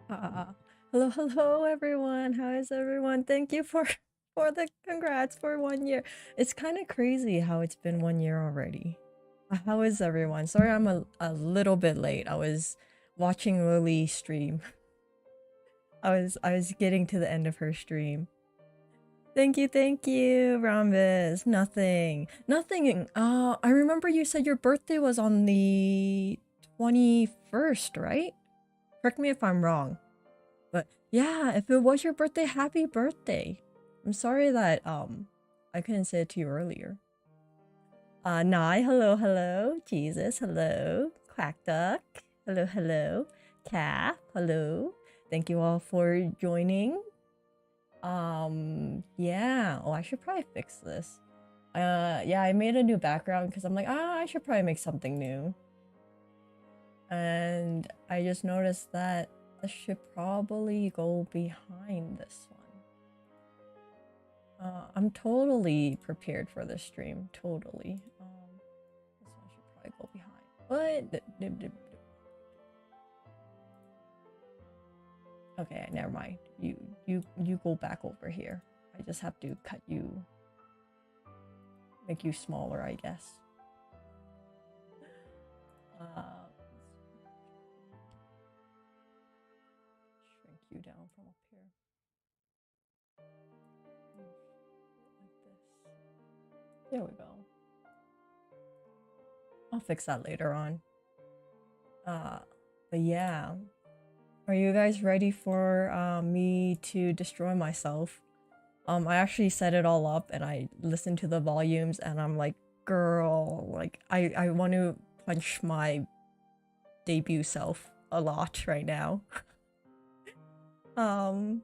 Hello, hello, everyone. How is everyone? Thank you for for the congrats for 1 year. It's kind of crazy how it's been 1 year already. How is everyone? Sorry, I'm a little bit late. I was watching Lily stream. I was getting to the end of her stream. Thank you, Rambus. Nothing. Nothing. I remember you said your birthday was on the 21st, right? Correct me if I'm wrong. But yeah, if it was your birthday, happy birthday. I'm sorry that I couldn't say it to you earlier. Nai, hello, hello. Jesus, hello. Quack Duck, hello, hello. Cap, hello. Thank you all for joining. Yeah. Oh, I should probably fix this. Yeah, I made a new background because I'm like, I should probably make something new. And I just noticed that this should probably go behind this one. I'm totally prepared for this stream. Totally. This one should probably go behind. What? Okay, never mind. You go back over here. I just have to cut you, make you smaller, I guess. Shrink you down from up here. Like this. There we go. I'll fix that later on. But yeah. Are you guys ready for me to destroy myself? I actually set it all up and I listened to the volumes and I'm like, girl, like I want to punch my debut self a lot right now. Flame,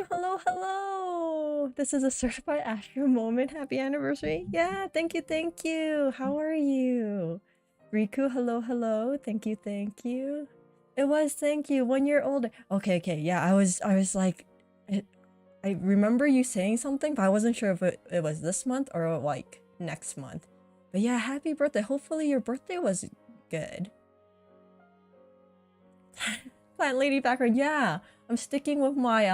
hello, hello. This is a certified Astra moment. Happy anniversary. Yeah, thank you, thank you. How are you? Riku, hello, hello. Thank you, thank you. It was, thank you. 1 year older. Okay, okay. Yeah, I was like, I remember you saying something, but I wasn't sure if it was this month or like next month. But yeah, happy birthday. Hopefully your birthday was good. Plant lady background. Yeah, I'm sticking with my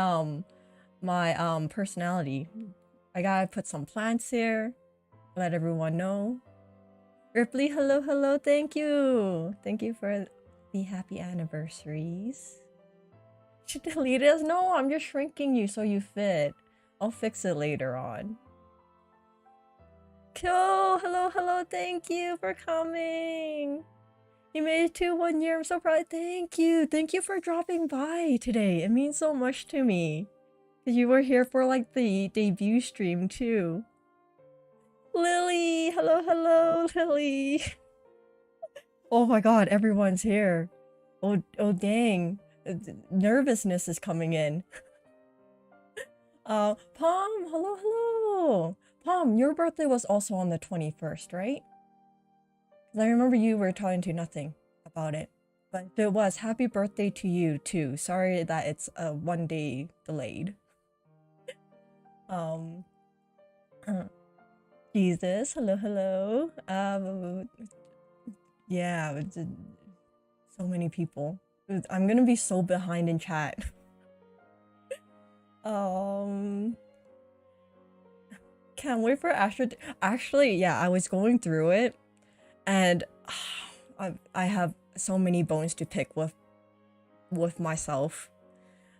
personality. I gotta put some plants here. Let everyone know. Ripley, hello, hello. Thank you. Thank you for the happy anniversaries. Should delete it? No, I'm just shrinking you so you fit. I'll fix it later on. Kyo, hello, hello. Thank you for coming. You made it to 1 year. I'm so proud. Thank you. Thank you for dropping by today. It means so much to me. Because you were here for like the debut stream too. Lily! Hello, hello, Lily! Oh my god, everyone's here. Oh dang. Nervousness is coming in. Palm, hello, hello! Palm, your birthday was also on the 21st, right? I remember you were talking to nothing about it. But if it was, happy birthday to you too. Sorry that it's 1 day delayed. Jesus, hello, hello. Yeah, so many people. I'm gonna be so behind in chat. Can't wait for Astra. Actually, yeah, I was going through it, and I have so many bones to pick with myself.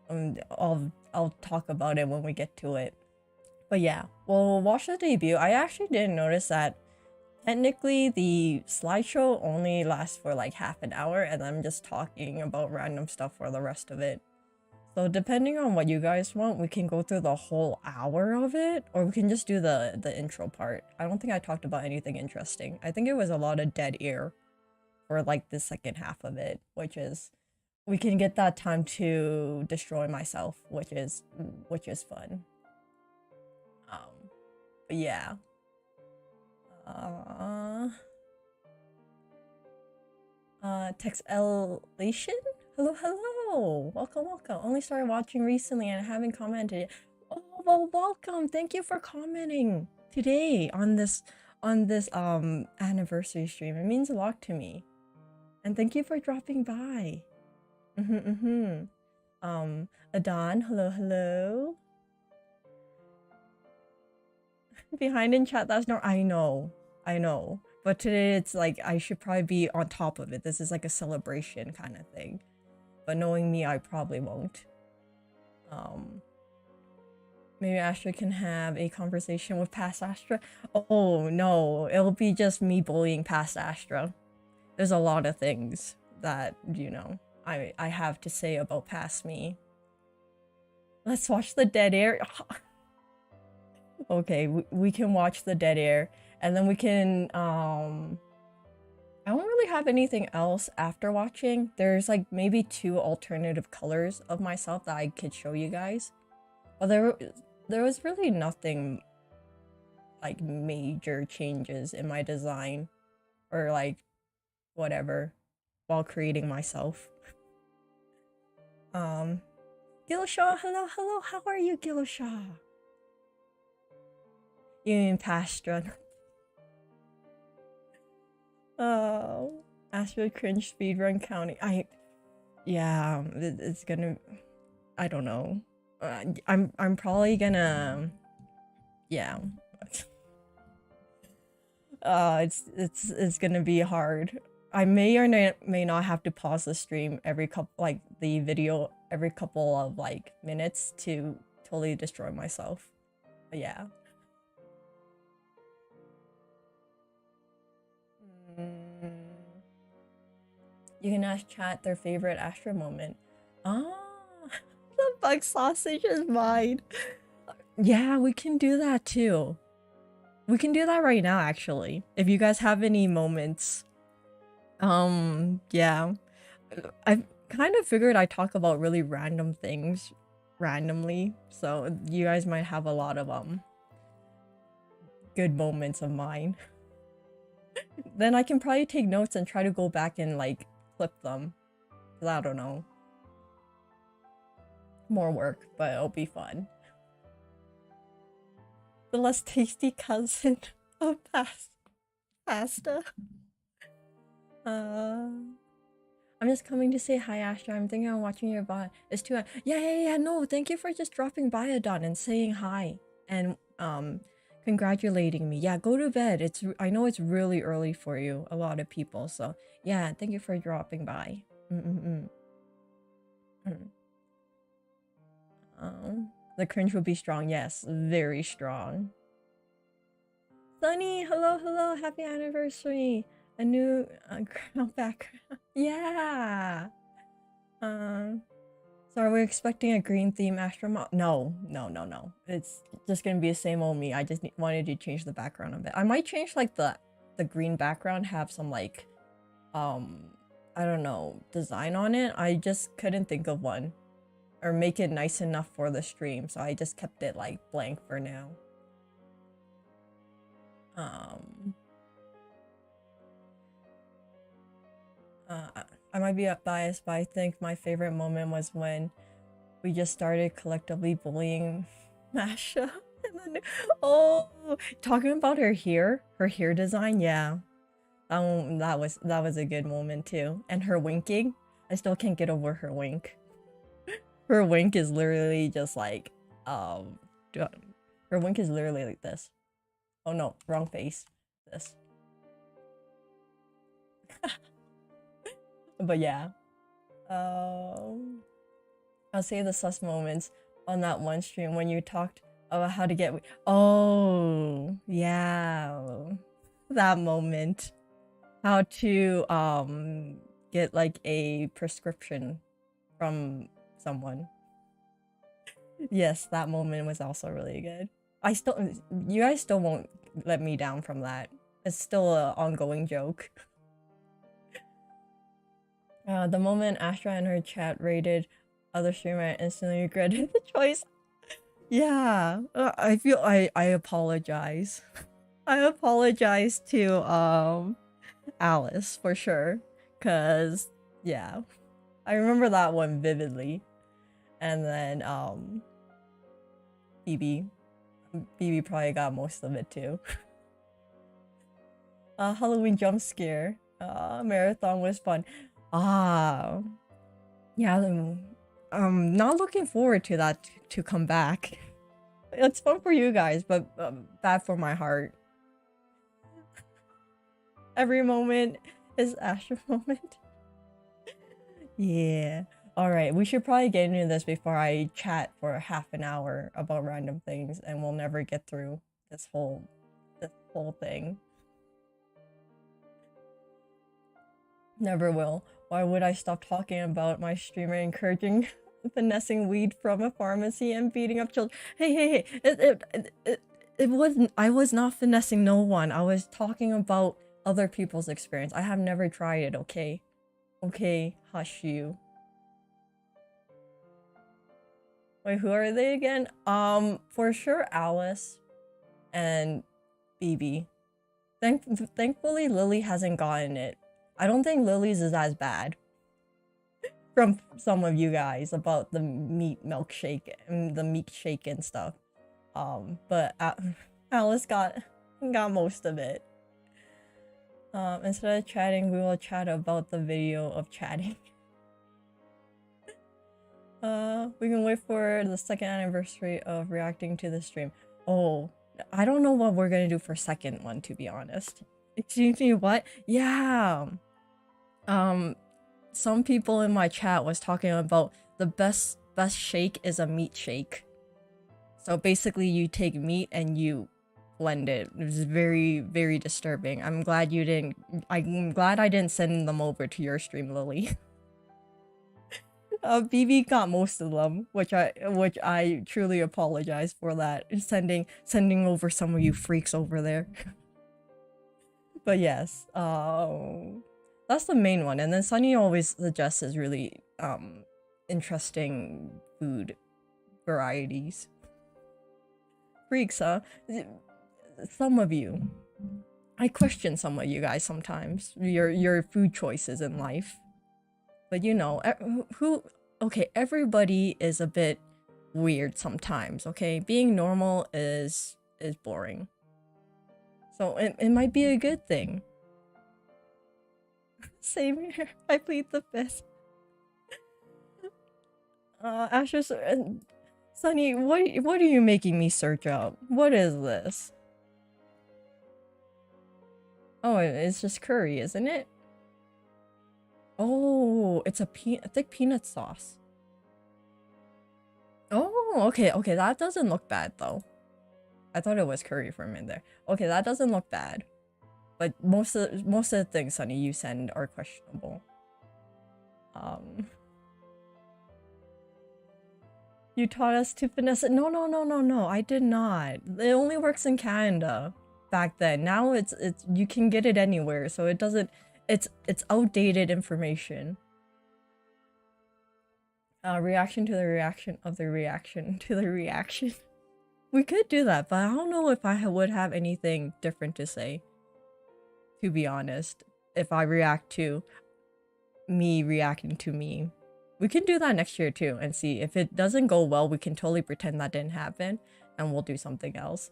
I'll talk about it when we get to it. But yeah, we'll watch the debut. I actually didn't notice that technically the slideshow only lasts for like half an hour and I'm just talking about random stuff for the rest of it. So depending on what you guys want, we can go through the whole hour of it, or we can just do the intro part. I don't think I talked about anything interesting. I think it was a lot of dead air for like the second half of it, which is we can get that time to destroy myself, which is fun. But yeah. Texelation? Hello, hello! Welcome, welcome. Only started watching recently and haven't commented. Oh, well, welcome! Thank you for commenting today on this anniversary stream. It means a lot to me. And thank you for dropping by. Adon, hello, hello. Behind in chat, that's no. I know. But today it's like I should probably be on top of it. This is like a celebration kind of thing. But knowing me, I probably won't. Maybe Astra can have a conversation with past Astra. Oh no, it'll be just me bullying past Astra. There's a lot of things that, you know, I have to say about past me. Let's watch the dead air. Okay, we can watch the dead air, and then we can I don't really have anything else after watching. There's like maybe 2 alternative colors of myself that I could show you guys. But there was really nothing like major changes in my design or like whatever while creating myself. Gilshaw, hello, hello, how are you, Gilshaw? You mean Pastra? Oh, Astra cringe speedrun counting. Yeah, it's gonna. I don't know. I'm probably gonna. Yeah. It's gonna be hard. I may or may not have to pause the stream every couple, like the video every couple of like minutes to totally destroy myself. But yeah. You can ask chat their favorite Astra moment. Ah, the bug sausage is mine. Yeah, we can do that too. We can do that right now, actually. If you guys have any moments. Yeah. I kind of figured I'd talk about really random things randomly. So you guys might have a lot of good moments of mine. Then I can probably take notes and try to go back and like clip them. 'Cause I don't know. More work, but it'll be fun. The less tasty cousin of pasta. I'm just coming to say hi, Astra. I'm thinking of watching your bot. It's too. Yeah. No, thank you for just dropping by, Adon, and saying hi and congratulating me. Yeah, go to bed. I know it's really early for you, a lot of people. So yeah, thank you for dropping by. The cringe will be strong. Yes, very strong. Sunny, hello, happy anniversary. A new ground background. Yeah. So are we expecting a green theme Astro? No. It's just gonna be the same old me. I just wanted to change the background a bit. I might change like the green background, have some like I don't know, design on it. I just couldn't think of one. Or make it nice enough for the stream, so I just kept it like blank for now. I might be biased, but I think my favorite moment was when we just started collectively bullying Masha. And then, oh, talking about her hair design, yeah. That was a good moment too. And her winking, I still can't get over her wink. Her wink is literally just like, her wink is literally like this. Oh no, wrong face. This. But yeah. I'll say the sus moments on that one stream when you talked about how to get. Oh, yeah. That moment. How to get like a prescription from someone. Yes, that moment was also really good. You guys still won't let me down from that. It's still an ongoing joke. The moment Astra and her chat rated other streamer, I instantly regretted the choice. Yeah, I feel I apologize. I apologize to Alice for sure, cause yeah, I remember that one vividly. And then BB probably got most of it too. Halloween jump scare. Marathon was fun. Yeah, I'm not looking forward to that to come back. It's fun for you guys, but bad for my heart. Every moment is Astra moment. Yeah. All right, we should probably get into this before I chat for half an hour about random things, and we'll never get through this whole thing. Never will. Why would I stop talking about my streamer encouraging finessing weed from a pharmacy and beating up children? Hey! It wasn't. I was not finessing no one. I was talking about other people's experience. I have never tried it. Okay, okay, hush you. Wait, who are they again? For sure, Alice and BB. Thankfully, Lily hasn't gotten it. I don't think Lily's is as bad. From some of you guys about the meat milkshake and the meat shake and stuff. But Alice got most of it. Instead of chatting, we will chat about the video of chatting. We can wait for the 2nd anniversary of reacting to the stream. Oh, I don't know what we're gonna do for second one, to be honest. Excuse me, what? Yeah. Some people in my chat was talking about the best shake is a meat shake. So basically you take meat and you blend it. It was very, very disturbing. I'm glad you didn't. I'm glad I didn't send them over to your stream, Lily. BB got most of them, which I truly apologize for that. Sending over some of you freaks over there. But yes, that's the main one. And then Sunny always suggests really interesting food varieties. Freaks, huh? Some of you. I question some of you guys sometimes. Your food choices in life. But you know, okay, everybody is a bit weird sometimes, okay? Being normal is boring. So it might be a good thing. Same here. I plead the fifth. Asher, Sunny, what are you making me search up? What is this? Oh, it's just curry, isn't it? Oh, it's a thick peanut sauce. Oh, okay, that doesn't look bad though. I thought it was curry for a minute there. Okay, that doesn't look bad. But most of the things, Sunny, you send are questionable. You taught us to finesse it. No, I did not. It only works in Canada back then. Now it's you can get it anywhere, so it doesn't. It's outdated information. Reaction to the reaction of the reaction to the reaction. We could do that, but I don't know if I would have anything different to say. To be honest, if I react to me reacting to me. We can do that next year too and see. If it doesn't go well, we can totally pretend that didn't happen and we'll do something else.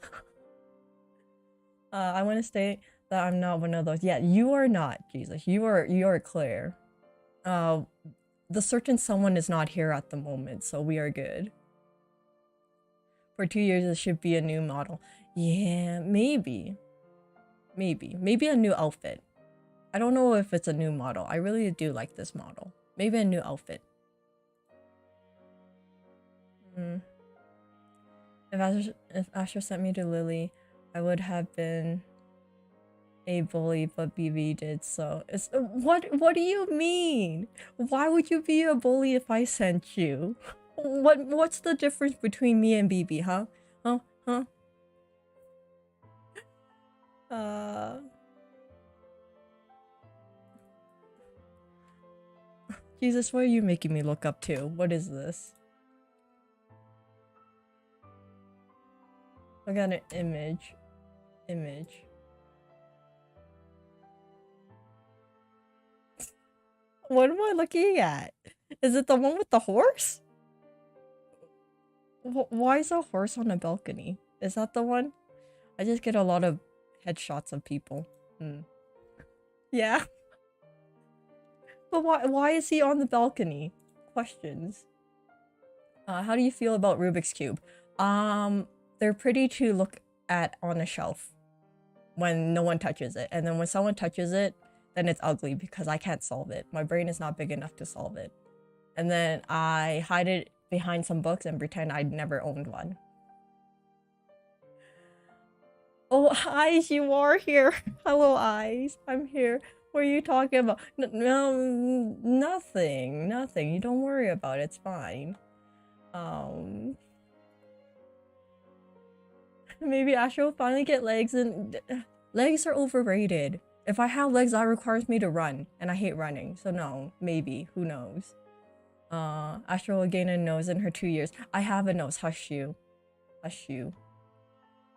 I want to state that I'm not one of those. Yeah, you are not, Jesus. You are clear. The certain someone is not here at the moment, so we are good. For 2 years, it should be a new model. Yeah, maybe a new outfit. I don't know if it's a new model. I really do like this model. Maybe a new outfit. If Asher sent me to Lily, I would have been a bully, but BB did so. It's what do you mean? Why would you be a bully if I sent you? What's the difference between me and BB, huh? Huh? Jesus, what are you making me look up to? What is this? I got an image. What am I looking at? Is it the one with the horse? Why is a horse on a balcony? Is that the one? I just get a lot of headshots of people. Yeah. But why is he on the balcony? questions. How do you feel about Rubik's Cube? They're pretty to look at on a shelf when no one touches it. And then when someone touches it, then it's ugly because I can't solve it. My brain is not big enough to solve it. And then I hide it behind some books and pretend I'd never owned one. Oh, Eyes, you are here. Hello, Eyes. I'm here. What are you talking about? No, nothing. Nothing. You don't worry about it. It's fine. Maybe Astra will finally get legs, and legs are overrated. If I have legs, that requires me to run, and I hate running. So no, maybe. Who knows? Astra will gain a nose in her 2 years. I have a nose. Hush you. Hush you.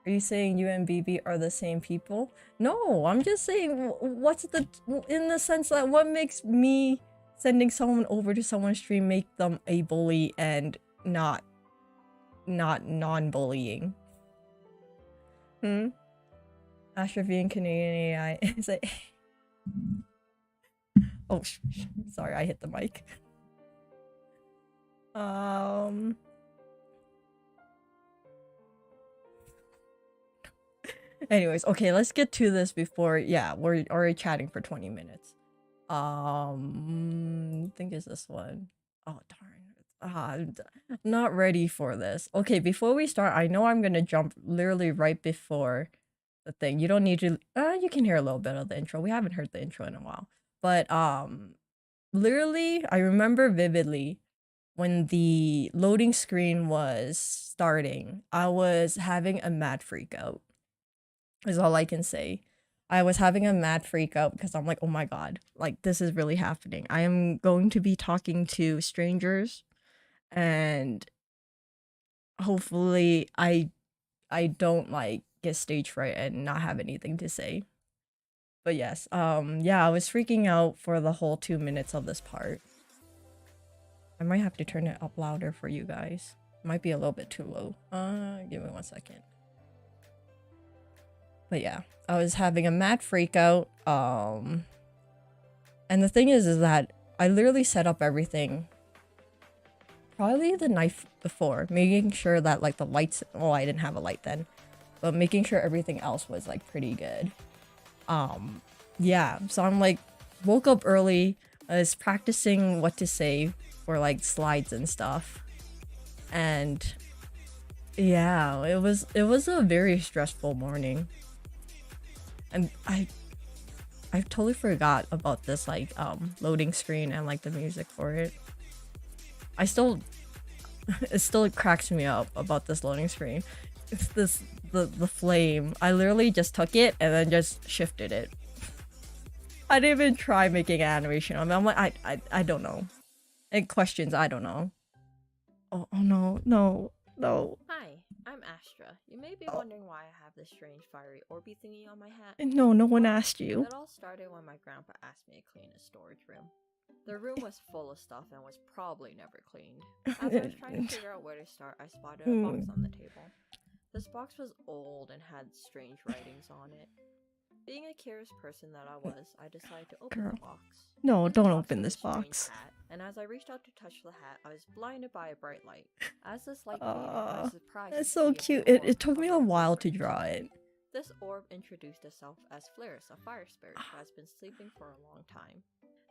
Are you saying you and BB are the same people? No, I'm just saying what's the, in the sense that what makes me sending someone over to someone's stream make them a bully and not non-bullying. Astra being Canadian AI is a oh sorry, I hit the mic. Anyways, okay, let's get to this before, yeah, we're already chatting for 20 minutes. I think it's this one. Oh, darn. I'm not ready for this. Okay, before we start, I know I'm gonna jump literally right before the thing. You don't need to, you can hear a little bit of the intro. We haven't heard the intro in a while. But, literally, I remember vividly when the loading screen was starting, I was having a mad freak out. Is all I can say. I was having a mad freak out because I'm like, oh my god, like this is really happening. I am going to be talking to strangers, and hopefully I don't like get stage fright and not have anything to say. But yes, yeah, I was freaking out for the whole 2 minutes of this part. I might have to turn it up louder for you guys. It might be a little bit too low. Give me 1 second. But yeah, I was having a mad freak out. And the thing is that I literally set up everything probably the night before, making sure that like the lights, well, I didn't have a light then, but making sure everything else was like pretty good. Yeah, so I'm like, woke up early, I was practicing what to say for like slides and stuff. And yeah, it was a very stressful morning. And I totally forgot about this like loading screen and like the music for it. It still cracks me up about this loading screen. It's the flame. I literally just took it and then just shifted it. I didn't even try making an animation. I mean, I'm like, I don't know. And questions, I don't know. Oh no. Hi, I'm Astra. You may be wondering why I have this strange fiery orby thingy on my hat. No one asked you. It all started when my grandpa asked me to clean his storage room. The room was full of stuff and was probably never cleaned. As I was trying to figure out where to start, I spotted a box on the table. This box was old and had strange writings on it. Being a curious person that I was, I decided to open the box. No, don't open this box. Hat, and as I reached out to touch the hat, I was blinded by a bright light. As this light faded, I was surprised. That's so cute. It took me a while to draw it. This orb introduced itself as Flaris, a fire spirit who has been sleeping for a long time.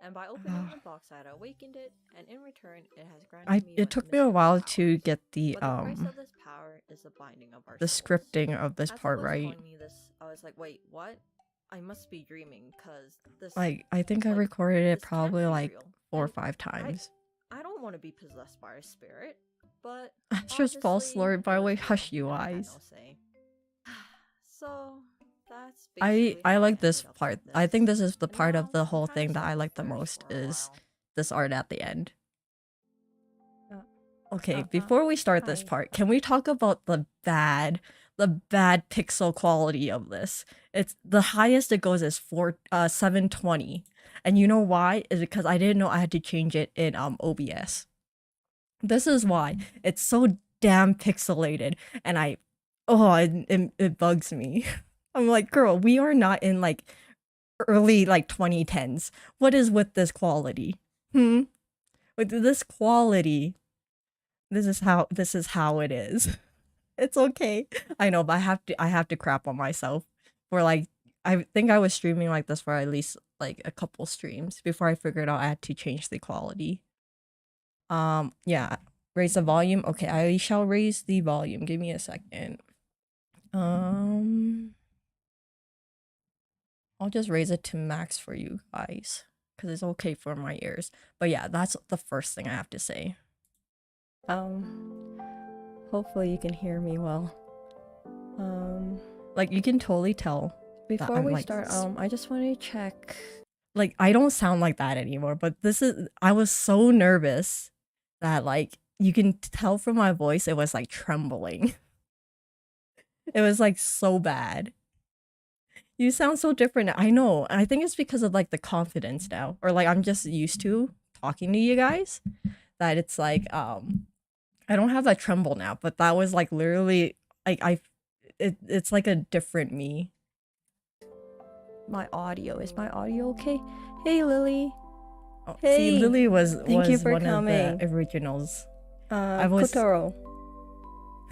And by opening the box, I had awakened it, and in return, it has granted me. It took me a while to get the price of this power is the binding of our the souls. Scripting of this part right. I was like, wait, what? I must be dreaming, cause this. Like, I think I recorded it probably like 4 or 5 times. I don't want to be possessed by a spirit, but That's just false slur. By the way, hush you eyes. So that's I like this part. I think this is the part of the whole thing that I like the most is this art at the end. Okay, before we start this part, can we talk about the bad pixel quality of this? It's the highest it goes is 720. And you know why? Is because I didn't know I had to change it in OBS. This is why. It's so damn pixelated, and it bugs me. I'm like, girl, we are not in like early like 2010s. What is with this quality? With this quality, this is how it is. It's okay. I know, but I have to crap on myself for like I think I was streaming like this for at least like a couple streams before I figured out I had to change the quality. Yeah, raise the volume. Okay, I shall raise the volume. Give me a second. I'll just raise it to max for you guys because it's okay for my ears. But yeah, that's the first thing I have to say. Hopefully you can hear me well. Like you can totally tell. Before we start, I just want to check. Like I don't sound like that anymore, but I was so nervous that like you can tell from my voice it was like trembling. It was like so bad. You sound so different. I know. I think it's because of like the confidence now, or like I'm just used to talking to you guys that it's like I don't have that tremble now, but that was like literally like it's like a different me. My audio, is my audio okay? Hey Lily. Oh, hey, see, Lily was you for one coming. of the originals. I was Kotaro.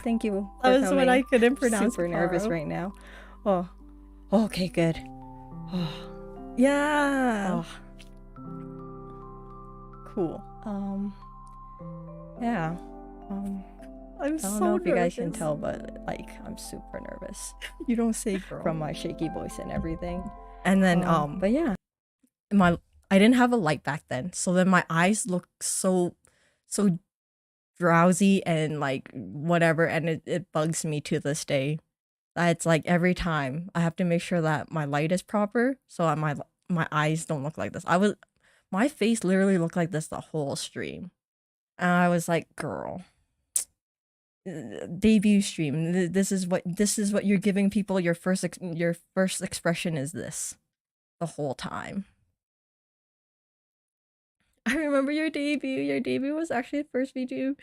Thank you. That was what I couldn't pronounce. Super nervous right now. Oh, okay, good. Oh. Yeah. Oh. Cool. Yeah. I'm I don't know if you guys can tell, but like I'm super nervous. You don't say, girl. From my shaky voice and everything. And then but yeah, I didn't have a light back then, so then my eyes look so drowsy and like whatever, and it bugs me to this day. It's like every time I have to make sure that my light is proper, so my eyes don't look like this. My face literally looked like this the whole stream, and I was like, girl. Debut stream. This is what you're giving people. Your first expression is this the whole time. I remember your debut. Your debut was actually the first VTuber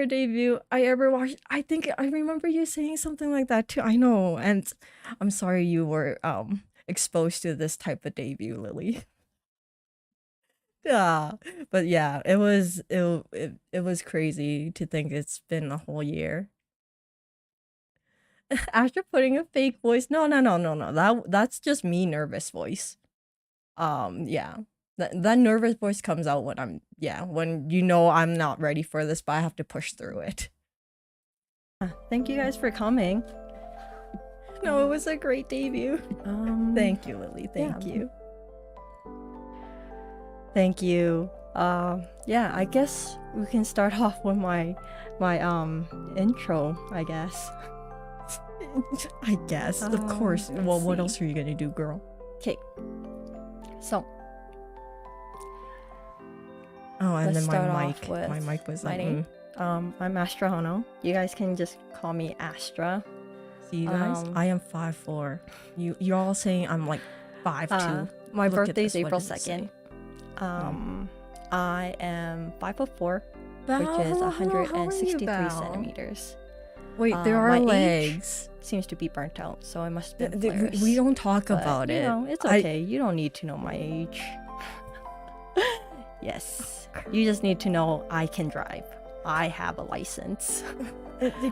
debut I ever watched. I think I remember you saying something like that too. I know, and I'm sorry you were exposed to this type of debut, Lily. Yeah, but yeah, it was crazy to think it's been a whole year. After putting a fake voice, no. That's just me nervous voice. Yeah. That nervous voice comes out when when you know I'm not ready for this, but I have to push through it. Thank you guys for coming. No, it was a great debut. Thank you, Lily. Thank you. Thank you. Yeah, I guess we can start off with my intro, I guess. Of course. Well, what else are you gonna do, girl? Okay. So. Oh, and then my mic was my name. I'm Astra Hono. You guys can just call me Astra. See, you guys, I am 5'4". You're all saying I'm like 5'2". My birthday's April 2nd. I am 5'4", which is 163 centimeters. Wait, there are legs. Seems to be burnt out, so I must have been flares. We don't talk about it. You know, it's okay. You don't need to know my age. Yes. You just need to know I can drive. I have a license.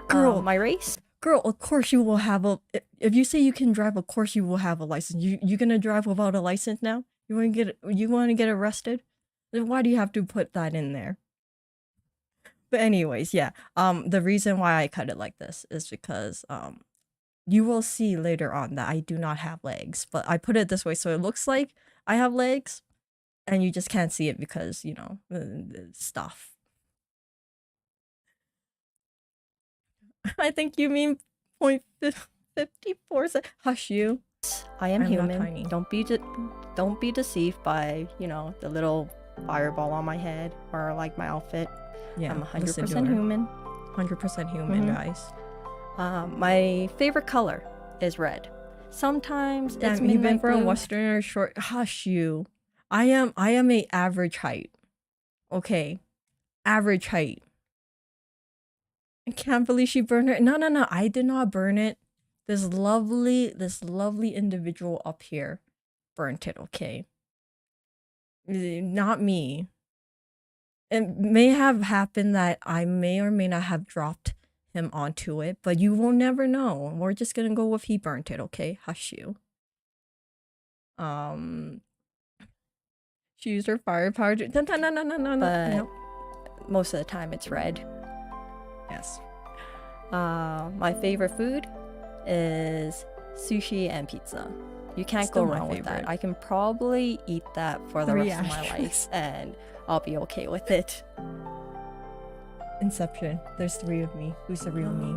Girl, my race? Girl, of course you will have a... If you say you can drive, of course you will have a license. You gonna drive without a license now? You want to get arrested? Then why do you have to put that in there? But anyways, yeah. The reason why I cut it like this is because you will see later on that I do not have legs, but I put it this way so it looks like I have legs, and you just can't see it because, you know, stuff. I think you mean 0.54. Hush you. I am human. Don't be deceived by, you know, the little fireball on my head or like my outfit. Yeah, I'm 100% human. 100% human, guys. My favorite color is red. Sometimes it's midnight you've been for blue. A westerner short. Hush you. I am a average height. Okay, average height. I can't believe she burned it. No. I did not burn it. This lovely individual up here burnt it. Okay. Not me. It may have happened that I may or may not have dropped him onto it, but you will never know. We're just gonna go with he burnt it, okay? Hush you. Um, she used her firepower to no. But most of the time it's red. Yes. My favorite food is sushi and pizza. You can't Still go my wrong with that. favorite. I can probably eat that for the 3 rest of my life asterisks. and I'll be okay with it. Inception. There's 3 of me. Who's the real me?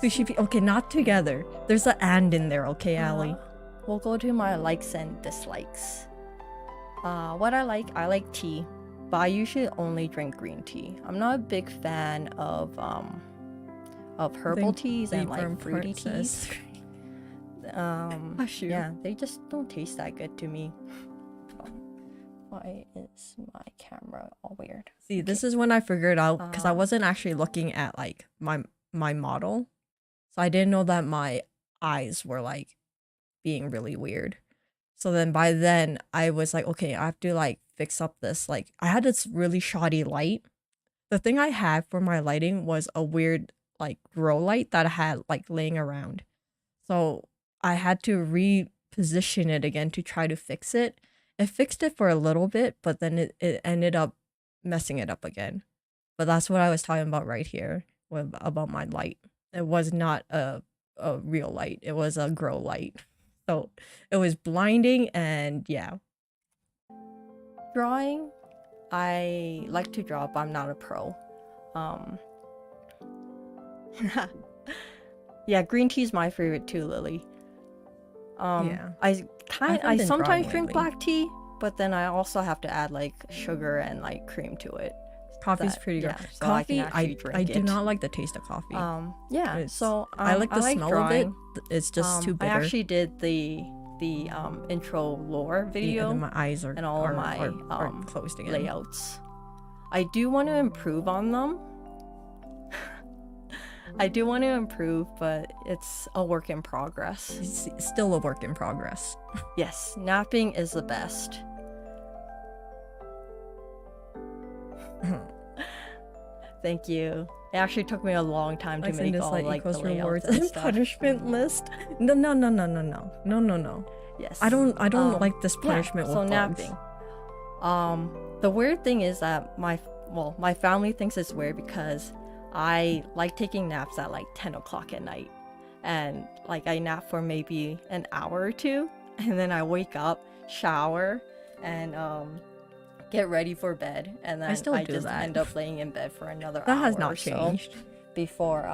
Sushi. Okay, not together. There's an and in there. Okay, Allie. We'll go to my likes and dislikes. What I like tea, but I usually only drink green tea. I'm not a big fan of herbal teas and like fruity teas. Yeah, they just don't taste that good to me. Why is my camera all weird? See, this is when I figured out, because I wasn't actually looking at like my model, so I didn't know that my eyes were like being really weird. So then by then I was like, okay, I have to like fix up this. Like I had this really shoddy light. The thing I had for my lighting was a weird like grow light that I had like laying around. So I had to reposition it again to try to fix it. It fixed it for a little bit, but then it ended up messing it up again. But that's what I was talking about right here about my light. It was not a real light. It was a grow light. So it was blinding and yeah. Drawing, I like to draw, but I'm not a pro. Yeah, green tea is my favorite too, Lily. Yeah. I sometimes drink lately. black tea, but then I also have to add like sugar and like cream to it. Coffee's pretty good. Yeah, so I can Coffee, actually drink I do it. not like the taste of coffee. Yeah. It's- So I like the smell drawing. of it. It's just too bitter. I actually did the intro lore Yeah, video and my eyes are and all of are, my are closed again. layouts. I do want to improve on them. I do want to improve, but it's a work in progress. It's still a work in progress. Yes, napping is the best. Thank you. It actually took me a long time to make all like the equals layouts rewards and and stuff. punishment list. No. Yes. I don't like this punishment so with bugs. napping. The weird thing is that my family thinks it's weird because I like taking naps at like 10 o'clock at night, and like I nap for maybe an hour or two, and then I wake up, shower, and get ready for bed, and then still I do just that. end up laying in bed for another That hour has or not so changed. before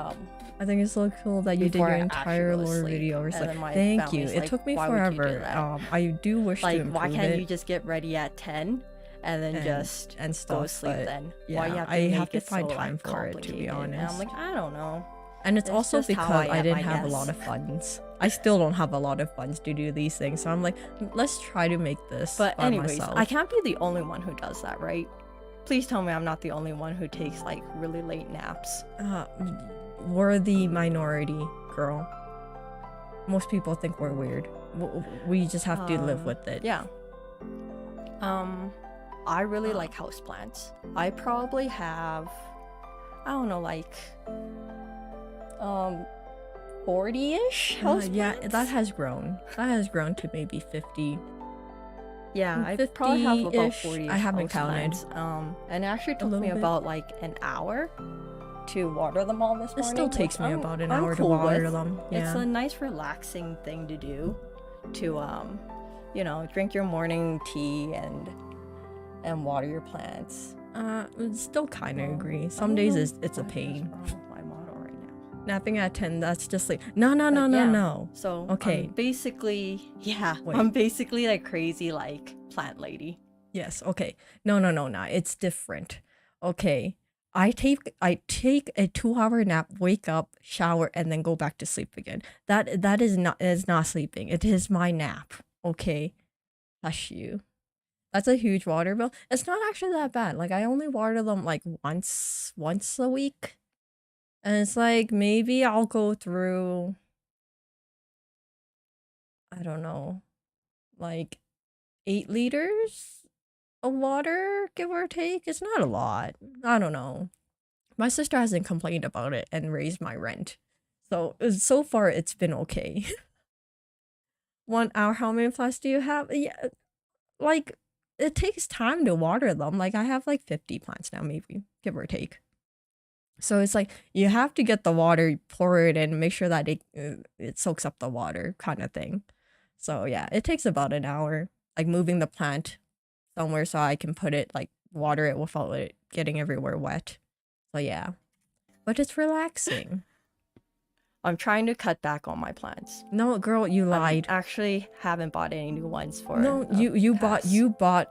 I think it's so cool that you did before your I actually entire go to lore sleep. video. It's And like, then my thank you. family's It like, took me "Why would you do forever. that?" I do wish to like, improve why can't it you just get ready at 10 and then just and stuff, go to sleep but then? yeah, Why you have to I make have to it find so, time like, for it, to be complicated? And honest. I'm like, I don't know. And it's It's also just how because I I am, didn't I have a guess. lot of funds. I still don't have a lot of funds to do these things. So I'm like, let's try to make this But by anyways, myself. I can't be the only one who does that, right? Please tell me I'm not the only one who takes like really late naps. We're the minority, girl. Most people think we're weird. We just have to live with it. Yeah. I really like houseplants. I probably have, I don't know, like 40-ish houseplants. Yeah, that has grown. That has grown to maybe 50. Yeah, I probably have about 50-ish. 40. I haven't counted. And it actually took little me bit. about like an hour to water them all this It morning. still takes which me I'm- about an I'm hour to cool water with. them. It's Yeah. a nice relaxing thing to do, to drink your morning tea and water your plants. Still kind of agree. I Some don't days know it's a what is pain. wrong with my model right now. Napping at 10, that's just like, no. yeah. So Okay. I'm basically Wait. I'm basically like crazy like plant lady. Yes, okay. No. It's different. Okay. I take a 2-hour nap, wake up, shower, and then go back to sleep again. That is not sleeping. It is my nap. Okay. Hush you. That's a huge water bill. It's not actually that bad. Like I only water them like once a week. And it's like maybe I'll go through, I don't know, like 8 liters a water, give or take. It's not a lot. I don't know. My sister hasn't complained about it and raised my rent. So far it's been okay. 1 hour, how many plants do you have? Yeah, like it takes time to water them. Like I have like 50 plants now, maybe, give or take. So it's like you have to get the water, pour it in, make sure that it soaks up the water kind of thing. So yeah, it takes about an hour, like moving the plant somewhere so I can put it, like water it without it getting everywhere wet. So yeah, but it's relaxing. I'm trying to cut back on my plants. No, girl, you lied. I actually haven't bought any new ones for No, you bought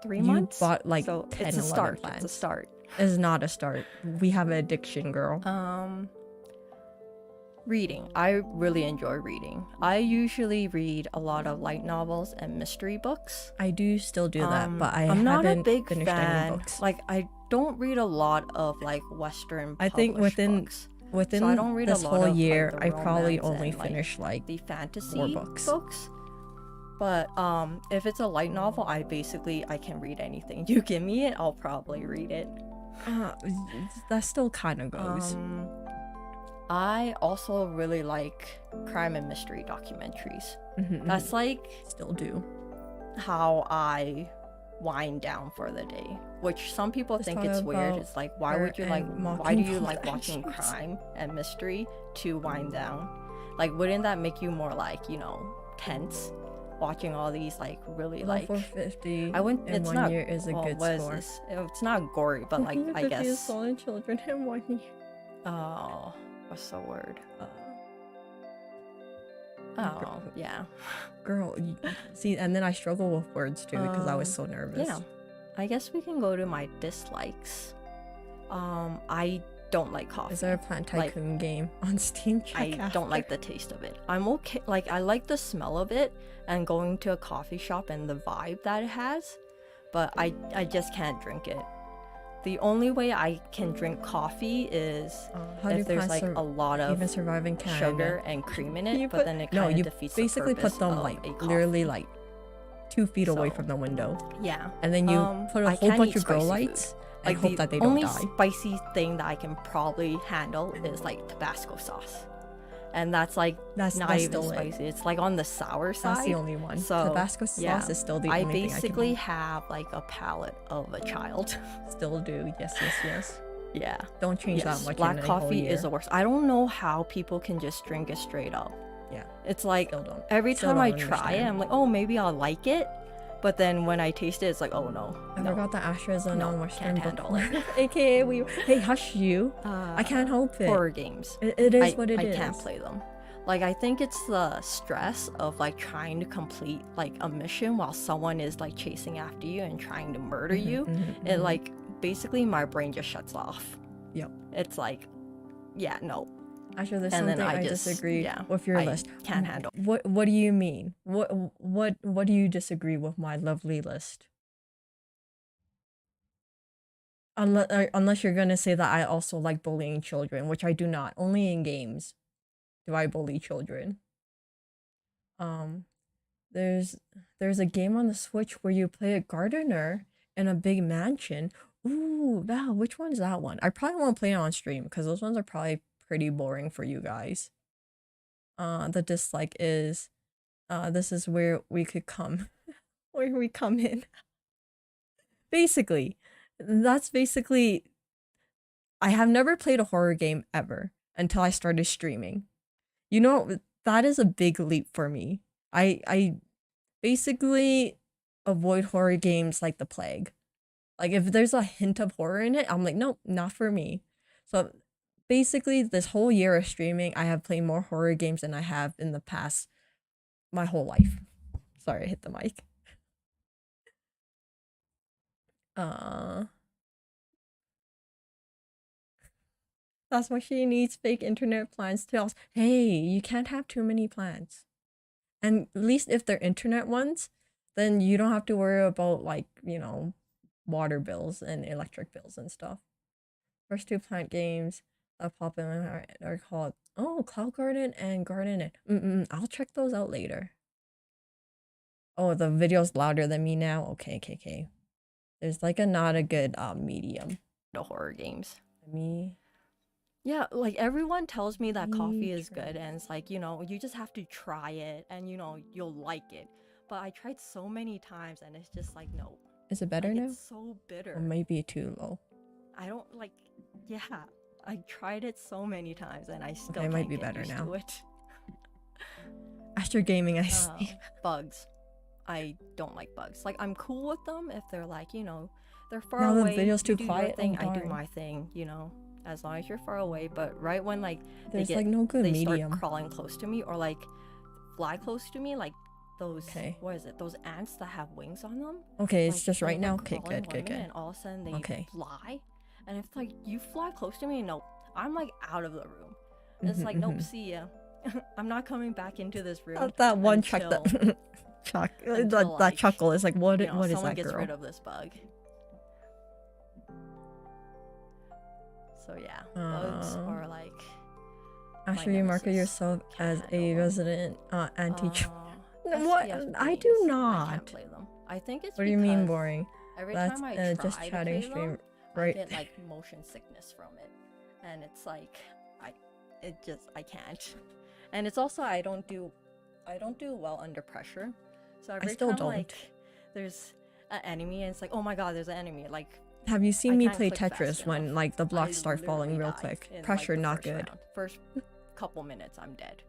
3 months. You bought like so 10, it's a 11 start. plants. It's a start. It's not a start. We have an addiction, girl. Reading. I really enjoy reading. I usually read a lot of light novels and mystery books. I do still do that, but I'm not a big finished fan. any books. Like I don't read a lot of like Western. I think books. within So I don't read this a lot whole of, year, like, the I probably romance only and, like, finished like the fantasy 4 books. But if it's a light novel, I can read anything. You give me it, I'll probably read it. That still kind of goes. I also really like crime and mystery documentaries. Mhm, That's like still do. how I wind down for the day, which some people Let's think talk it's weird. about It's like, why her would you like and why do you mocking like watching politicians. crime and mystery to wind down? Like, wouldn't that make you more like, tense, watching all these like really Level like 450 I wouldn't in it's 1 not year is a well, good what is score. this? It's not gory, but like I 450 guess stolen children in 1 year. oh, what's the word? Girl. Oh, yeah. Girl, see, and then I struggle with words too because I was so nervous. Yeah. I guess we can go to my dislikes. I don't like coffee. Is there a Plant Like, Tycoon game on Steam? I don't like the taste of it. I'm okay. Like, I like the smell of it and going to a coffee shop and the vibe that it has, but I just can't drink it. The only way I can drink coffee is How do if there's plants like a lot of even survive in Canada? sugar and cream in it, You but put- then it no, kind you of defeats basically the purpose put them of like a literally coffee. like 2 feet away So, from the window, Yeah. and then you put a I whole can't bunch eat of grow spicy lights and Like, hope the that they don't only die. spicy thing that I can probably handle is like Tabasco sauce, and that's like That's not that's even still it. spicy. It's like on the sour side. That's the only one. So, Tabasco sauce yeah. is still the I only basically thing have like a palate of a child. I can still do. Yes. Yeah. Don't change Yes, that much. black in a whole coffee year. is the worst. I don't know how people can just drink it straight up. Yeah. It's like Still don't. every Still time I don't try it, understand. I'm like, oh, maybe I'll like it. But then when I taste it, it's like, oh no. I forgot that Astra is a No, non-Western can't handle book. AKA we. Hey, hush you. Uh, I can't help it. Horror games. It is what it is. I can't play them. Like, I think it's the stress of like trying to complete like a mission while someone is like chasing after you and trying to murder you. It like basically my brain just shuts off. Yep. It's like, yeah, no, Actually, there's And then something I I just- disagree yeah, with your I list. can't handle. What do you mean? What do you disagree with my lovely list? Unless you're gonna say that I also like bullying children, which I do not. Only in games do I bully children. Um, there's a game on the Switch where you play a gardener in a big mansion. Ooh, wow, which one's that one? I probably won't play it on stream because those ones are probably pretty boring for you guys. The dislike is, this is where we could come, where we come in. Basically, that's basically. I have never played a horror game ever until I started streaming. You know, that is a big leap for me. I basically avoid horror games like the plague. Like, if there's a hint of horror in it, I'm like, nope, not for me. So basically, this whole year of streaming, I have played more horror games than I have in the past my whole life. Sorry, I hit the mic. That's why she needs fake internet plans too. Hey, you can't have too many plans. And at least if they're internet ones, then you don't have to worry about, like, water bills and electric bills and stuff. First 2 plant games that pop in are called Cloud Garden and Garden. I'll check those out later. Oh, the video's louder than me now. Okay. There's like a not a good medium. The horror games. Me. Yeah, like everyone tells me that coffee Me is good, and it's like, you just have to try it and you'll like it. But I tried so many times and it's just like, no. Is it better Like, now? it's so bitter. Or maybe too low. I don't like, yeah. I tried it so many times and I still Okay, it might can't be get better used now. to it. Astra Gaming, I see. Bugs. I don't like bugs. Like, I'm cool with them if they're like, they're far Now the away. video's You too do quiet. your thing, Oh, I do darn. my thing, as long as you're far away. But right when like There's they like no good they medium. start crawling close to me or like fly close to me, like those Okay. what is it? Those ants that have wings on them. Okay, it's Like, just right they're now. Okay, crawling good. one minute and all of a sudden they Okay. fly. And if like you fly close to me, no, I'm like out of the room. It's like, nope, see ya. I'm not coming back into this room. That one until, chuck that until, that like, chuckle is like what is someone that gets girl? rid of this bug. So yeah, bugs are like. Ashley, you market nemesis. yourself as Can't a handle them. resident anti. What? SPS I games, do I not. can't play them. I think it's What do you mean because boring? every That's time I try just to chatting play stream, them, right? I get like motion sickness from it, and it's like I can't. And it's also I don't do well under pressure. So every still time don't. like there's an enemy and it's like, oh my god, there's an enemy. Like, Have you seen I me can't play click fast Tetris when enough. like the blocks I start falling literally real die quick? in, Pressure like, the not first good. round. First couple minutes, I'm dead.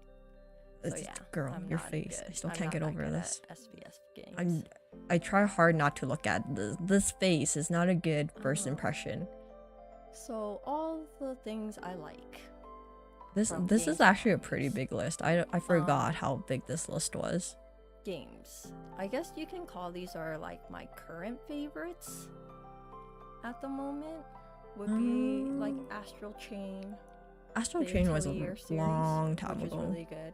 So It's- yeah, girl, I'm your not face. I good. still I'm can't not get that over good this. at SPS games. I try hard not to look at this face. Is not a good first impression. So all the things I like. This from is games actually a and pretty movies. big list. I forgot how big this list was. Games. I guess you can call these are like my current favorites at the moment. Would be like Astral Chain. Astral the Chain was a Atelier series, long time which ago. is really good.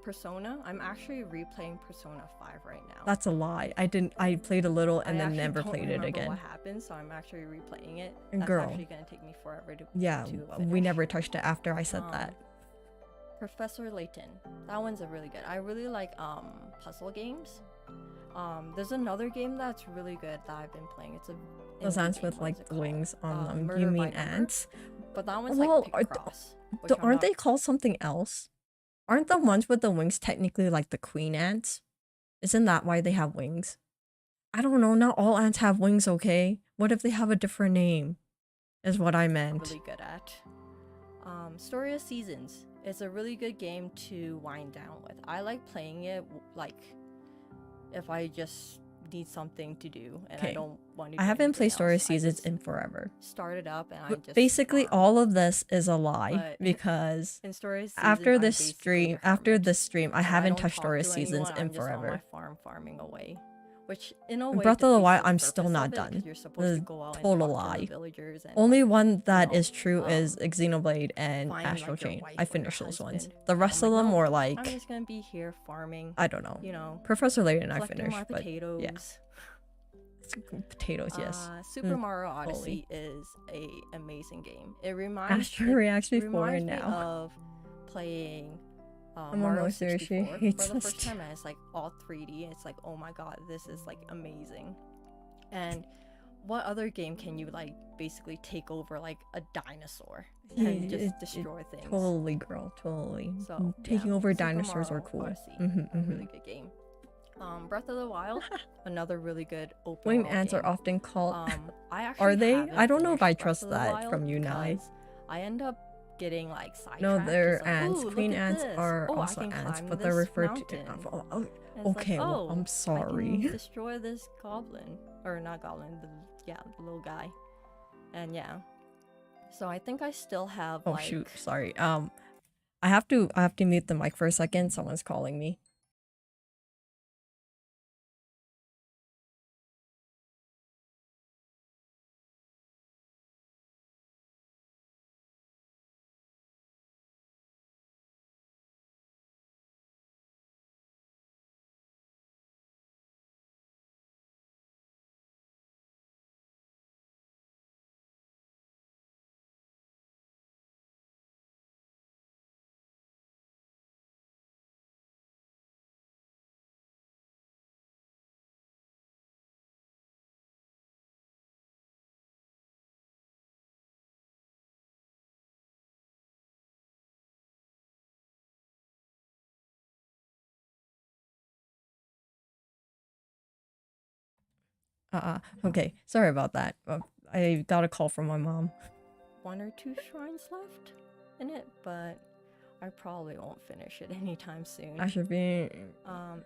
Persona. I'm actually replaying Persona 5 right now. That's a lie. I played a little and I then actually never don't played it remember again. what happened, so I'm actually replaying it. And That's girl. actually gonna take me forever to Yeah, to we finish. never touched it after I said that. Professor Layton. That one's a really good. I really like puzzle games. There's another game that's really good that I've been playing. It's a Those indie ants game. with What is like it called? wings on them. Murder You by mean Number. ants? But that one's Well, like pick across. which I'm Aren't not- they called something else? Aren't the ones with the wings technically like the queen ants? Isn't that why they have wings? I don't know. Not all ants have wings, okay? What if they have a different name? Is what I meant. really good at. Story of Seasons. It's a really good game to wind down with. I like playing it like if I just need something to do and I Okay. don't want to. I haven't played Story of Story Seasons in forever. Start it up and I But just basically, farm. all of this is a lie But because in Story of Seasons, after I'm this basically a stream, I So haven't don't touched talk Story of to Seasons anyone, in I'm just on forever. my farm farming away. Which in a In way, Breath of the defeats Wild, I'm purpose still of not it, 'cause done. You're supposed to The go out and total talk to the lie. villagers and Only like, one that know, is true is Xenoblade and find, Astral like, your Chain. wife I or your finished those ones. husband. The rest I'm of like, them no, were I'm like, just gonna be here farming. I don't know. You know, Professor Layton I collecting finished, my but potatoes. potatoes, yes. Super Mario Odyssey is a amazing game. It reminds Astro reacts it before reminds and me now. of playing Mario Mario 64 64 hates for the us first time, and it's like all 3D. It's like, oh my god, this is like amazing. And what other game can you like basically take over like a dinosaur and just destroy things? Totally, girl, totally. So Taking yeah, over Super dinosaurs were Mario cool. Odyssey, Mhm, a mhm. really good game. Breath of the Wild, another really good open Wing world ants game. are often called. I actually Are they? haven't I don't know if I finished Breath trust of the that Wild from you, Nai. because I end up getting like sidetracked. No, they're It's like, ants. "Ooh, look Queen at ants this. are Oh, I also can ants, climb but they're this referred to. mountain." Oh, And it's okay, like, well, "Oh, I'm I sorry. can destroy this goblin, or not goblin, the little guy, and yeah. So I think I still have. Oh like, shoot, sorry. I have to mute the mic for a second. Someone's calling me. Okay, sorry about that. I got a call from my mom. 1 or 2 shrines left in it, but I probably won't finish it anytime soon. After being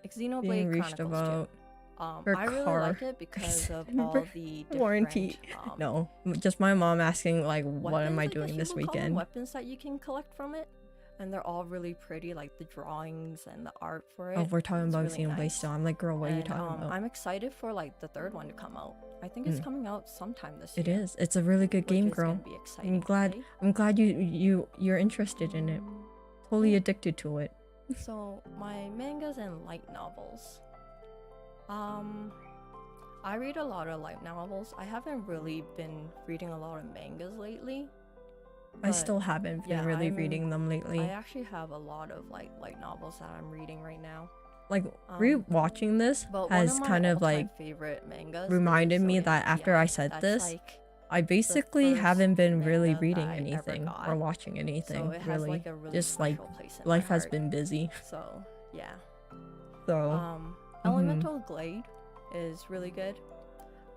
Xenoblade reached Chronicles about 2. her I really car. like it because of Remember all the different warranty. No, just my mom asking like, what am I weapons, doing guess this you would call them, weekend? weapons that you can collect from it, and they're all really pretty, like the drawings and the art for it. Oh, we're talking It's about really Xenoblade nice. still. I'm like, girl, what are you And, talking about? I'm excited for like the 3rd one to come out. I think it's coming out sometime this It year. is. It's a really good game, Which is girl. gonna be exciting, I'm glad. right? I'm glad you're interested in it. Totally Yeah. addicted to it. So my mangas and light novels. I read a lot of light novels. I haven't really been reading a lot of mangas lately. I but still haven't been yeah, really I'm- reading them lately. I actually have a lot of like light novels that I'm reading right now. Like rewatching this But has one of my kind of all-time like favorite mangas reminded is me Zodiac that after Eye. I said That's, this, like, I basically first haven't been really manga reading that I ever anything got. or watching anything. So it has really, like a really just like special place in my life has heart. been busy. So yeah. So Elemental Glade is really good,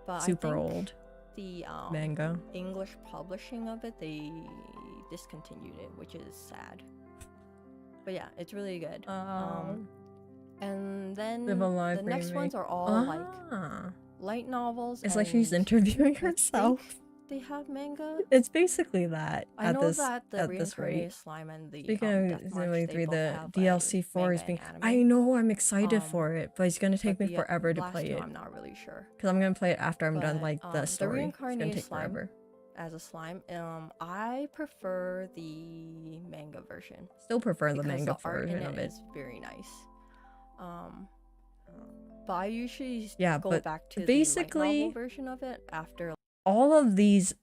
but super I think old the manga. English publishing of it, they discontinued it, which is sad. But yeah, it's really good. And then Live a Life the next remake. ones are all like Ah. light novels. It's like she's and interviewing I herself. think they have manga. It's basically that I at know this that the at this rate. Reincarnated Slime and the Speaking Death of March, Xenoblade they 3, both the have DLC 4 is manga being. and I anime. know, I'm excited Um, for it, but it's gonna take But me the forever to last play two, it. I'm not really sure. Because I'm gonna play it after I'm done But, like the story. It's gonna Reincarnated take Slime forever. as a slime, I prefer the manga version. Still prefer the Because manga the art in version it of it. is very nice. But I usually Yeah, go but back to the basically- light novel version of it after. All of these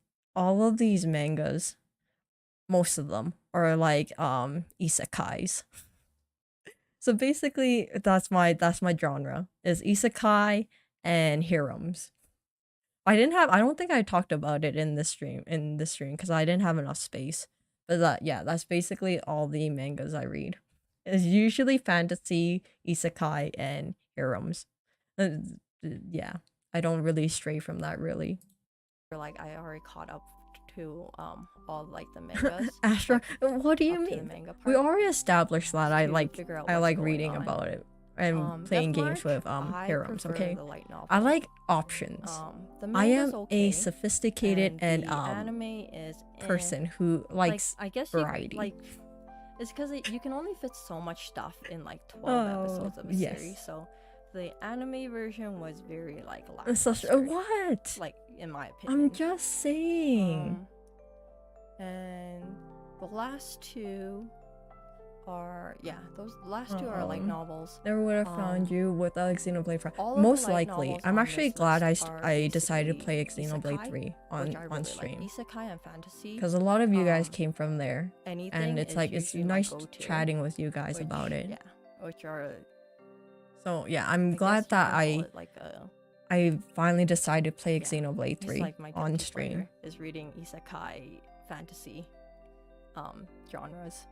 mangas, most of them are like isekais. So basically that's my genre is isekai and heroes. I don't think I talked about it in this stream because I didn't have enough space. But that's basically all the mangas I read. It's usually fantasy, isekai, and heroes. Yeah, I don't really stray from that really. Like I already caught up to all like the mangas. Astra, like, what do you up to the mean? manga We part already established that I to like figure out I what's like going reading on. about it and playing Death games March, with I heroes. prefer Okay, the light novel. I like options. The I manga's am okay, a sophisticated and the anime is person who likes like, I guess variety. You, like it's because you can only fit so much stuff in like 12 episodes of a yes. series. So the anime version was very like Such lackluster, what? like in my opinion. I'm just saying. And the last two are those last two are light novels. Never would have found you without Xenoblade 3. all of the Most light likely, novels I'm on actually this glad list I are decided to play basically Xenoblade isekai, 3 which I on really stream. like. Isekai and fantasy. Because a lot of you guys Um, came from there, Anything and it's is like it's usually my nice go-to, chatting with you guys which- about it. Yeah, which are So yeah, I'm I glad guess you that can call I it like a I finally decided to play yeah, Xenoblade it's 3 like my on guilty stream. pleasure is reading isekai fantasy genres.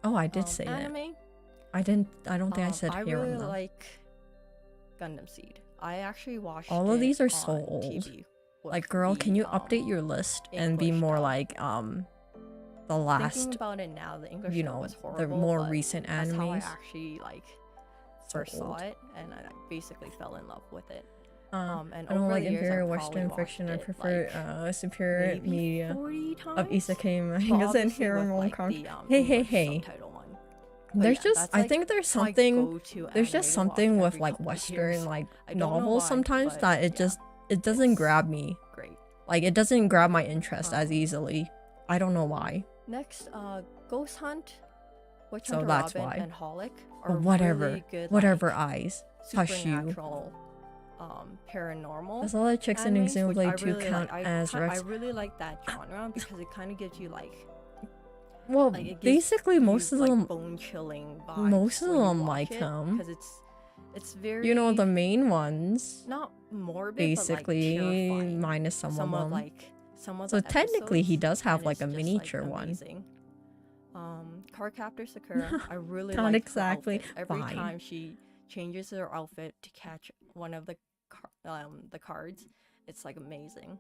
Oh, I did say that. anime. I didn't. I don't think I said I harem really though. like Gundam Seed. I actually watched All of it these are so on old. TV with Like, girl, can the, you update your list and be English more dub. like the Thinking last, about it now, the English you dub know, was the horrible, more but recent that's how I animes? actually like So first saw old. it, and I basically fell in love with it. I And don't over like the years, inferior I Western probably fiction. I watched it, prefer like, superior maybe media 40 times of isekai but mangas and obviously harem with, like, rom-com. the, Hey, English subtitle one. There's yeah, just that's, I like, think there's my something go-to there's anime just to something watch with every like couple of Western years. like I don't know novels why, sometimes but that yeah, it doesn't it's grab me. great. Like it doesn't grab my interest as Um, easily. I don't know why. Next, Ghost Hunt, Witch So Hunter that's Robin, why. and Holic Or are whatever. really good, Whatever like, eyes. Hush you. supernatural, paranormal. Does all the chicks in animes, which I Xenoblade 2 really count like. as I Rex? really like that genre because it kind of gives you like Well, it gives basically you, most of like, them, bone-chilling vibes most of when you them watch like it, them. because it's very, you know, the main ones, not morbid, basically, but, like, terrifying. minus some of them. Like some of So the technically, he episodes, does have and like it's a just, miniature like, one. amazing. Cardcaptor Sakura, I really Not like exactly. her outfit. Every Fine. time she changes her outfit to catch one of the the cards. It's like amazing.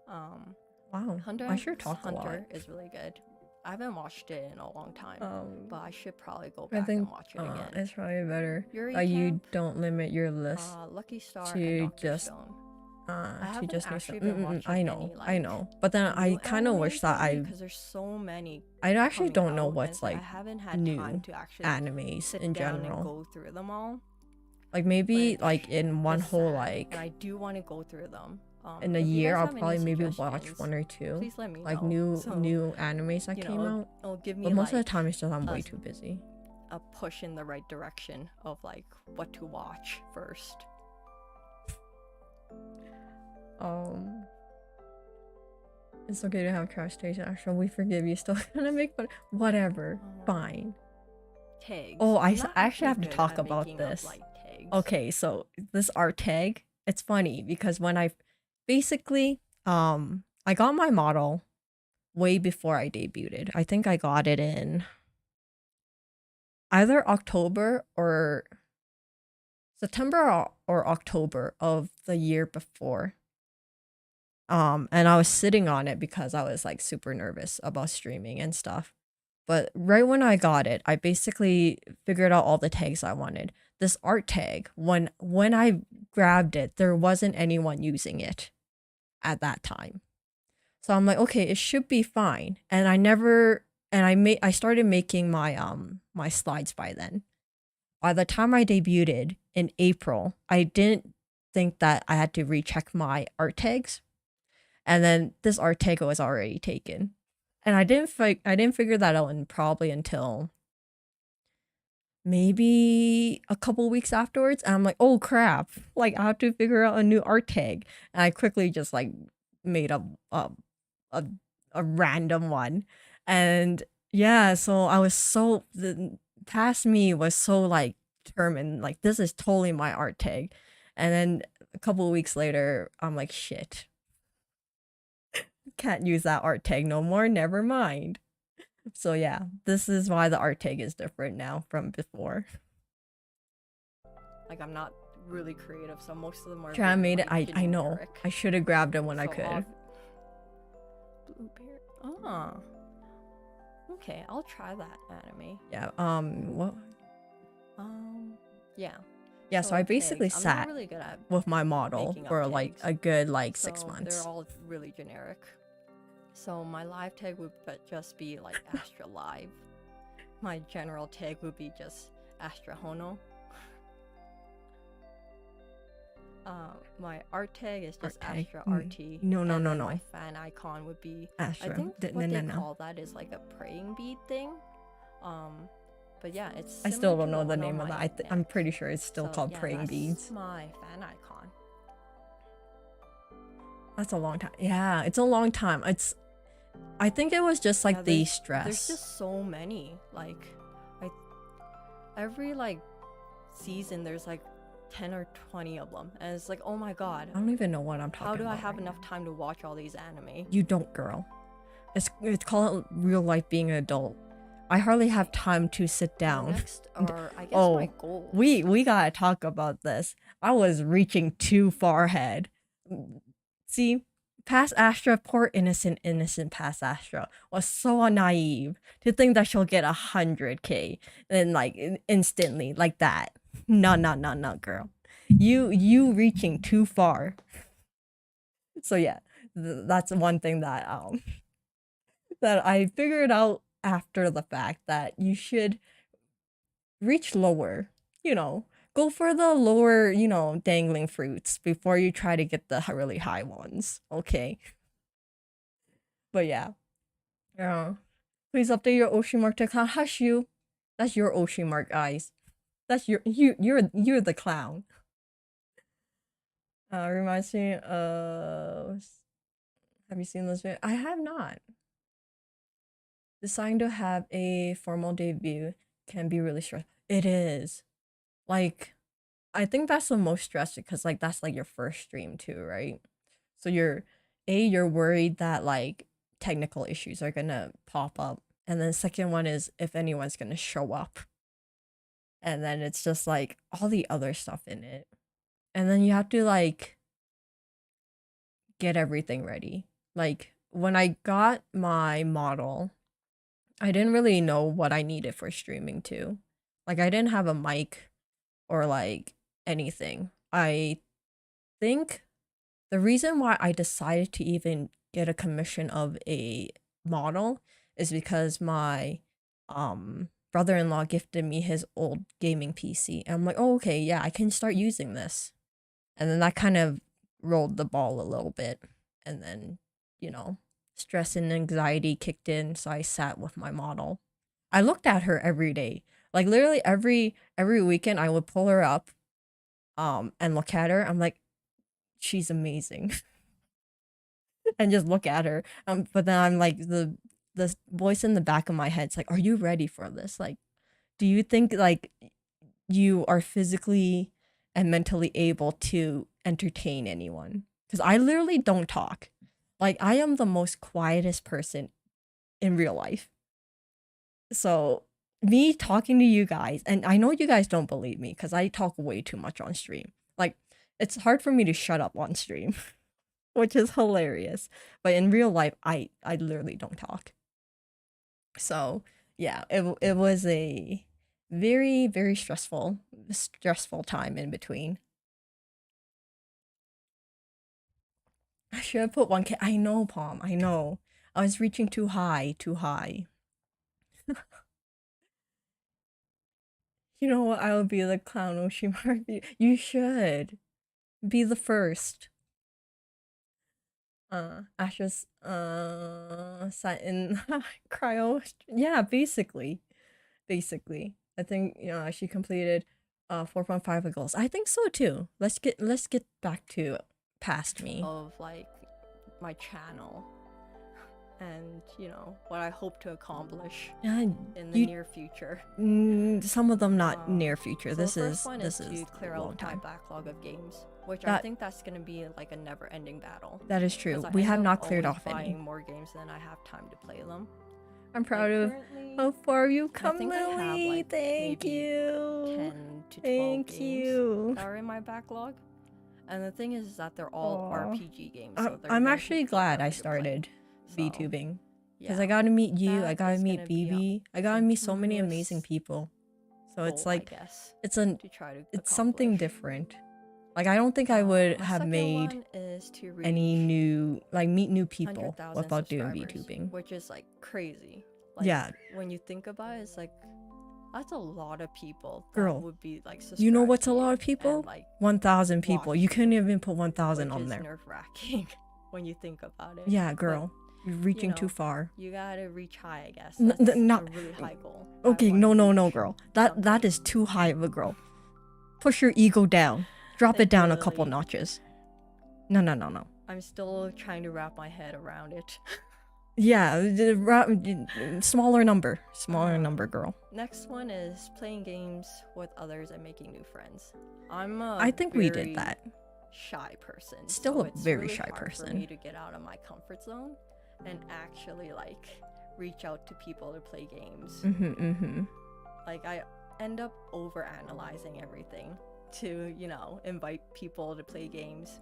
Wow, Hunter I sure x talk a lot. Hunter is really good. I haven't watched it in a long time, but I should probably go I back think and watch it again. it's probably better Yuri that you Camp, don't limit your list Lucky Star, to and Doctor just Stone. to haven't just new actually stuff. been watching I know, any, I like, know. But then I new kind of wish animes that lately, because there's so many I actually coming don't know out, what's and I like haven't had new time to actually animes sit in down and general. go through them all. Like maybe Which like in one is whole sad, like and I do want to go through them. in a If you year guys I'll have any probably maybe watch suggestions, one or two please let me like know. So, new animes that you came know, out. it'll give me But most of the like time it's just I'm a way too busy. a push in the right direction of like what to watch first. It's okay to have trash taste, Astra. We forgive you. Still gonna make fun. Whatever. Fine. Tags. Oh, I'm I not actually have to good talk at about making up, this. like, tags. Okay, so this art tag, it's funny because when I basically I got my model way before I debuted. I think I got it in either October or September or October of the year before. And I was sitting on it because I was like super nervous about streaming and stuff. But right when I got it, I basically figured out all the tags I wanted. This art tag, when I grabbed it, there wasn't anyone using it at that time. So I'm like, okay, it should be fine. And I started making my my slides by then. By the time I debuted in April, I didn't think that I had to recheck my art tags. And then this art tag was already taken. And I didn't figure that out probably until maybe a couple weeks afterwards. And I'm like, oh crap, like I have to figure out a new art tag. And I quickly just like made a random one. And yeah, so I was the past me was so like determined, like this is totally my art tag. And then a couple of weeks later, I'm like, shit. Can't use that art tag no more, never mind. So yeah, this is why the art tag is different now from before. Like I'm not really creative, so most of them are Try made it. like, I know. generic. I should have grabbed it when I So could. Blueberry. Ah. Okay, I'll try that anime. Yeah. What? Yeah. Yeah. So I basically tags. I'm not sat really good at with my model making up for like tags. a good like 6 So months. they're all really generic. So my live tag would just be like Astra Live. My general tag would be just Astra Hono. My art tag is just Art tag. Astra RT. No. My fan icon would be Astra. I think what they call that is like a praying bead thing. But yeah, it's. I still don't similar know to the one on name of my that. I'm neck. pretty sure it's still So, called yeah, praying that's beads. my fan icon. That's a long time. Yeah, it's a long time. I think it was just like Yeah, the there's stress. just so many. Like, every like season there's like 10 or 20 of them, and it's like, oh my god, I don't even know what I'm talking about. how do I have right enough now. time to watch all these anime? You don't, girl. It's called real life being an adult. I hardly have time to sit down. Next are, I guess, Oh, my goals. we gotta talk about this. I was reaching too far ahead. See, past Astra, poor innocent past Astra was so naive to think that she'll get 100K and like instantly like that. No, girl. You reaching too far. So yeah, that's one thing that that I figured out after the fact, that you should reach lower, go for the lower, dangling fruits before you try to get the really high ones. Okay. But yeah. Please update your Oshimart account. Hush you. That's your Oshimart, guys. That's you're the clown. Reminds me of, have you seen this video? I have not. Deciding to have a formal debut can be really stressful. It is. Like, I think that's the most stressful because like that's like your first stream too, right? So you're worried that like technical issues are gonna pop up. And then second one is if anyone's gonna show up. And then it's just like all the other stuff in it. and then you have to like get everything ready. Like when I got my model, I didn't really know what I needed for streaming too. Like I didn't have a mic or like anything. I think the reason why I decided to even get a commission of a model is because my brother-in-law gifted me his old gaming PC. And I'm like, "Oh, okay, yeah, I can start using this." And then that kind of rolled the ball a little bit. And then, you know, stress and anxiety kicked in, so I sat with my model. I looked at her every day. Like literally every weekend I would pull her up and look at her. I'm like, she's amazing. And just look at her. But then I'm like the voice in the back of my head's like, are you ready for this? Like, do you think like you are physically and mentally able to entertain anyone? Because I literally don't talk. Like I am the most quietest person in real life. So me talking to you guys, and I know you guys don't believe me because I talk way too much on stream. Like it's hard for me to shut up on stream, which is hilarious. But in real life, I literally don't talk. So yeah, it was a very stressful time in between. I should have put 1K. I know, Palm. I know. I was reaching too high, too high. You know what? I will be the clown Oshimar. You should be the first. Ashes sat in cryo. Yeah, basically. I think she completed 4.5 goals. I think so too. Let's get back to past me. Of like my channel and what I hope to accomplish in the near future. Some of them not near future. So this the is first one this is is to clear a long out time. my backlog of games, which I think that's gonna be like a never-ending battle. That is true. 'Cause I We end have up not cleared always off any. buying more games than I have time to play them. I'm proud Like, of currently, how far you've I come, think I have Lily. like Thank maybe you. 10 to 12 Thank games you. that are in my backlog. And the thing is that they're all Aw. RPG games. So they're I'm gonna actually take glad I forever to play. started So, VTubing. Because yeah, I got to meet you, I that got to is meet gonna be a BB, I got to meet so many continuous amazing people. So it's goal, I like, guess, it's to try to it's something accomplish. different. Like I don't think I would My have second made one is to reach any new, like meet new people 100,000 without doing subscribers, VTubing. which is like crazy. Like, Yeah. when you think about it, it's like that's a lot of people that Girl, would be like You know subscribed what's to a you lot of people? and, like, 1,000 people. watch You couldn't you, even put 1,000 which on is there. nerve-wracking when you think about it. Yeah, But, girl. You're reaching too know, far. you gotta reach high, I guess. N- That's not- a really high goal. I Okay, wanna no, reach girl. That something. is too high of a girl. Push your ego down. Drop it Thank you, down a couple Lily. notches. No. I'm still trying to wrap my head around it. Yeah, smaller number. Smaller number, girl. Next one is playing games with others and making new friends. I'm I think we did that. Shy person. Still so a it's very really shy hard person. for me to get out of my comfort zone and actually like reach out to people to play games. Like I end up over analyzing everything to, invite people to play games.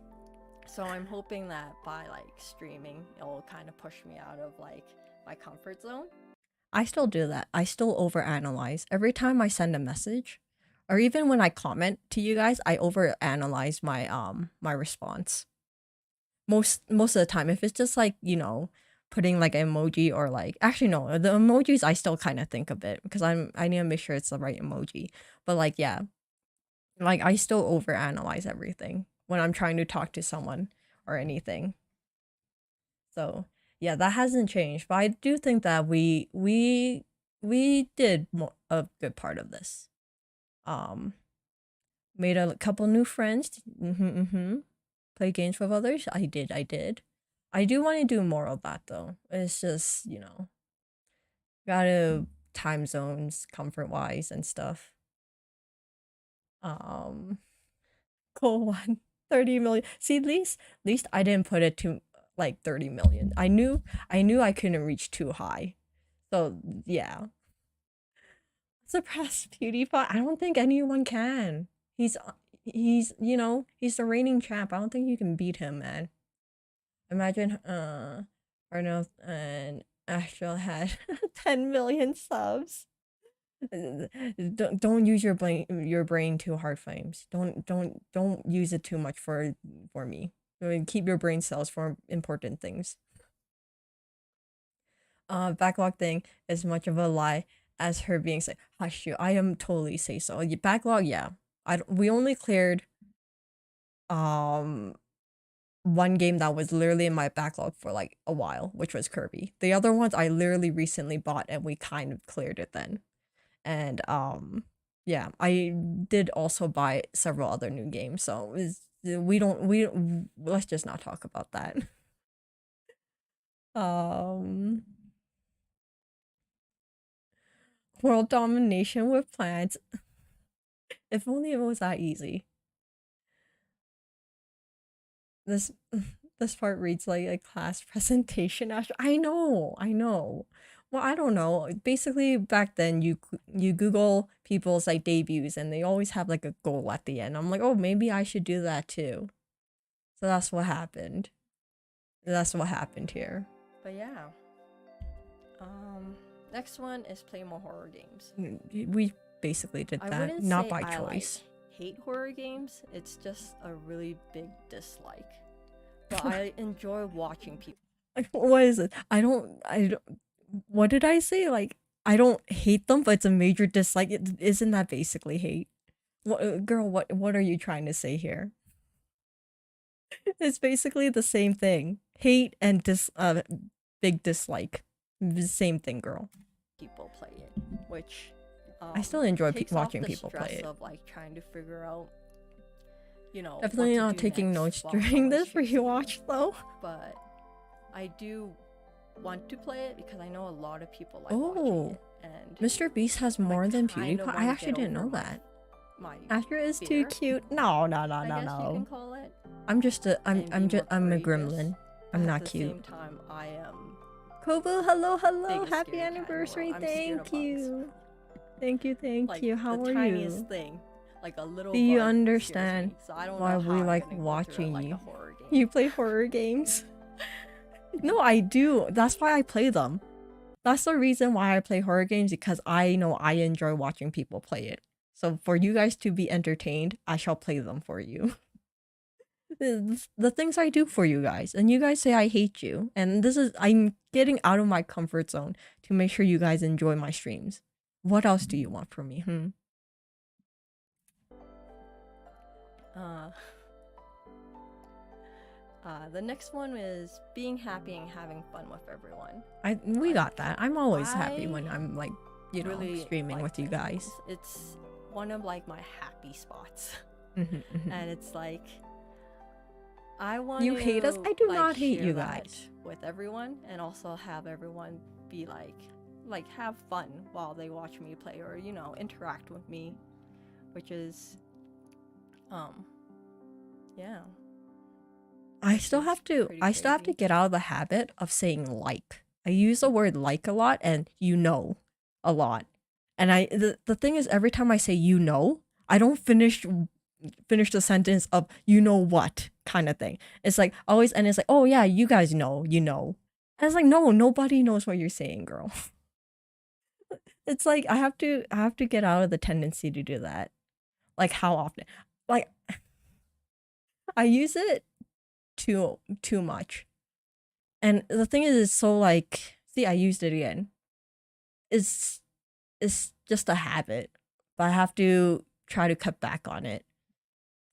So I'm hoping that by like streaming, it'll kind of push me out of like my comfort zone. I still do that. I still overanalyze. Every time I send a message, or even when I comment to you guys, I overanalyze my response. Most of the time, if it's just like, putting like an emoji or like, actually no, the emojis I still kind of think of it because I need to make sure it's the right emoji. But like, yeah, like I still overanalyze everything when I'm trying to talk to someone or anything. So yeah, that hasn't changed, but I do think that we did a good part of this. Made a couple new friends. Play games with others. I did. I do want to do more of that though. It's just, gotta time zones, comfort wise and stuff. Cool one. 30 million. See, at least I didn't put it to like 30 million. I knew I couldn't reach too high. So yeah. Surpass PewDiePie. I don't think anyone can. He's, you know, he's the reigning champ. I don't think you can beat him, man. Imagine, Arnold and Astra had 10 million subs. Don't use your brain too hard, Flames. Don't use it too much for me. I mean, keep your brain cells for important things. Backlog thing is much of a lie as her being said. Hush you. I am totally say so. Backlog, yeah. We only cleared um one game that was literally in my backlog for like a while, which was Kirby. The other ones I literally recently bought and we kind of cleared it then. And yeah, I did also buy several other new games, so we let's just not talk about that. Um World domination with plants. If only it was that easy. This this part reads like a class presentation. I know, I know. Well, I don't know. Basically, back then you Google people's like debuts, and they always have like a goal at the end. I'm like, oh, maybe I should do that too. So that's what happened. That's what happened here. But yeah. Next one is play more horror games. We basically did I that, wouldn't not say by I, choice. like, hate horror games. It's just a really big dislike. But I enjoy watching people. What is it? I don't. What did I say? Like, I don't hate them, but it's a major dislike. Isn't that basically hate? What, girl? What are you trying to say here? It's basically the same thing. Hate and big dislike. The same thing, girl. People play it, which I still enjoy takes watching off the people play stress it. of like trying to figure out, you know, Definitely what to not do taking next notes while during someone's this chasing you. rewatch though. But I do want to play it because I know a lot of people like watching it. And Mr. Beast has more than kinda PewDiePie. I wanna actually get didn't know over that. my Astra is too fear, cute. No. I guess you can call it. I'm just a I'm and be I'm more a courageous, gremlin. but I'm at not the cute. same time, I am Kobu, hello, biggest happy scaredy cat in the world. anniversary. I'm scared of Thank bugs. you. Thank Like you. How the are tiniest you? thing, like a little Do you bug understand scares me, so I don't why know we how I'm like gonna go through it watching like you? a horror game. You play horror games? No, I do. That's why I play them. That's the reason why I play horror games, because I know I enjoy watching people play it. So for you guys to be entertained, I shall play them for you. The things I do for you guys, and you guys say I hate you, and I'm getting out of my comfort zone to make sure you guys enjoy my streams. What else do you want from me? The next one is being happy and having fun with everyone. We got that. I'm always happy I when I'm like, you know, really streaming like with you guys. It's one of like my happy spots. And And it's like I want you hate us? I do not hate share you that guys. with everyone, and also have everyone be like have fun while they watch me play, or you know, interact with me, which is yeah. I still have to pretty crazy. get out of the habit of saying like. I use the word like a lot and you know a lot. And the thing is, every time I say you know, I don't finish the sentence of you know what kind of thing. It's like always, and it's like, oh yeah, you guys know, you know. And it's like, no, nobody knows what you're saying, girl. It's like I have to get out of the tendency to do that. Like how often? Like I use it too much. And the thing is, it's so like, see, I used it again. It's just a habit, but I have to try to cut back on it.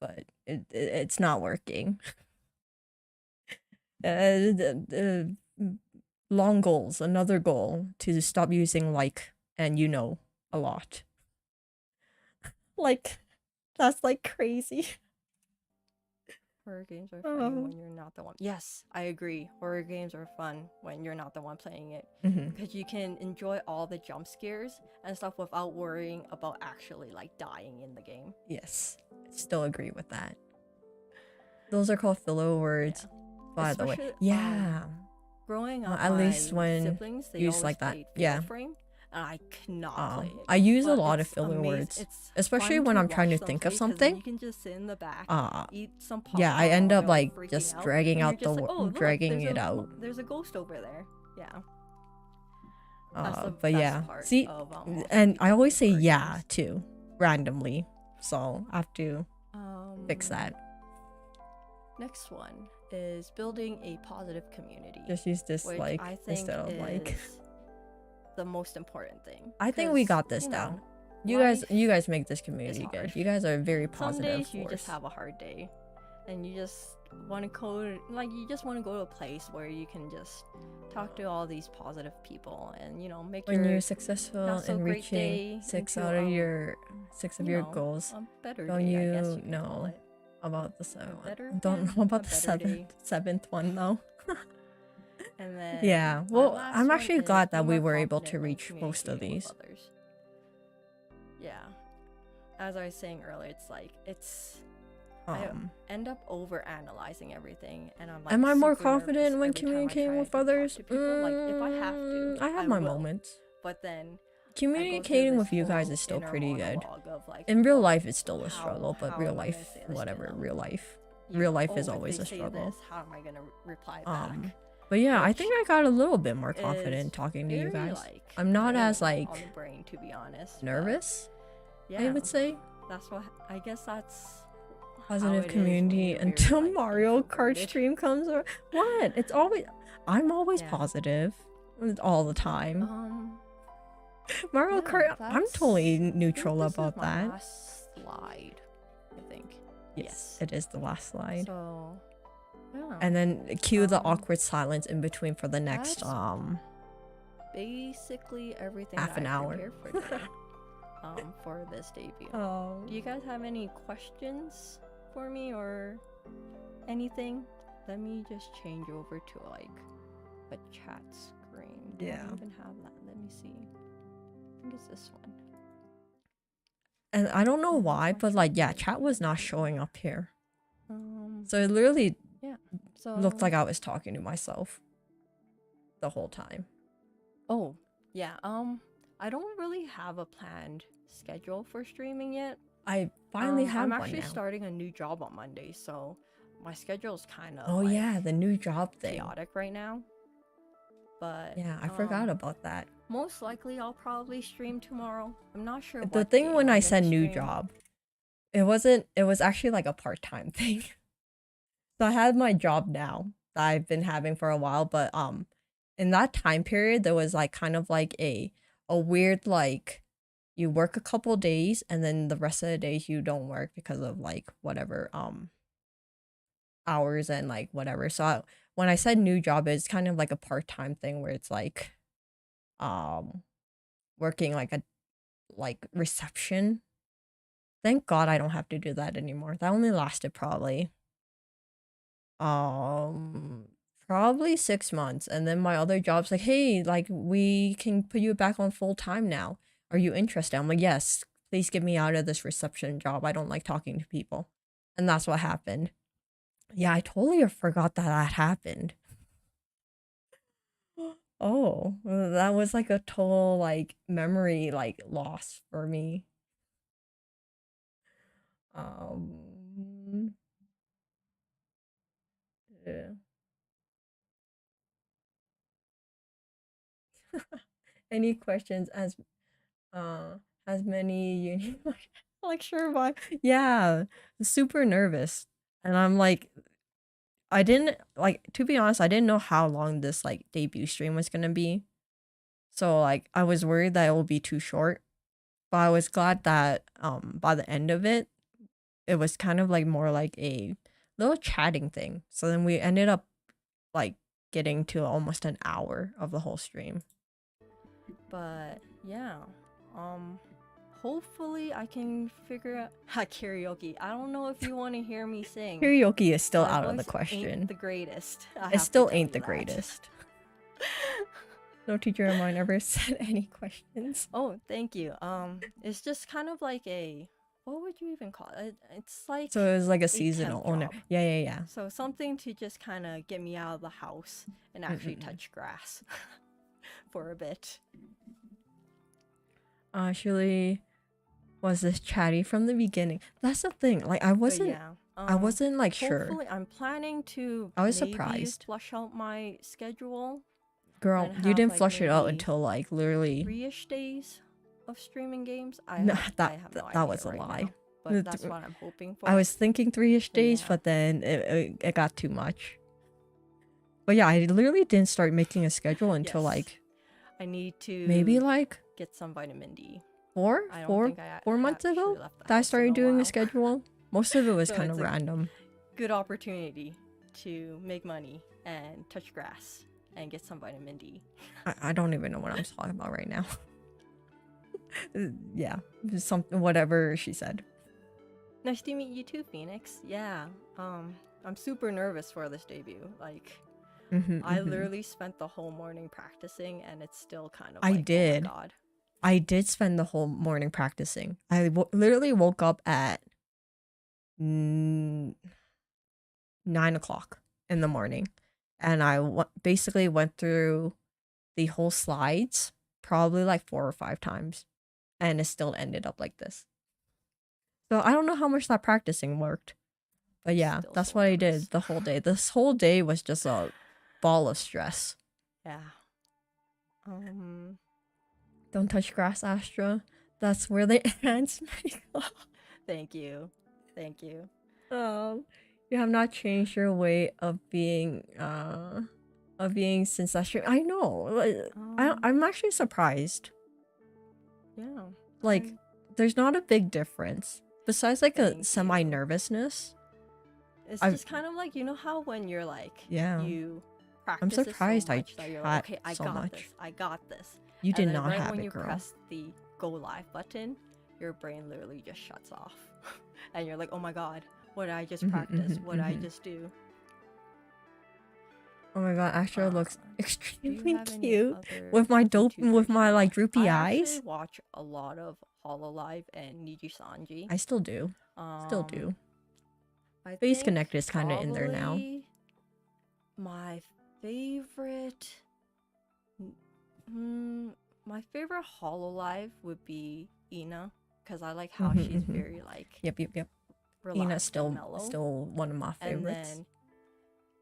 But it's not working. Long goals. Another goal to stop using like and you know a lot. Like that's like crazy. Horror games are fun when you're not the one. Yes, I agree. Horror games are fun when you're not the one playing it. Because you can enjoy all the jump scares and stuff without worrying about actually like dying in the game. Yes, I still agree with that. Those are called filler words, by the way. Yeah. Growing up, at least when siblings, they used always like that. played Yeah. Frame, and I cannot play it. I use a But lot of it's filler amazing. words, It's especially fun when I'm trying to watch them think of play 'cause then something. You can just sit in the back, eat some Yeah, I end popcorn up while like freaking just out, dragging and out you're the just like, oh, look, dragging it out. There's a ghost over there. Yeah. That's the But best yeah, part see, of, watching and I people always say play yeah games. too, randomly. So I have to fix that. Next one is building a positive community. Just use this which like I think instead of like. is the most important thing. I think we 'Cause, got this you down. know, You guys make this is community good. hard. You guys are a very Some positive days you just force. have a hard day, and you just want to go you just want to go to a place where you can just talk to all these positive people, and make When your you're successful not so in great reaching day six into, out of your goals, a better don't day, I you guess you can call know it. about the seventh one? better- Don't yeah, know about a the better day. seventh one though. And then Yeah, my well, last I'm one actually is glad be that we more were able confident to when reach most of communicating with these. others. Yeah, as I was saying earlier, it's like I end up over analyzing everything, and I'm like, Am I more super confident nervous when every time I communicating try with to talk others? to people. Like, if I have to, I have I my will. moments. But then Communicating with you guys is still pretty good. In real life, it's still a struggle, but real life, whatever. Real life is always a struggle. How am I gonna reply back? But yeah, I Which think I got a little bit more is confident talking to you very, guys. like, I'm not very as like on the brain, to be honest. but nervous, Yeah, I would say. that's what I guess that's how Positive it is community when you're until very, like, Mario Kart introverted. stream comes around. What? I'm always Yeah. positive all the time. Mario yeah, Kart, I'm totally that's- I think neutral this is about my that. last slide, I think. Yes, it is the last slide. So, yeah. And then cue the Um, awkward silence in between for the next that's basically everything half that an I hour. prepared for today, for this debut. Oh. Do you guys have any questions for me or anything? Let me just change over to like a chat screen. Do Yeah. I even have that? Let me see. I think it's this one. And I don't know Mhm, why, my but like, yeah, chat. chat was not showing up here. Um, So it literally so looked like I was talking to myself the whole time. Oh, yeah. I don't really have a planned schedule for streaming yet. I finally have I'm one actually now. starting a new job on Monday, so my schedule's kind of Oh yeah, the new job thing. chaotic right now. But Yeah, I forgot about that. most likely I'll probably stream tomorrow. I'm not sure. The what thing day when I'm I gonna said new stream. job, it was actually like a part-time thing. So I had my job now that I've been having for a while, but in that time period there was like kind of like a weird like you work a couple days and then the rest of the days you don't work because of like whatever hours and like whatever. So when I said new job, it's kind of like a part-time thing where it's like working like a reception. Thank God I don't have to do that anymore. That only lasted probably 6 months, and then my other job's like, hey, like we can put you back on full time now. Are you interested? I'm like, yes, please get me out of this reception job. I don't like talking to people. And that's what happened. Yeah, I totally forgot that happened. Oh, well, that was like a total like memory like loss for me. Yeah. Any questions as many uni like sure why. Yeah, super nervous. And I'm like I didn't like to be honest, I didn't know how long this like debut stream was gonna be. So like I was worried that it will be too short. But I was glad that by the end of it, it was kind of like more like a little chatting thing. So then we ended up like getting to almost an hour of the whole stream. But yeah, hopefully I can figure out karaoke. I don't know if you want to hear me sing. Karaoke is still My out of the voice question. Ain't the greatest. I have It to still tell ain't you the that. greatest. No teacher of mine ever said any questions. Oh, thank you. It's just kind of like what would you even call it? It's like So it was like a temp seasonal. Oh no. job. Yeah. So something to just kind of get me out of the house and actually touch grass for a bit. actually was this chatty from the beginning. That's the thing. Like I But wasn't yeah. I wasn't like sure. Hopefully, I'm planning to I was maybe surprised. flush out my schedule Girl, and you have didn't like flush it out maybe until like literally 3-ish days of streaming games. no, I have no idea that was a right lie. now, but that's what I'm hoping for. I was thinking 3-ish So, days, yeah. but then it got too much. But yeah, I literally didn't start making a schedule until Yes. like I need to maybe like get some vitamin D. four I don't think 4 months actually ago left the that I house in started a doing while. a schedule. Most of it was So kind of it's a random. Good opportunity to make money and touch grass and get some vitamin D. I don't even know what I'm talking about right now. Yeah, something whatever she said. Nice to meet you too, Phoenix. Yeah. I'm super nervous for this debut. Like, I literally spent the whole morning practicing, and it's still kind of. I like, did. Oh my God. I did spend the whole morning practicing. I literally woke up at 9 o'clock in the morning, and I basically went through the whole slides probably like 4 or 5 times, and it still ended up like this. So I don't know how much that practicing worked, but yeah, Still that's so what I nervous. did the whole day. This whole day was just a ball of stress. Yeah. Don't touch grass, Astra. That's where the ants make. Thank you. Thank you. You have not changed your way of being since that stream. I know. I'm actually surprised. Yeah. Like, there's not a big difference besides like a Thank semi you. nervousness. It's I've- just kind of like, you know how when you're like, Yeah. you practice it surprised so I much that you're chat like, okay, I so got much. this. I got this. You did And then not right have when it, you girl. press the go live button, your brain literally just shuts off. And you're like, oh my God, what did I just practice? What did I just do? Oh my god, Astra looks Do you extremely have any cute other with my VTubers with my you like watch? droopy I eyes. actually watch a lot of Hololive and Niji Sanji. I still do. Still do. I Face think Connect is kind of in there now. probably My favorite, my favorite Hololive would be Ina, because I like how she's very like Yep. relaxed Ina's and mellow. still one of my favorites. And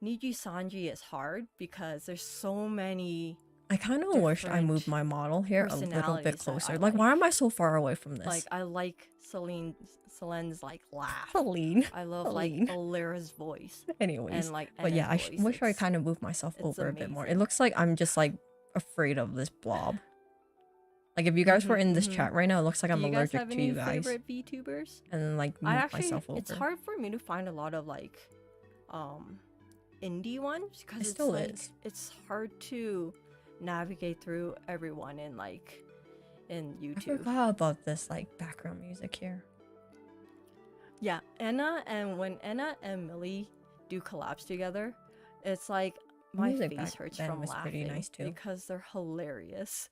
then Niji Sanji is hard because there's so many. I kind of wish I moved my model here a little bit personalities that closer. I Like, why like. am I so far away from this? Like, I like Selene's like laugh. Celine. I love Celine. like Alira's voice. Anyways, And like, but yeah, I Enna's voice. wish I kind of moved myself it's over a bit more. It amazing. looks like I'm just like afraid of this blob. Like, if you guys were in this chat right now, it looks like I'm Do you guys allergic have to any you guys. favorite VTubers? And then like move I actually, myself over. it's hard for me to find a lot of like, indie ones because it's still like is. it's hard to navigate through everyone in like in I YouTube. forgot about this like background music here. Yeah, when Enna and Millie do collabs together, it's like my Music face back hurts then from was laughing pretty nice, too. because they're hilarious.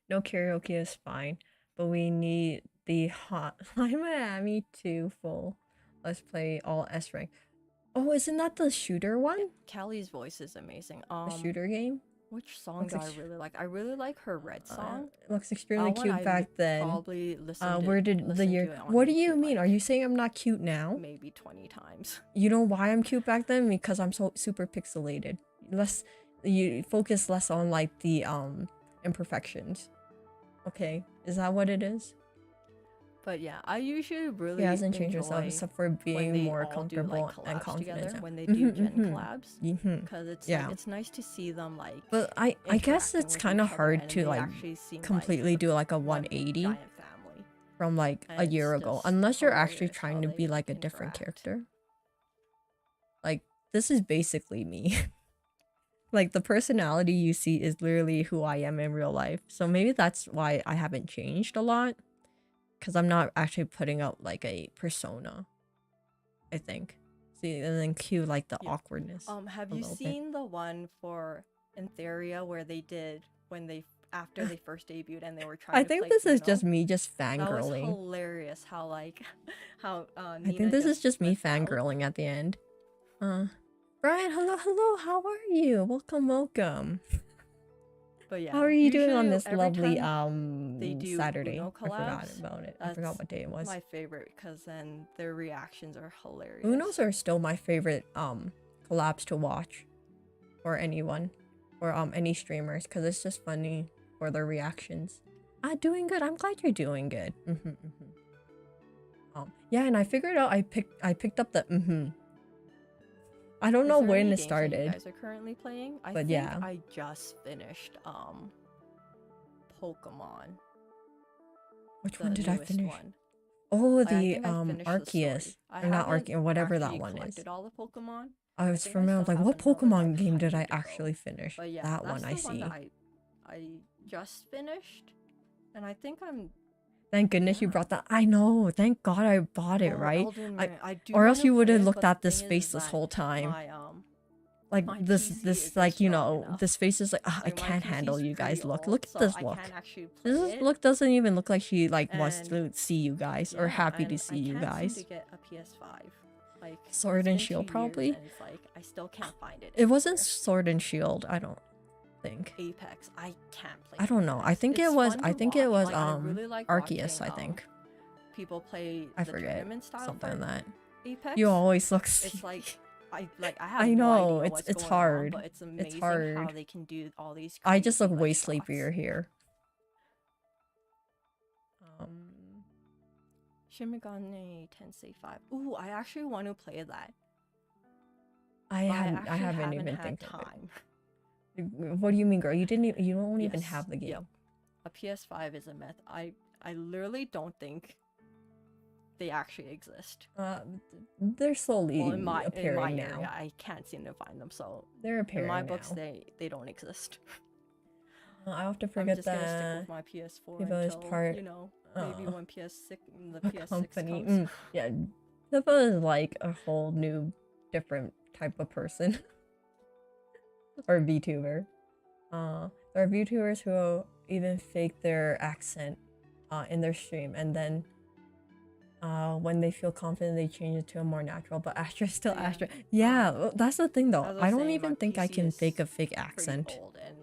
No karaoke is fine, but we need the Hotline Miami 2 full. Let's play all S rank. Oh, isn't that the shooter one? Callie's voice is amazing. The shooter game? Which song Looks do I ex- really like? I really like her Red song. It looks extremely That one cute I back then. Probably listened Where did the listened to year? it on What do you repeat, mean? like, Are you saying I'm not cute now? maybe 20 times? You know why I'm cute back then? Because I'm so super pixelated. You focus less on like the imperfections. Okay, is that what it is? But yeah, I usually really He hasn't changed enjoy himself except for when being they more all do, comfortable like, and collabs confident. together, when they do Gen collabs, Mhm. because it's Yeah. like, it's nice to see them like. But I guess interacting it's with kind of each other, hard and to they like actually seem completely like do like a one 180 giant family. from like a And year it's ago, just unless you're actually hilarious trying how to they be like a different interact. character. Like, this is basically me. Like, the personality you see is literally who I am in real life. So maybe that's why I haven't changed a lot, because I'm not actually putting out like a persona, I think. See, and then cue like the awkwardness. Have a you little bit. seen the one for Entheria where they did when they after they first debuted and they were trying I to think play this is Uno? just me just That was fangirling. hilarious how like how I Nina think this is just me flipped out. fangirling at the end. Brian, hello, how are you? Welcome. But yeah, How are you doing on usually this every lovely time they do Saturday? Uno I forgot collabs, about it. I forgot that's what day it was. my favorite because then their reactions are hilarious. Unos are still my favorite collabs to watch, or anyone, or any streamers, because it's just funny for their reactions. Doing good. I'm glad you're doing good. Yeah, and I figured out I picked up the I don't know when it started. You guys are currently playing? I think yeah. I just finished Pokemon. Which one did I finish? One. Oh, Like, the Arceus. Or not Arceus, whatever that one is. All the Pokemon. I was familiar with like what Pokemon game did I actually finish? But yeah, that one I see. I just finished, and I think I'm. Thank goodness you brought that. I know. Thank God I bought it, right? Or else you would have looked at this face this whole time. Like this like, you know, this face is like, I can't handle you guys. Look at this look. This look doesn't even look like she like wants to see you guys or happy to see you guys. To get a PS5. Like, Sword and Shield probably. And it's like I still can't find it. It wasn't Sword and Shield, I don't think. Apex. I can't play. I don't know. I think it was Arceus, I think. People play I forget something like that. Apex. You always look. It's like I have I know no idea it's hard. On, but it's amazing how they can do all these. I just look like, way shots. sleepier here. Shin Megami Tensei 5. Ooh, I actually want to play that. I haven't even had time. What do you mean, girl? You don't even have the game. Yep. A PS5 is a myth. I literally don't think they actually exist. They're slowly appearing now. Area, I can't seem to find them, so they're appearing in my now. books they don't exist. I often forget that. I'm just gonna stick with my PS4 until, part, you know, maybe when the PS6 company. comes. Yeah, Pippa is like a whole new, different type of person. Or VTuber. There are VTubers who even fake their accent in their stream, and then when they feel confident, they change it to a more natural. But Astra is still Astra. Yeah, that's the thing though. I don't even think I can fake a fake accent. Old, and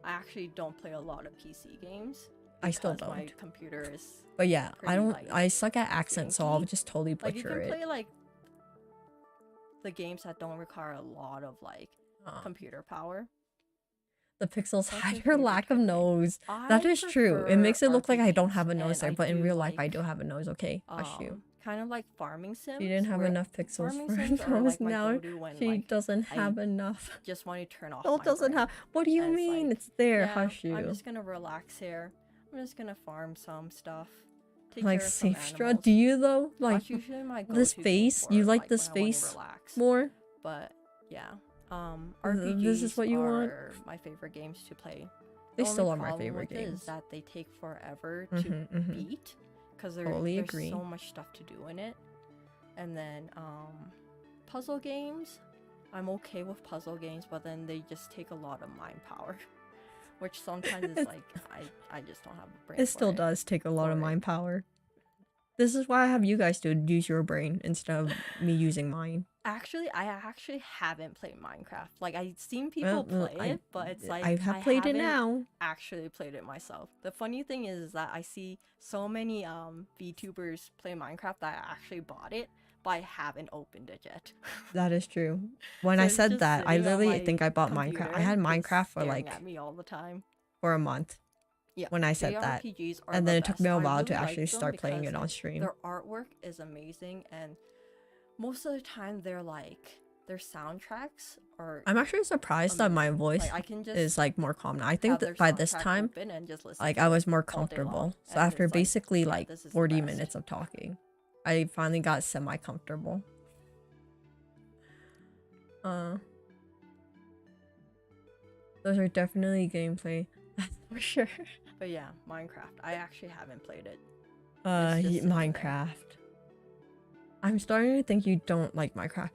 I actually don't play a lot of PC games. I still don't. My computer is. But yeah, I don't. Like, I suck at accents, so I'll just totally butcher like, you can it. Play like the games that don't require a lot of like computer power. The pixels hide her lack of nose. That is true. It makes it look like I don't have a nose there, but in real life I do have a nose. Okay, hush you. Kind of like farming sims. She didn't have enough pixels for her nose. Now she doesn't have enough. Just want to turn off. Still doesn't have. What do you mean? It's there. Hush you. I'm just gonna relax here. I'm just gonna farm some stuff. Like Safestra, do you though? Like this face? You like this face more? But yeah. RPGs this is what you want? My favorite games to play. They still are my favorite games. Is that they take forever to beat because there's so much stuff to do in it. And then puzzle games, I'm okay with puzzle games, but then they just take a lot of mind power, which sometimes is like I just don't have a brain. It still does take a lot of mind power. This is why I have you guys to use your brain instead of me using mine. Actually, I haven't played Minecraft. Like, I've seen people play it, but it's like I have played it now. Actually played it myself. The funny thing is that I see so many VTubers play Minecraft that I actually bought it, but I haven't opened it yet. That is true. When I said that, I literally think I bought Minecraft. I had Minecraft for like at me all the time. For a month. Yeah, when I said that, and then it took me a while to actually start playing it on stream. Their artwork is amazing, and most of the time their soundtracks are. I'm actually surprised that my voice is like more calm now. I think that by this time, like I was more comfortable. So after basically like 40 minutes of talking, I finally got semi-comfortable. Those are definitely gameplay. That's for sure. But yeah, Minecraft. I actually haven't played it. Minecraft. I'm starting to think you don't like Minecraft.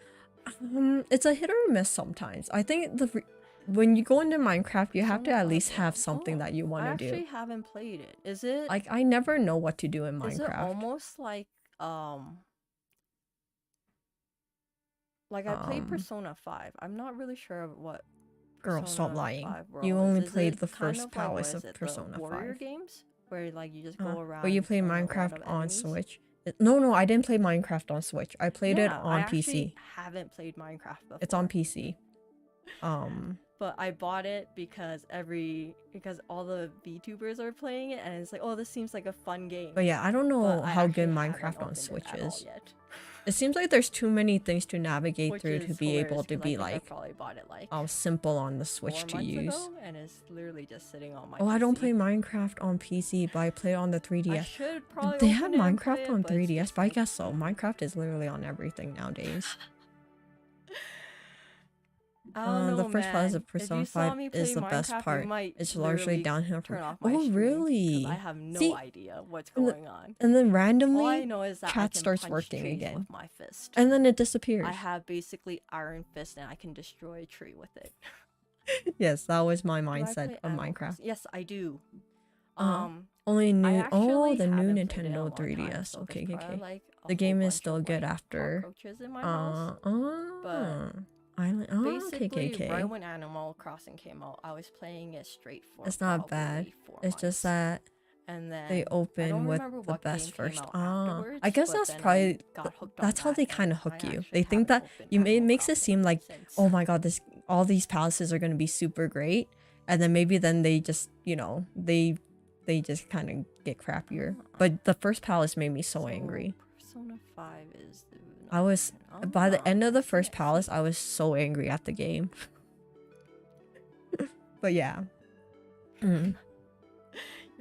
It's a hit or miss sometimes. I think when you go into Minecraft, you have to at least have something that you want to do. I actually haven't played it. Is it like I never know what to do in Minecraft? Is it almost like I played Persona 5. I'm not really sure of what Girl, stop Persona lying. 5 You Worlds. only Is played it the kind first of like, what palace is of it, the Persona warrior 5. games where like you just go around But you and played killing a lot Minecraft of on enemies? Switch. No, I didn't play Minecraft on Switch. I played it Yeah, I on actually PC. haven't played Minecraft before. It's on PC. But I bought it because all the VTubers are playing it, and it's like, oh, this seems like a fun game. But yeah, I don't know But I how good actually haven't Minecraft on opened it Switch at all is. yet. It seems like there's too many things to navigate Which through to is be able hilarious, to 'cause I be think I like probably bought it like simple on the 4 Switch to months use. ago, and it's literally just sitting on my Oh, I don't PC. play Minecraft on PC, but I play it on the 3DS. I should probably They have open it and play Minecraft it, on but it's 3DS, just but I like- guess so. Minecraft is literally on everything nowadays. I don't know, The first part man. of Persona If you saw 5 me play is the best Minecraft, part. You might It's largely literally downhill turn from. off my Oh, stream, 'cause really? I have no See, idea what's and the- going on. And then All I randomly, know is that I chat can starts punch working trees again. with my fist. and then it disappears. I have basically iron fist, and I can destroy a tree with it. Yes, that was my Do I mindset play of Animal Minecraft. Crossing? Yes, I do. Only new. I Oh, actually the new haven't played it in a Nintendo long time, 3DS. so Okay, there's okay. probably, like, a The whole game is bunch still of, good like, after. cockroaches in my house. But Island. Oh, okay, Basically, okay. right when Animal Crossing came out, I was playing it straight for It's not bad. probably 4 It's just months. that And then they I open don't with remember the what best game came first. out afterwards, I guess but that's then I probably got hooked on that's how that, they kind of and hook I you. actually They think that haven't opened it Animal makes it Crossing seem like, since. oh my god, all these palaces are gonna be super great, and then maybe then they just they just kind of get crappier. But the first palace made me so angry. Persona 5 is the I was by the end of the first palace, I was so angry at the game. But yeah. You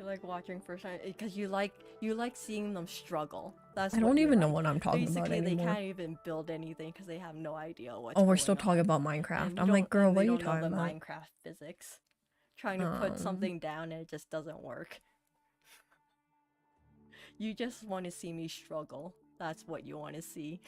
like watching first time because you like seeing them struggle. That's I what don't you're even know like. what I'm talking about Basically, they anymore. can't even build anything because they have no idea what's Oh, we're going still talking on. about And Minecraft. you I'm like, don't- girl, and what they are you don't know talking the about? Minecraft physics. Trying to put something down and it just doesn't work. You just want to see me struggle. That's what you want to see.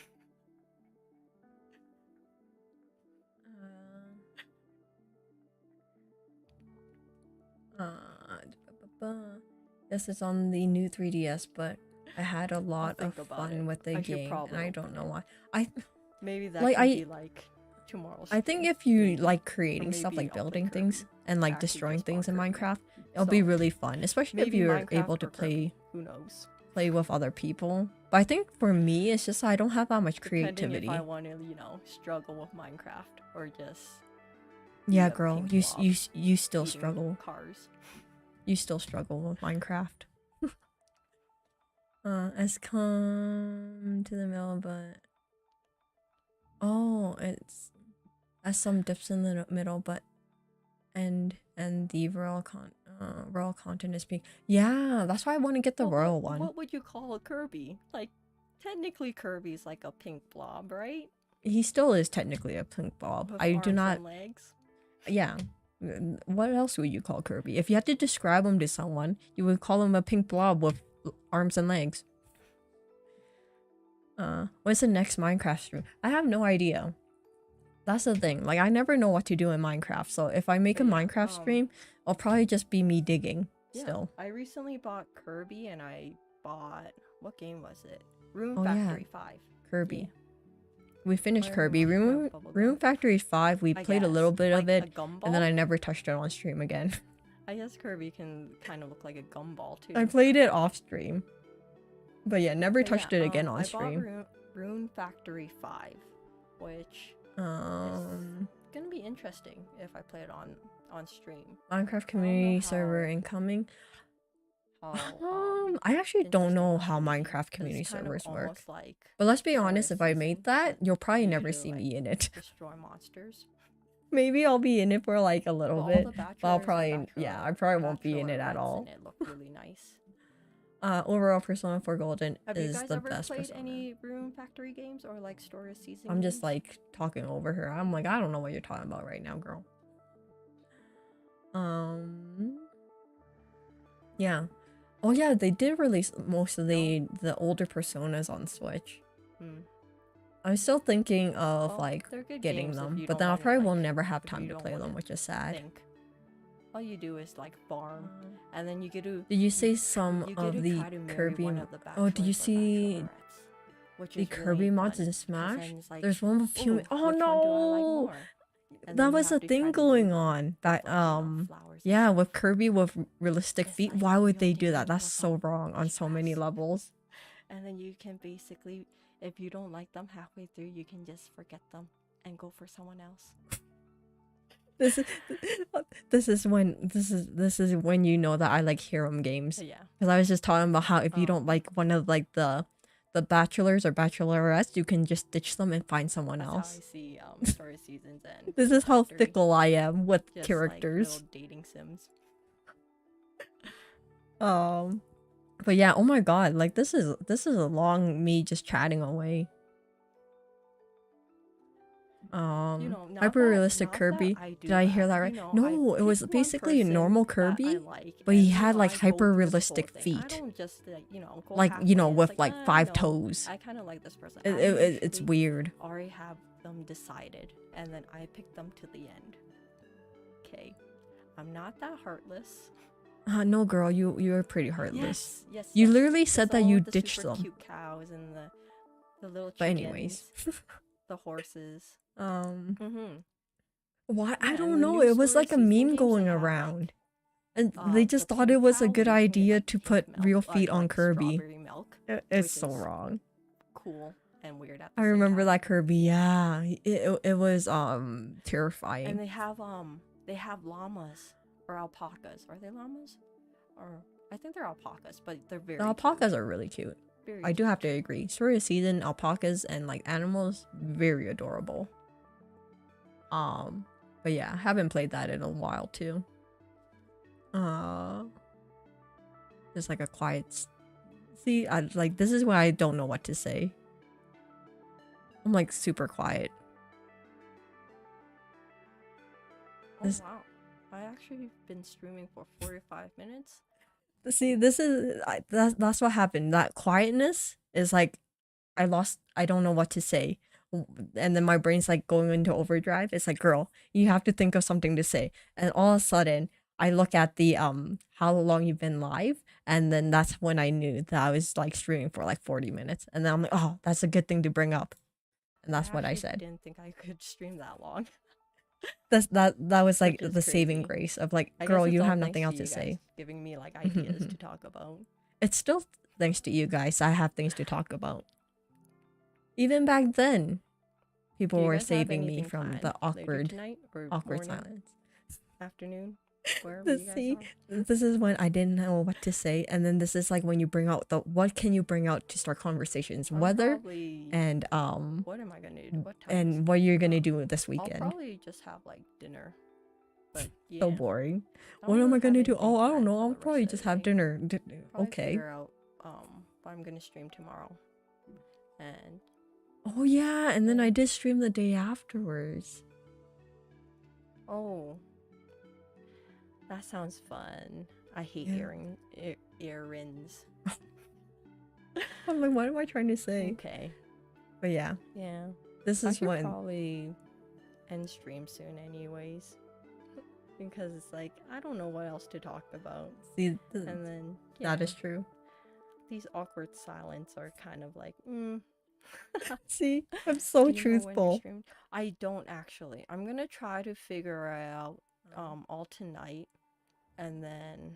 This is on the new 3DS, but I had a lot of think about fun it. with the I should game, and probably I open don't know it. why. Maybe that Like, could I- be like tomorrow's I think stream. if you like creating stuff, maybe like I'll play building things Kirby. and like I actually destroying just things bought in Kirby. Minecraft, it'll be So, really fun, especially if maybe you're Minecraft able or to Kirby. Who knows? play with other people. But I think for me, it's just I don't have that much Depending creativity. if I want to, struggle with Minecraft or just Yeah, be a girl, pink you blob you still eating struggle. cars. You still struggle with Minecraft. Has come to the middle, but it's has some dips in the middle, but and the royal content is being. Yeah, that's why I want to get the Well, royal one. What would you call a Kirby? Like, technically Kirby's like a pink blob, right? He still is technically a pink blob. With I do arms not. and legs. Yeah. What else would you call Kirby? If you had to describe him to someone, you would call him a pink blob with arms and legs. What's the next Minecraft stream? I have no idea. That's the thing. Like, I never know what to do in Minecraft. So if I make a Yeah, Minecraft stream, it'll probably just be me digging. Yeah, Still. I recently bought Kirby and I bought, what game was it? Rune Oh, yeah. Factory 5. Kirby. Yeah. We finished Where Kirby. was the Rune bubblegum? Factory 5, we I played a little guess, bit like of a it, gumball? and then I never touched it on stream again. I guess Kirby can kind of look like a gumball too. I played it off stream. But yeah, never But touched yeah, it again on I stream. bought Rune Factory 5, which Um, is gonna be interesting if I play it on stream. Minecraft community server how- incoming. How, I actually don't interesting know that how would be, Minecraft 'cause community it's kind of servers work. almost like But let's be Star honest, if I made Citizen, that, you'll probably you never need to, see like, me in it. destroy monsters. Maybe I'll be in it for like a little But all bit. the But I'll bachelors and probably, yeah, I probably won't be in bachelor it at events all. in it look really nice. Overall, Persona 4 Golden Have you is guys the ever best played Persona. any Rune Factory games or like Story of Season I'm just games? like talking over her. I'm like, I don't know what you're talking about right now, girl. Yeah. Oh yeah, they did release most of the older Personas on Switch. Hmm. I'm still thinking of Well, like they're good getting games if them, you but don't then I wanna, probably will like, never have if time you to don't play them, wanna which is sad. think. All you do is like farm, and then you get to Did you see some you get of to the try to marry Kirby? one of the Oh, did you bachelors or see bachelorettes, which the is Kirby really mods fun, in 'cause Smash? then it's like, There's one with "Ooh, few. Oh which one do I like no! more?" And that then you was a have to try thing to going lure them on. That with, flowers and yeah, stuff. with Kirby with realistic It's feet. like, Why would you're they do that? dealing That's with so wrong on so many stress. levels. And then you can basically, if you don't like them halfway through, you can just forget them and go for someone else. This is this is when you know that I like harem games. Yeah. Because I was just talking about how if you don't like one of like the bachelors or bachelorettes, you can just ditch them and find someone That's else. how I see story seasons and This is how Factory. fickle I am with Just characters. like little dating sims. But yeah, oh my god, like this is a long me just chatting away. Hyper realistic Kirby. Did I hear that right? No, it was basically a normal Kirby, but he had like hyper realistic feet. I don't just go Like, you know, halfway. with It's like like, 5 no, toes. I kind of like this person. It's usually weird. already have them decided, and then I pick them to the end. Okay, I'm not that heartless. No, girl, you are pretty heartless. Yes. You yes. literally said It's that all you the ditched super them. Cute cows and the little chickens. But anyways, the horses. why? I Yeah, don't and the know. new It was story like a season meme games, going they have, around. And they just the thought pink it was a cow, good you can get, idea like, to pink put milk, real feet on like Kirby. strawberry milk, It's which so is wrong. cool and weird at the I same remember time. that Kirby. Yeah, it was And terrifying. they have llamas or alpacas. Are they llamas? Or I think they're alpacas, but they're very The alpacas are really cute. Very I do have to agree. Story of season alpacas and like animals, very adorable. But yeah, I haven't played that in a while too. Just like a quiet. See, I like this is why I don't know what to say. I'm like super quiet. Oh wow! I actually been streaming for 45 minutes. See, this is that's what happened. That quietness is like I don't know what to say. And then my brain's like going into overdrive. It's like, girl, you have to think of something to say. And all of a sudden, I look at the how long you've been live, and then that's when I knew that I was like streaming for like 40 minutes. And then I'm like, oh, that's a good thing to bring up. And that's what I said. I didn't think I could stream that long. That was like Which is the saving crazy. grace of like, I girl, guess it's you all have thanks nothing else you to say. guys giving me like ideas to talk about. It's still thanks to you guys. I have things to talk about. Even back then, people were saving me from the awkward morning, silence. Afternoon, wherever you guys are. This is when I didn't know what to say, and then this is like when you bring out the what can you bring out to start conversations, weather, and what am I gonna do? What time and what you're gonna do this weekend. I'll probably just have like dinner. But yeah. So boring. What am I gonna do? Oh, I don't know. I'll probably just have dinner. Okay. Figure out what I'm gonna stream tomorrow. And oh yeah, and then I did stream the day afterwards. Oh, that sounds fun. I hate errands. I'm like, what am I trying to say? Okay. But yeah. Yeah. This is when probably end stream soon anyways. Because it's like I don't know what else to talk about. See, and then that is true. These awkward silence are kind of like See, I'm so truthful. I don't actually. I'm gonna try to figure out all tonight, and then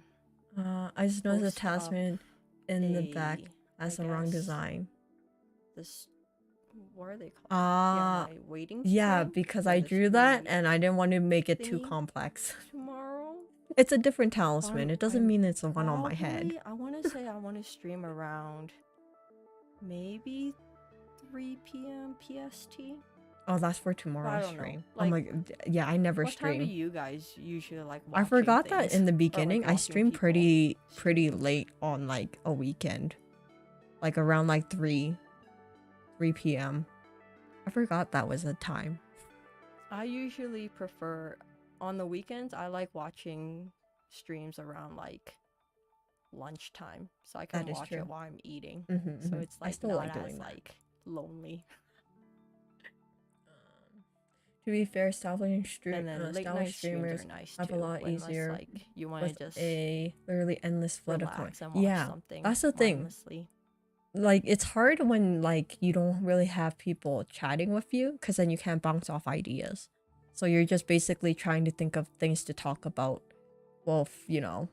I just know the attachment in the back as the wrong design. This, what are they called? Waiting. Yeah, because I drew that and I didn't want to make it too complex. Tomorrow. It's a different talisman. It doesn't mean it's the one on my head. I want to say I want to stream around maybe 3 p.m. PST. Oh, that's for tomorrow's stream. Like, I'm like, yeah, I never stream. What time do you guys usually like watching I forgot things? that in the beginning. Like I streamed pretty late on like a weekend. Like around like 3 p.m. I forgot that was a time. I usually prefer on the weekends. I like watching streams around like lunchtime, so I can watch it while I'm eating. So it's like I still not as like lonely. To be fair, establishing late night streamers are nice have too, a lot easier. Like you want to just a literally endless flood of content. Yeah, that's the thing. Like it's hard when like you don't really have people chatting with you, because then you can't bounce off ideas. So you're just basically trying to think of things to talk about, well, you know,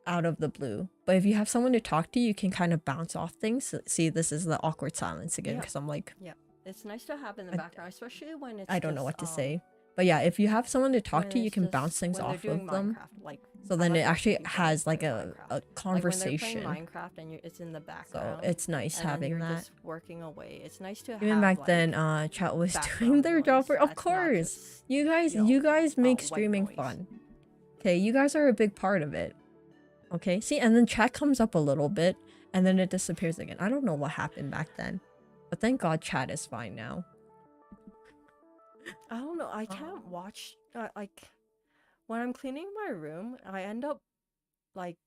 out of the blue. But if you have someone to talk to, you can kind of bounce off things. See, this is the awkward silence again, Yeah. because I'm like, Yeah, it's nice to have in the background, especially when it's I don't know just, what to say. But yeah, if you have someone to talk when to, you it's can just bounce things when they're off doing of them. Minecraft, like So I then like it watching actually people has like play a Minecraft. Like when they're conversation. playing Minecraft and it's in the So background. it's nice and then having you're that. just working away. It's nice to Even have back like, then, chat was doing background their job noise for. Of that's not course, just, you guys, you know, you guys make white streaming noise. fun. Okay, you guys are a big part of it. Okay, see, and then chat comes up a little bit, and then it disappears again. I don't know what happened back then, but thank God chat is fine now. I don't know. I can't watch like when I'm cleaning my room. I end up like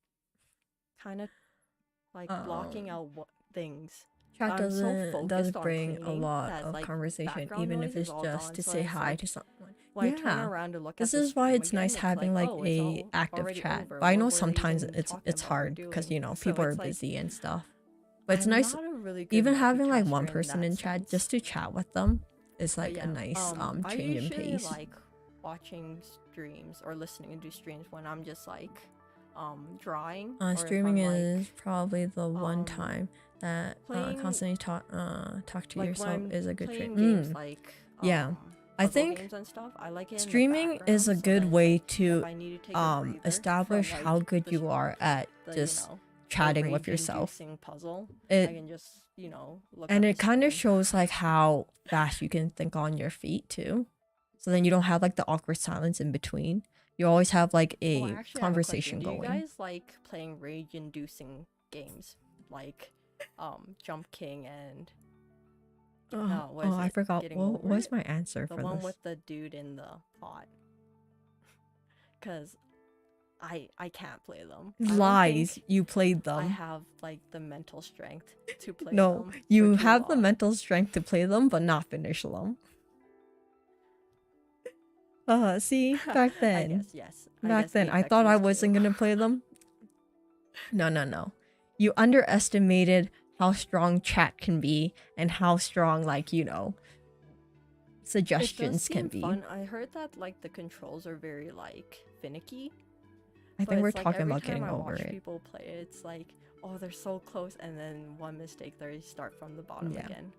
kind of like blocking out things. Chat I'm so does focused on bring a cleaning lot that, of like, conversation, background even if noise is it's all just gone, to so say it's hi like to someone. when I turn Yeah, around to look this at the is why stream it's again, nice having like oh, it's a all active already chat. over. But I know What were they sometimes even it's talking about or hard because doing? you know So people are it's like, busy and stuff. But it's I'm nice not a really good even having like one multitasker in person that in chat sense. just to chat with them is But like a yeah, nice I change in usually pace. like watching streams or listening to streams when I'm just like drawing or if Streaming I'm, is like, probably the one time that playing, constantly talk to like when yourself I'm is a good playing trick. games like Yeah, I puzzle think games and stuff. I like it in the streaming is a background, so good then it's way like, to if I need to take a breather establish from, like, how good the you are at the, just the chatting with yourself. rage-inducing puzzle, I It can just, look and at it the kind of screen. shows like how fast you can think on your feet too. So then you don't have like the awkward silence in between. You always have like Oh, I a actually have a conversation question. Do you going. guys like playing rage-inducing games like Jump King and what is I it? forgot. Getting What Over was It? my answer The for one this? with the dude in the pot. Cause I can't play them. I don't Lies. think You played I them. have like the mental strength to play No, them. you for too have the long. mental strength to play them, but not finish them. See, back I then. guess, yes. Back then, I Apex thought I was wasn't too. gonna play them. No. You underestimated how strong chat can be and how strong, like, you know, It does suggestions seem can be. fun. I heard that like the controls are very like finicky. I But think we're it's like talking every about time getting I over watch it. people play, it's like, oh, they're so close, and then one mistake, they start from the bottom Yeah. again.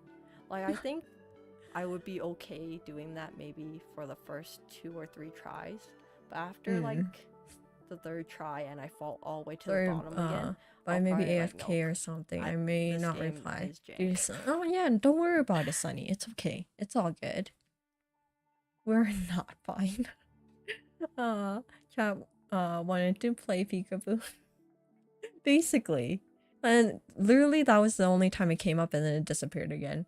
Like, I think I would be okay doing that maybe for the first 2 or 3 tries, but after like the 3rd try and I fall all the way to the bottom again, But I'll maybe probably, like, AFK nope, or something. I may this not game reply. is jank. Oh yeah, don't worry about it, Sunny. It's okay. It's all good. We're not fine. Chat wanted to play peekaboo. Basically. And literally that was the only time it came up and then it disappeared again.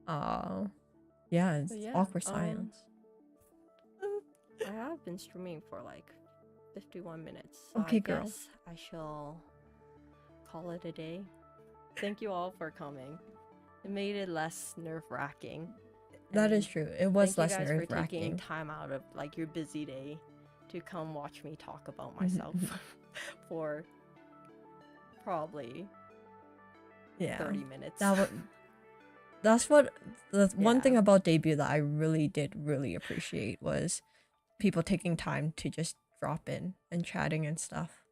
Yeah, it's But yeah, awkward silence. I have been streaming for like 51 minutes. So Okay, I girl. guess I shall call it a day. Thank you all for coming. It made it less nerve-wracking. That is true. It was less thank you guys for taking nerve-wracking. time out of like your busy day to come watch me talk about myself for probably 30 minutes. That's what the one thing Yeah. about debut that I really did appreciate was people taking time to just drop in and chatting and stuff.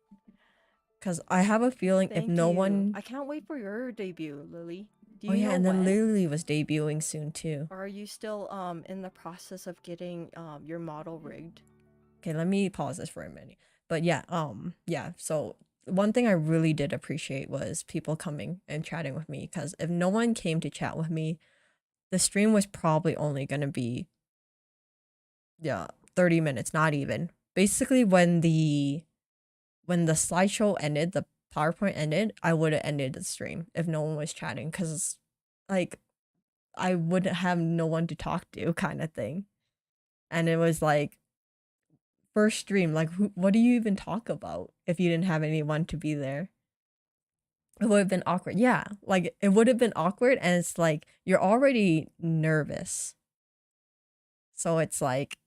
Cause I have a feeling if Thank no you. one, I can't wait for your debut, Lily. Do oh you yeah, know and then when? Lily was debuting soon too. Or are you still in the process of getting your model rigged? Okay, let me pause this for a minute. But yeah, so one thing I really did appreciate was people coming and chatting with me, because if no one came to chat with me, the stream was probably only gonna be 30 minutes, not even. Basically when the slideshow ended, the PowerPoint ended, I would have ended the stream if no one was chatting, because like I wouldn't have no one to talk to kind of thing. And it was like first stream, like what do you even talk about if you didn't have anyone to be there? It would have been awkward. Yeah, like it would have been awkward, and it's like you're already nervous. So it's like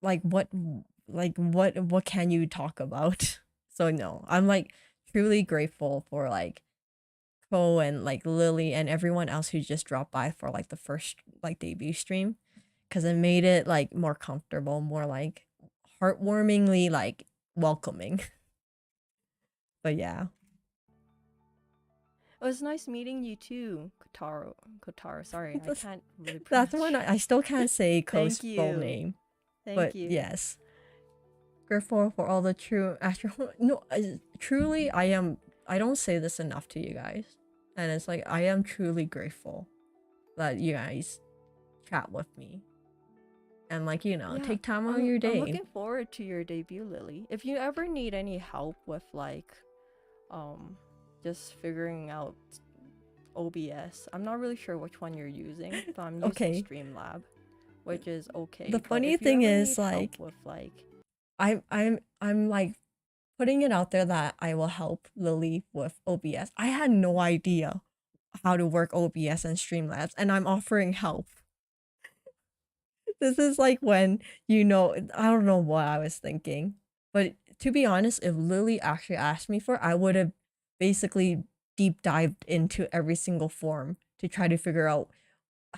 what can you talk about? So no, I'm like truly grateful for like Ko and like Lily and everyone else who just dropped by for like the first like debut stream, because it made it like more comfortable, more like heartwarmingly like welcoming. But yeah, It was nice meeting you too, Kotaro. Kotaro, sorry, I can't really that's pronounce. one I still can't say Ko's Thank full you. name. Thank But you. yes, grateful for all the true Astra. No, truly, I don't say this enough to you guys, and it's like I am truly grateful that you guys chat with me and like Yeah, take time out of I'm your day. looking forward to your debut, Lily. If you ever need any help with like just figuring out OBS, I'm not really sure which one you're using, but I'm using Okay. Streamlab, which is okay. The but funny if you thing ever is need help like with like I'm like putting it out there that I will help Lily with OBS. I had no idea how to work OBS and Streamlabs, and I'm offering help. This is like when, I don't know what I was thinking. But to be honest, if Lily actually asked me for it, I would have basically deep dived into every single form to try to figure out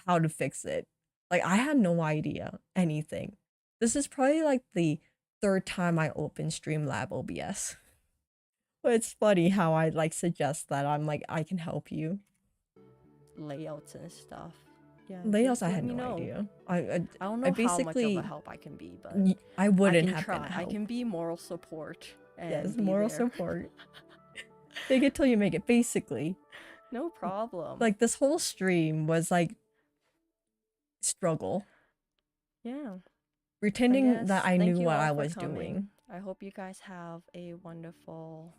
how to fix it. Like, I had no idea anything. This is probably like the third time I opened Streamlab OBS. But it's funny how I like suggest that I'm like, I can help you. layouts and stuff. Yeah, Layouts, just I let had me no know. idea. I don't know how much of a help I can be, but I I wouldn't can have been try. a help. I can be moral support and Yes, be moral there. support. Fake it till you make it, basically. No problem. Like, this whole stream was like struggle. Yeah. Pretending that I thank knew you what all I for was coming. doing. I hope you guys have a wonderful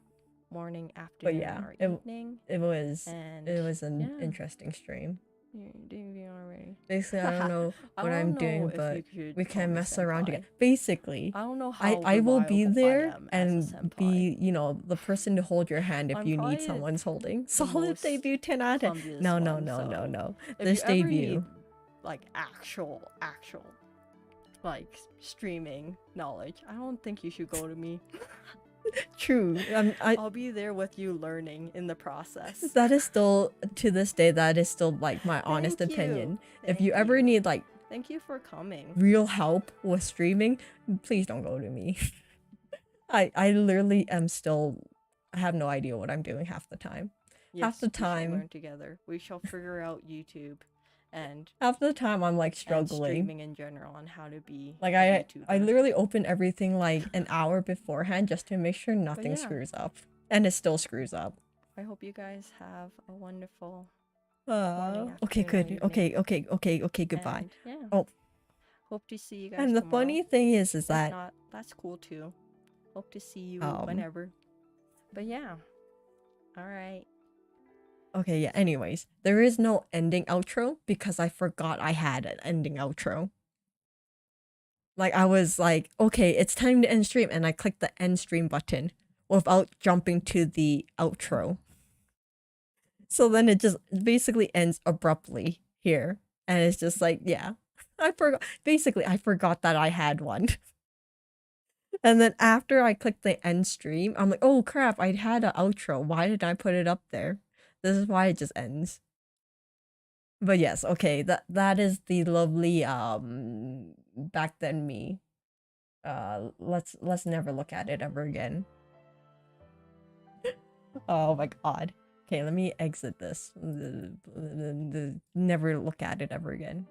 morning, But afternoon, yeah, or evening. it was And an interesting stream. You're doing it already. Basically, I don't know what I'm doing, but we can mess around together. Basically, I don't know how I will be reliable there I am and as a senpai. be, the person to hold your hand if I'm you need probably someone's holding. the Solid most debut 10 out of 10. clumsiest No, one, so if This you ever debut. need, like actual like streaming knowledge, I don't think you should go to me. True. I'll be there with you learning in the process. That is still, to this day, that is still like my honest Thank you. opinion. If Thank you ever you. need like Thank you for coming. real help with streaming, please don't go to me. I literally am still, I have no idea what I'm doing half the time. Yes, half the we shall time learn together. We shall figure out YouTube and half the time I'm like and struggling. streaming in general on how to be Like a VTuber. I literally open everything like an hour beforehand just to make sure nothing screws up. And it still screws up. I hope you guys have a wonderful okay, good. evening. Okay, goodbye. And, yeah. Oh. Hope to see you guys And the tomorrow. funny thing is If that not, that's cool too. Hope to see you whenever. But yeah. Alright. okay, yeah, anyways, there is no ending outro because I forgot I had an ending outro. Like, I was like, okay, it's time to end stream, and I clicked the end stream button without jumping to the outro. So then it just basically ends abruptly here. And it's just like, yeah, I forgot that I had one. And then after I clicked the end stream, I'm like, oh crap, I had an outro. Why did I put it up there? This is why it just ends. But yes, okay, that is the lovely back then me. Let's never look at it ever again. Oh my god. Okay, let me exit this. Never look at it ever again.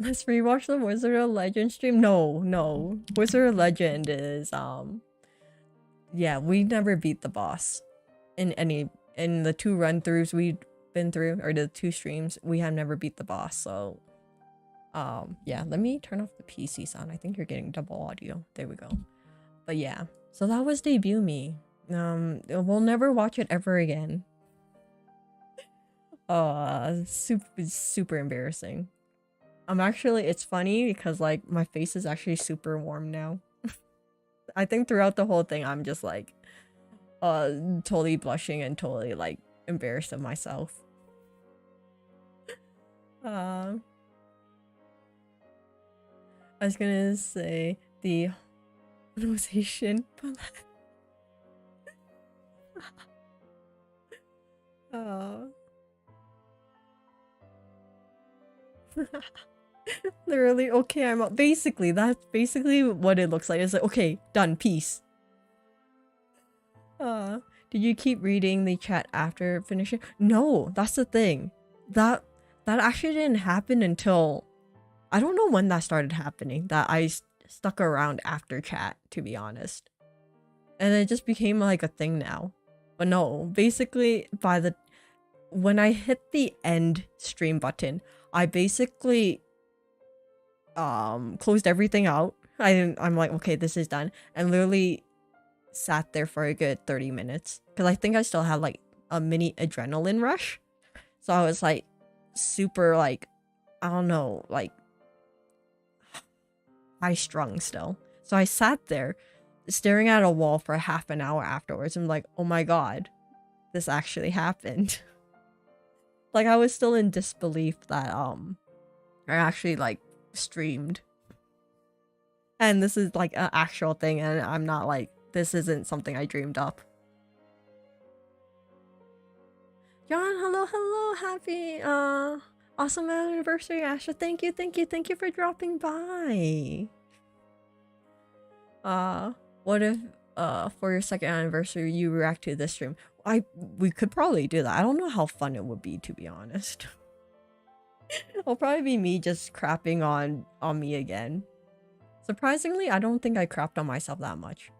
Let's rewatch the Wizard of Legend stream. No. Wizard of Legend is yeah, we never beat the boss in the 2 run-throughs we've been through, or the 2 streams, we have never beat the boss. So yeah, let me turn off the PC sound. I think you're getting double audio. There we go. But yeah, so that was Debut Me. We'll never watch it ever again. Super embarrassing. Actually, it's funny because like my face is actually super warm now. I think throughout the whole thing I'm just like totally blushing and totally like embarrassed of myself. I was gonna say the conversation, but Uh. Literally, okay, I'm up. Basically, that's basically what it looks like. It's like, okay, done, peace. Did you keep reading the chat after finishing? No, that's the thing. That actually didn't happen until I don't know when that started happening. That I stuck around after chat, to be honest, and it just became like a thing now. But no, basically when I hit the end stream button, I basically closed everything out. I'm like, okay, this is done, and literally sat there for a good 30 minutes because I think I still had like a mini adrenaline rush, so I was like super like, I don't know, like high strung still. So I sat there staring at a wall for half an hour afterwards. I'm like, oh my god, this actually happened. Like I was still in disbelief that I actually like streamed, and this is like an actual thing, and I'm not like, this isn't something I dreamed up. John, hello, happy awesome anniversary, Astra. Thank you for dropping by. What if for your second anniversary you react to this stream? We could probably do that. I don't know how fun it would be, to be honest. It'll probably be me just crapping on me again. Surprisingly, I don't think I crapped on myself that much.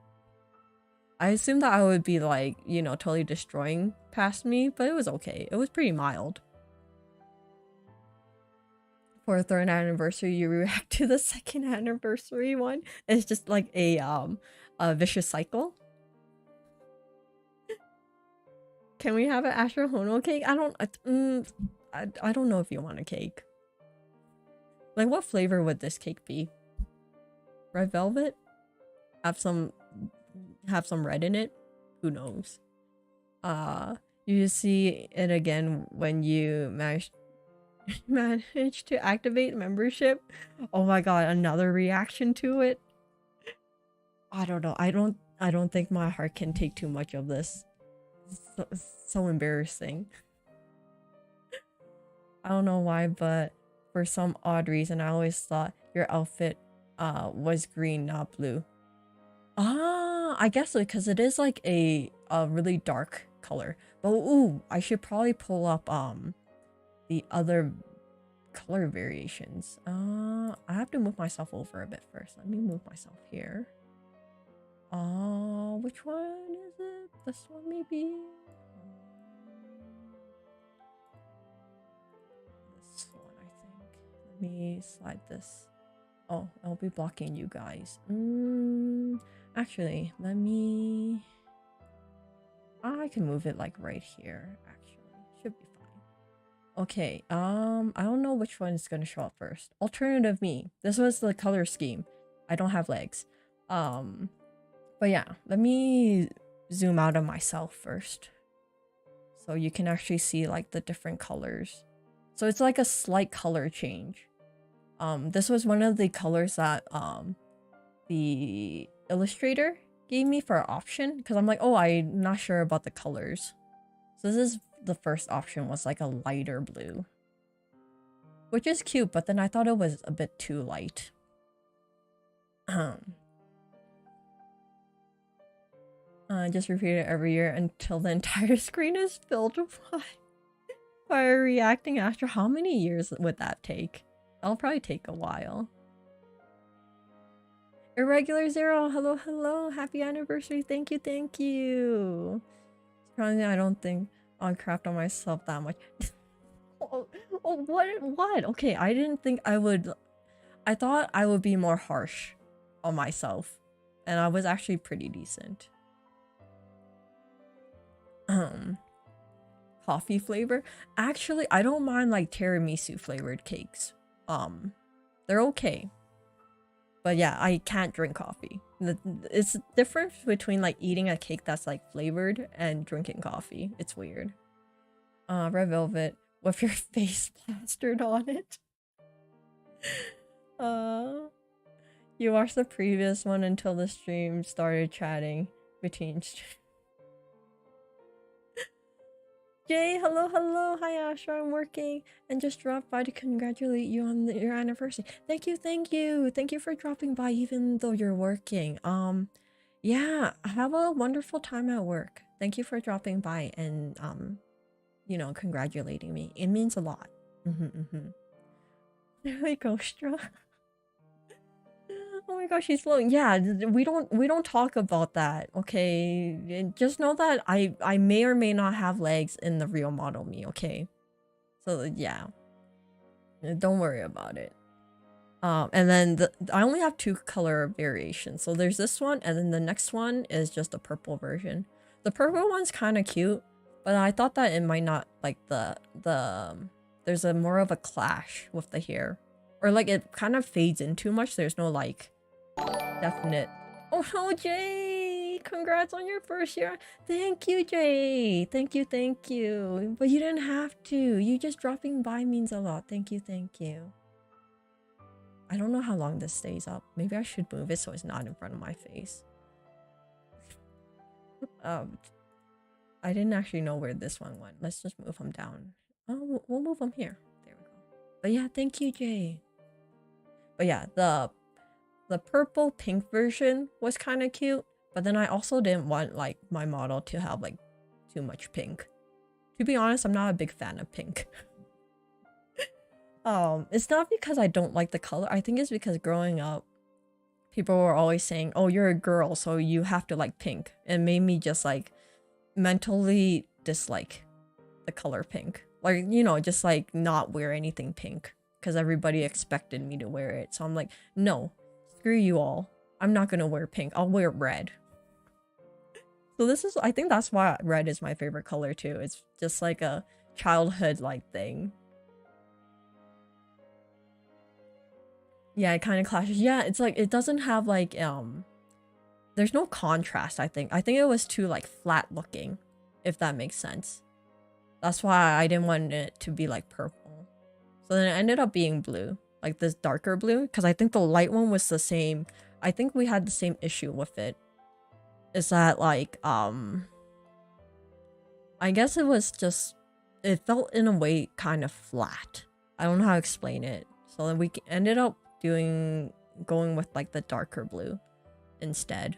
I assumed that I would be like, you know, totally destroying past me, but it was okay. It was pretty mild. For a third anniversary, you react to the second anniversary one. It's just like a vicious cycle. Can we have an Astra Hono cake? I don't know if you want a cake. Like, what flavor would this cake be? Red velvet? Have some red in it? Who knows? You see it again when you manage to activate membership. Oh my god, another reaction to it. I don't know. I don't think my heart can take too much of this. So embarrassing. I don't know why, but for some odd reason, I always thought your outfit was green, not blue. I guess so, because it is like a really dark color. But ooh, I should probably pull up the other color variations. I have to move myself over a bit first. Let me move myself here. Which one is it? This one maybe? This one, I think. Let me slide this. Oh, I'll be blocking you guys. Actually, let me... I can move it like right here, actually. Should be fine. Okay, I don't know which one is gonna show up first. Alternative me. This was the color scheme. I don't have legs. But yeah, let me zoom out of myself first, so you can actually see like the different colors. So it's like a slight color change. This was one of the colors that the illustrator gave me for an option, because I'm like, oh, I'm not sure about the colors. So this is the first option, was like a lighter blue, which is cute, but then I thought it was a bit too light. Just repeat it every year until the entire screen is filled by a reacting Astra. How many years would that take? That'll probably take a while. Irregular Zero, hello, happy anniversary, thank you. Surprisingly, I don't think I crapped on myself that much. What? Okay, I didn't think I would. I thought I would be more harsh on myself, and I was actually pretty decent. Coffee flavor? Actually, I don't mind like tiramisu flavored cakes. They're okay. But yeah, I can't drink coffee. It's the difference between like eating a cake that's like flavored and drinking coffee. It's weird. Red velvet with your face plastered on it. You watched the previous one until the stream started chatting between Jay, hello, hello. Hi, Astra. I'm working and just dropped by to congratulate you on your anniversary. Thank you, thank you. Thank you for dropping by even though you're working. Yeah, have a wonderful time at work. Thank you for dropping by and, you know, congratulating me. It means a lot. There we go, Stra. Oh my gosh, she's floating. Yeah, we don't talk about that, okay? Just know that I may or may not have legs in the real model me, okay? So yeah, don't worry about it. And then I only have 2 color variations. So there's this one, and then the next one is just a purple version. The purple one's kind of cute, but I thought that it might not like there's a more of a clash with the hair, or like it kind of fades in too much. There's no like definite. Oh no, Jay! Congrats on your first year. Thank you, Jay. Thank you, thank you. But you didn't have to. You just dropping by means a lot. Thank you, thank you. I don't know how long this stays up. Maybe I should move it so it's not in front of my face. I didn't actually know where this one went. Let's just move him down. Oh, we'll move him here. There we go. But yeah, thank you, Jay. But yeah, the purple pink version was kind of cute, but then I also didn't want like my model to have like too much pink. To be honest, I'm not a big fan of pink. It's not because I don't like the color. I think it's because growing up, people were always saying, "Oh, you're a girl, so you have to like pink." It made me just like mentally dislike the color pink. Like, you know, just like not wear anything pink because everybody expected me to wear it. So I'm like, no, screw you all. I'm not gonna wear pink. I'll wear red. So this is, I think that's why red is my favorite color too. It's just like a childhood like thing. Yeah, it kind of clashes. Yeah, it's like it doesn't have like there's no contrast, I think. I think it was too like flat looking, if that makes sense. That's why I didn't want it to be like purple. So then it ended up being blue, like this darker blue, because I think the light one was the same. I think we had the same issue with it. Is that like I guess it was just, it felt in a way kind of flat. I don't know how to explain it. So then we ended up going with like the darker blue instead.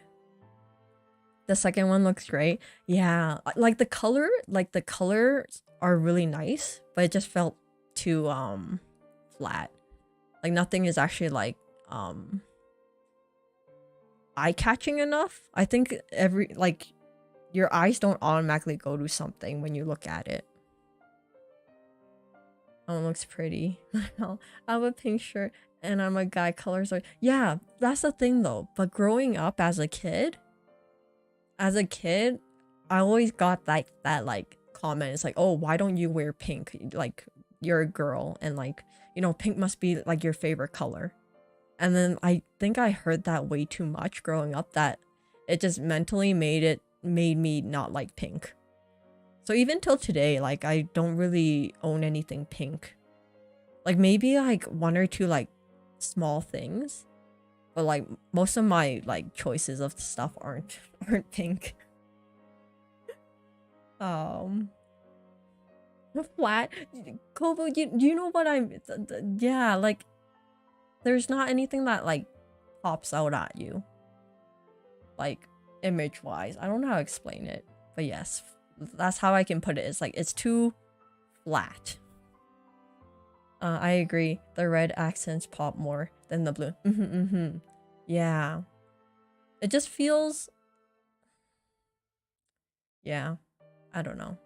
The second one looks great. Yeah, like the colors are really nice, but it just felt too flat. Like nothing is actually like eye-catching enough. I think your eyes don't automatically go to something when you look at it. Oh, it looks pretty. I have a pink shirt and I'm a guy. Colors are, yeah, that's the thing though. But growing up as a kid, I always got like that like comment. It's like, oh, why don't you wear pink? Like you're a girl, and like, you know, pink must be like your favorite color. And then I think I heard that way too much growing up, that it just mentally made me not like pink. So even till today, like I don't really own anything pink. Like maybe like 1 or 2 like small things, but like most of my like choices of stuff aren't pink. Flat. Kobo, you know what I'm, yeah, like there's not anything that like pops out at you, like image wise. I don't know how to explain it, but yes, that's how I can put it. It's like it's too flat. I agree. The red accents pop more than the blue. Yeah. It just feels... Yeah. I don't know.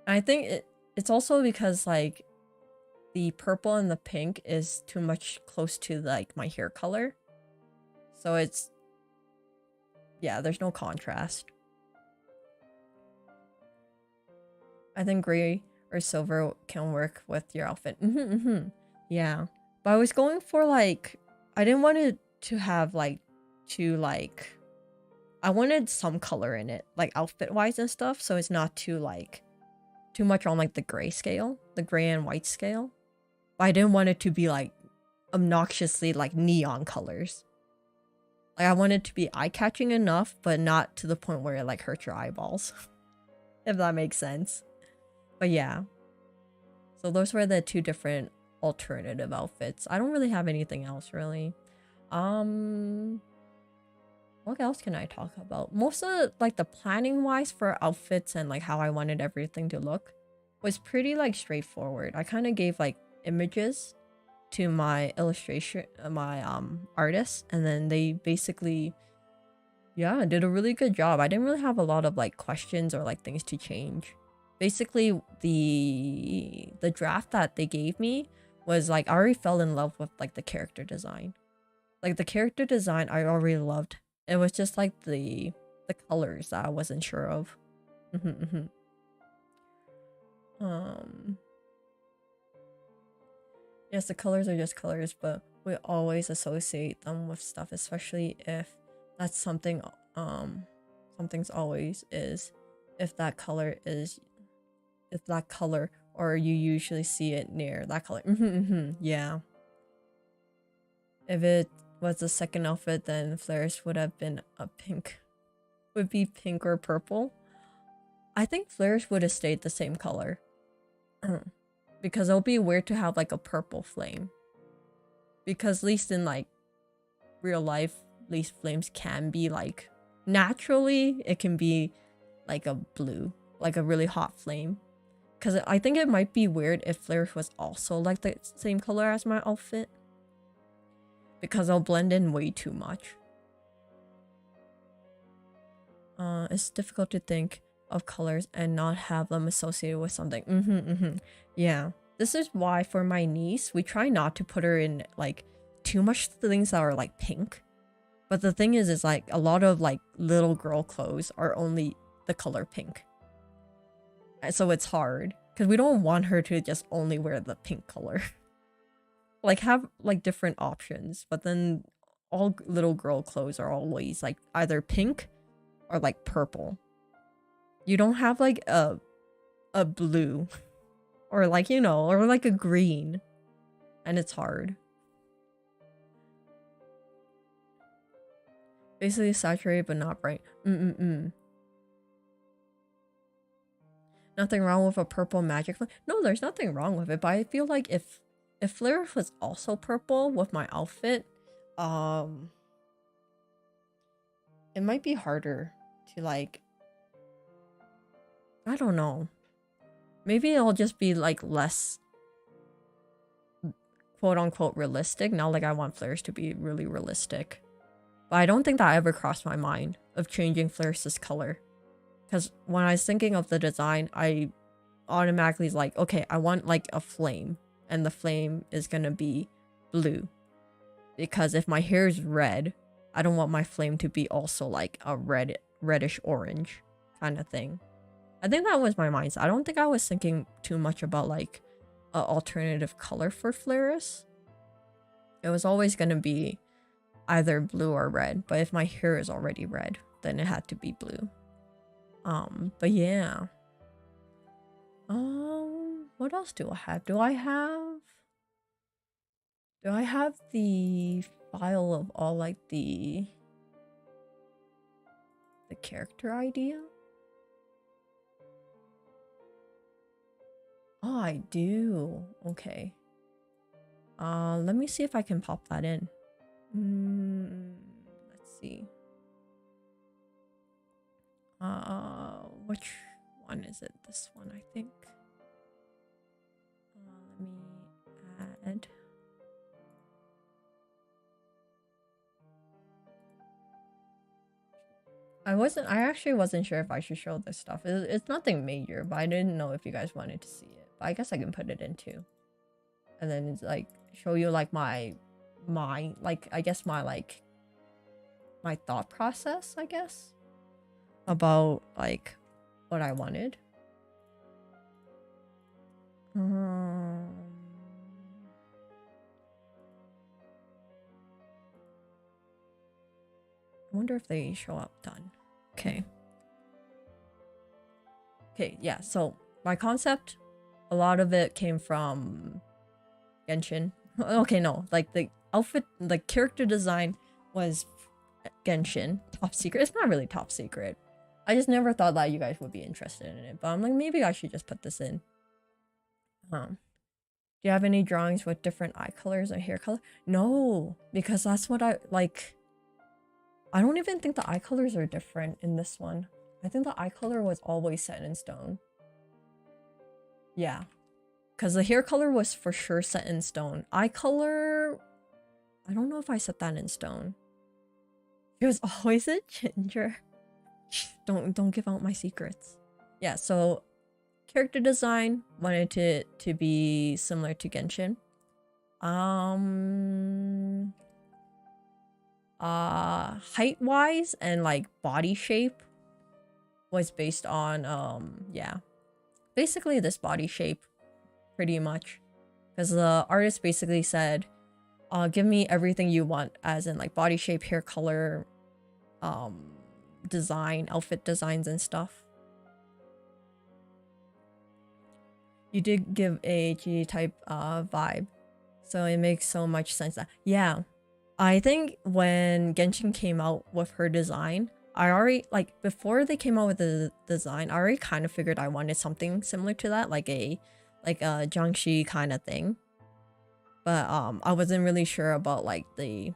I think it's also because like the purple and the pink is too much close to like my hair color. So it's... Yeah, there's no contrast. I think gray or silver can work with your outfit. Yeah. But I was going for like, I didn't want it to have like I wanted some color in it, like outfit wise and stuff, so it's not too much on like the gray scale, the gray and white scale. But I didn't want it to be like obnoxiously like neon colors. Like I wanted it to be eye-catching enough, but not to the point where it like hurts your eyeballs. if that makes sense. But yeah. So those were the two different alternative outfits. I don't really have anything else really. What else can I talk about? Most of like the planning wise for outfits and like how I wanted everything to look was pretty like straightforward. I kind of gave like images to my illustration, my artist, and then they basically, yeah, did a really good job. I didn't really have a lot of like questions or like things to change. Basically, the draft that they gave me was like I already fell in love with like the character design. Like the character design I already loved. It was just like the colors that I wasn't sure of. Yes, the colors are just colors, but we always associate them with stuff, especially if that's something something's always is if that color or you usually see it near that color. Yeah. If it was the second outfit, then Flair's would have been a pink. Would be pink or purple. I think Flair's would have stayed the same color. Because it'll be weird to have like a purple flame. Because at least in like real life, at least flames can be like naturally it can be like a blue, like a really hot flame. Because I think it might be weird if Flair's was also like the same color as my outfit. Because I'll blend in way too much. It's difficult to think of colors and not have them associated with something. Yeah. This is why for my niece, we try not to put her in like too much things that are like pink. But the thing is like a lot of like little girl clothes are only the color pink. And so it's hard because we don't want her to just only wear the pink color. Like have like different options, but then all little girl clothes are always like either pink or like purple. You don't have like a blue or like, you know, or like a green, and it's hard. Basically saturated but not bright. Nothing wrong with a purple magic flame. No, there's nothing wrong with it, but I feel like if Flair was also purple with my outfit, it might be harder to like, I don't know. Maybe it'll just be like less quote unquote realistic. Not like I want Flair's to be really realistic. But I don't think that ever crossed my mind of changing Flair's color. Because when I was thinking of the design, I automatically was like, okay, I want like a flame. And the flame is gonna be blue. Because if my hair is red, I don't want my flame to be also like a reddish orange kind of thing. I think that was my mindset. I don't think I was thinking too much about like an alternative color for Flairus. It was always gonna be either blue or red. But if my hair is already red, then it had to be blue. But yeah. What else do I have? Do I have the file of all like the character idea? Oh, I do. Okay. Let me see if I can pop that in. Let's see. Which one is it? This one, I think. Let me add. I actually wasn't sure if I should show this stuff. It's nothing major, but I didn't know if you guys wanted to see it. But I guess I can put it in too. And then it's like, show you like my like, I guess my thought process, I guess. About like what I wanted. I wonder if they show up done. Okay. Okay, yeah, so my concept, a lot of it came from Genshin. Okay, no, like the outfit, the character design was Genshin. Top secret. It's not really top secret. I just never thought that you guys would be interested in it, but I'm like, maybe I should just put this in. Do you have any drawings with different eye colors and hair color? No, because that's what I like. I don't even think the eye colors are different in this one. I think the eye color was always set in stone. Yeah, because the hair color was for sure set in stone. Eye color, I don't know if I set that in stone. It was always a ginger. Don't give out my secrets. Yeah, so character design, wanted it to be similar to Genshin. Height wise and like body shape was based on yeah, basically this body shape pretty much, because the artist basically said give me everything you want, as in like body shape, hair color, design, outfit designs and stuff. You did give a G type vibe, so it makes so much sense that, yeah, I think when Genshin came out with her design, I already, like, before they came out with the design, I already kind of figured I wanted something similar to that, like a Jiangxi kind of thing. But I wasn't really sure about like the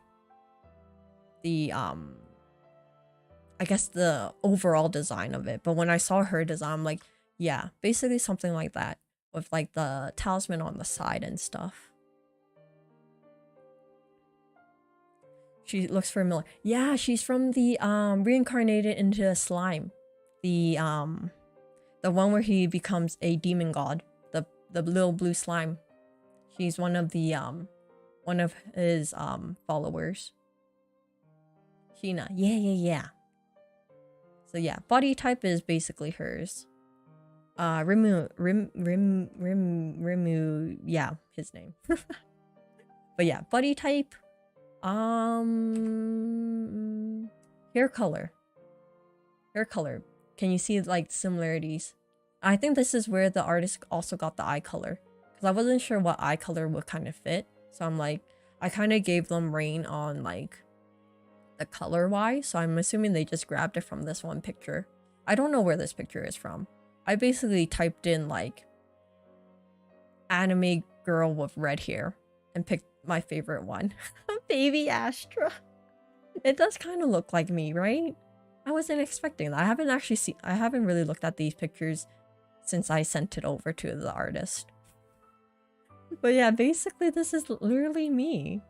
I guess the overall design of it. But when I saw her design, I'm like, yeah, basically something like that, with like the talisman on the side and stuff. She looks familiar. Yeah, she's from the reincarnated into a slime. The one where he becomes a demon god. The little blue slime. She's one of his followers. Sheena. Yeah. So yeah, body type is basically hers. Rimu, yeah, his name. But yeah, body type. Hair color. Can you see like similarities? I think this is where the artist also got the eye color, because I wasn't sure what eye color would kind of fit. So I'm like, I kind of gave them rein on like the color wise. So I'm assuming they just grabbed it from this one picture. I don't know where this picture is from. I basically typed in like anime girl with red hair and picked my favorite one. Baby Astra. It does kind of look like me, right? I wasn't expecting that. I haven't really looked at these pictures since I sent it over to the artist. But yeah, basically this is literally me.